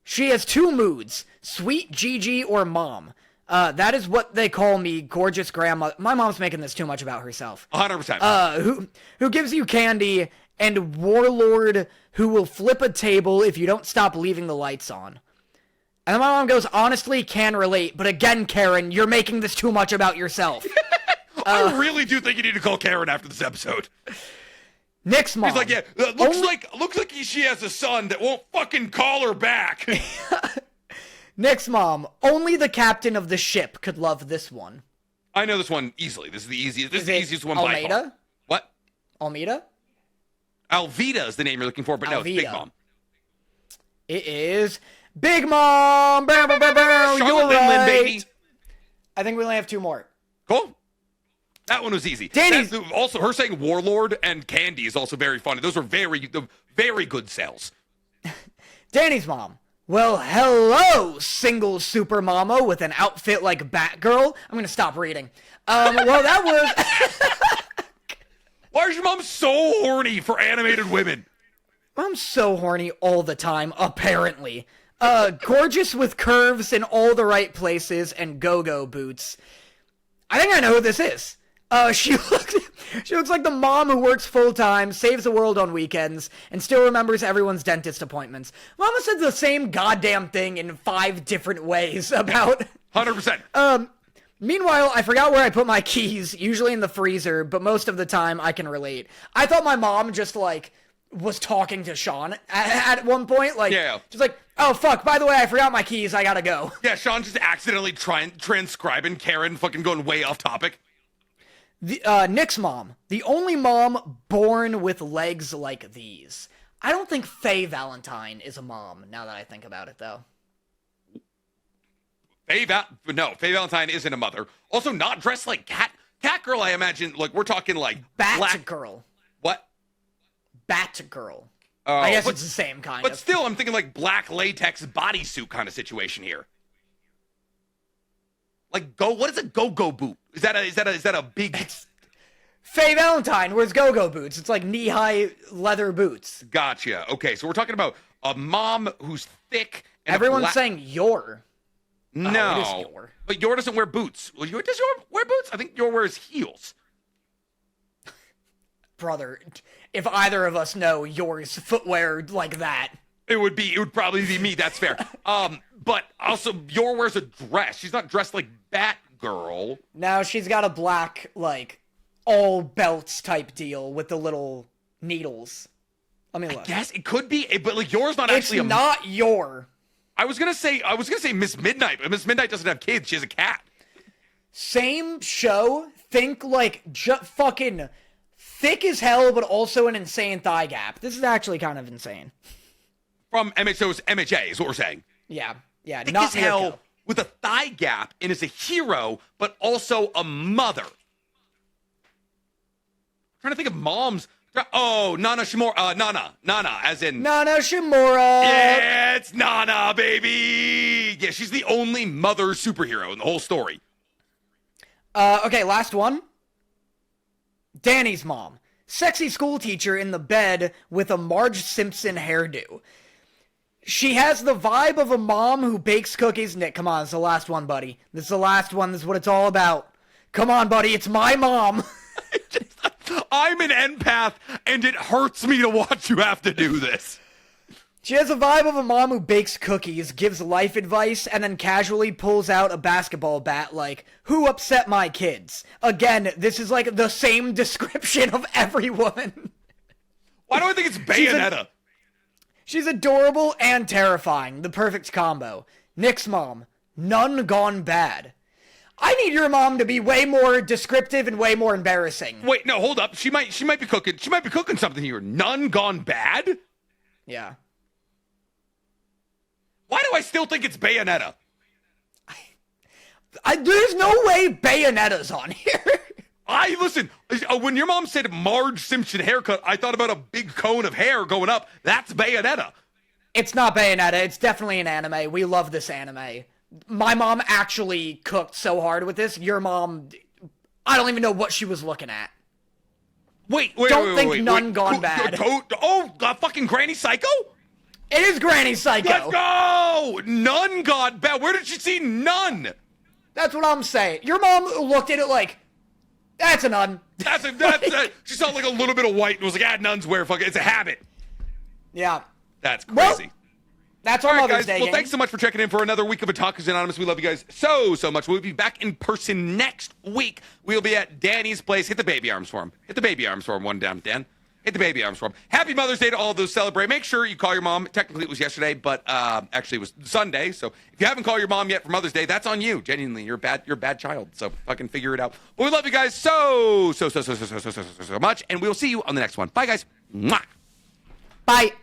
She has two moods: sweet Gigi or mom. That is what they call me, gorgeous grandma. My mom's making this too much about herself. 100%. Who gives you candy, and warlord who will flip a table if you don't stop leaving the lights on. And then my mom goes, honestly, can relate, but again, Karen, you're making this too much about yourself. I really do think you need to call Karen after this episode. Nick's mom. He's like, yeah, looks like she has a son that won't fucking call her back. Nick's mom. Only the captain of the ship could love this one. I know this one easily. This is the easiest. This is the easiest one by far. What? Almeida? Alvida is the name you're looking for, but no, it's Big Mom. It is Big Mom. You're right. Baby. I think we only have two more. Cool. That one was easy. Also, her saying Warlord and Candy is also very funny. Those are very good sales. Danny's mom. Well, hello, single super mama with an outfit like Batgirl. I'm gonna stop reading. Well, that was... Why is your mom so horny for animated women? I'm so horny all the time, apparently. Gorgeous with curves in all the right places and go-go boots. I think I know who this is. She looks like the mom who works full-time, saves the world on weekends, and still remembers everyone's dentist appointments. Mama said the same goddamn thing in 5 different ways about... 100%. Meanwhile, I forgot where I put my keys, usually in the freezer, but most of the time I can relate. I thought my mom just, like, was talking to Sean at one point. Like, yeah. Just like, oh, fuck, by the way, I forgot my keys, I gotta go. Yeah, Sean just accidentally transcribing Karen, fucking going way off topic. Nick's mom. The only mom born with legs like these. I don't think Faye Valentine is a mom, now that I think about it, though. Faye Valentine isn't a mother. Also, not dressed like Catgirl, I imagine. Like, we're talking like... Batgirl. What? Batgirl. I guess it's the same kind of. But still, I'm thinking like black latex bodysuit kind of situation here. Like, what is a go-go boot? Is that a big... Faye Valentine wears go-go boots. It's like knee-high leather boots. Gotcha. Okay, so we're talking about a mom who's thick and everyone's saying Yor. No. It is Yor. But Yor doesn't wear boots. Does Yor wear boots? I think Yor wears heels. Brother, if either of us know Yor's footwear like that... It would probably be me, that's fair. But also, Yor wears a dress. She's not dressed like Batgirl. No, she's got a black, like, all belts type deal with the little needles. Let me look. I guess it could be, but like Yor's not actually It's not Yor. I was gonna say Miss Midnight, but Miss Midnight doesn't have kids. She has a cat. Same show. Think like fucking thick as hell, but also an insane thigh gap. This is actually kind of insane. From MHO's MHA is what we're saying. Yeah, Thick not as hell with a thigh gap and is a hero, but also a mother. I'm trying to think of moms. Oh, Nana Shimura. Nana, as in Nana Shimura. Yeah, it's Nana, baby. Yeah, she's the only mother superhero in the whole story. Okay, last one. Danny's mom. Sexy school teacher in the bed with a Marge Simpson hairdo. She has the vibe of a mom who bakes cookies. Nick, come on, it's the last one, buddy. This is the last one. This is what it's all about. Come on, buddy, it's my mom. I'm an empath, and it hurts me to watch you have to do this. She has a vibe of a mom who bakes cookies, gives life advice, and then casually pulls out a basketball bat like, who upset my kids? Again, this is like the same description of every woman. Why do I think it's Bayonetta? She's adorable and terrifying. The perfect combo. Nick's mom. None gone bad. I need your mom to be way more descriptive and way more embarrassing. Wait, no, hold up. She might be cooking. She might be cooking something here. None gone bad? Yeah. Why do I still think it's Bayonetta? There's no way Bayonetta's on here. Listen, when your mom said Marge Simpson haircut, I thought about a big cone of hair going up. That's Bayonetta. It's not Bayonetta. It's definitely an anime. We love this anime. My mom actually cooked so hard with this. Your mom, I don't even know what she was looking at. Wait. Don't think None Gone Bad. Fucking Granny Psycho? It is Granny Psycho. Let's go! None gone bad. Where did she see none? That's what I'm saying. Your mom looked at it like, that's a nun. She saw like a little bit of white and was like, nuns wear fucking, it's a habit. Yeah. That's crazy. Well, that's our Mother's Day. Well, thanks so much for checking in for another week of Otakus Anonymous. We love you guys so much. We'll be back in person next week. We'll be at Danny's place. Hit the baby arms for him. Hit the baby arms for him. One down, Dan. Hit the baby arms for him. Happy Mother's Day to all of those celebrate. Make sure you call your mom. Technically, it was yesterday, but actually it was Sunday. So if you haven't called your mom yet for Mother's Day, that's on you. Genuinely, you're a bad child. So fucking figure it out. But we love you guys so much, and we'll see you on the next one. Bye, guys. Mwah. Bye.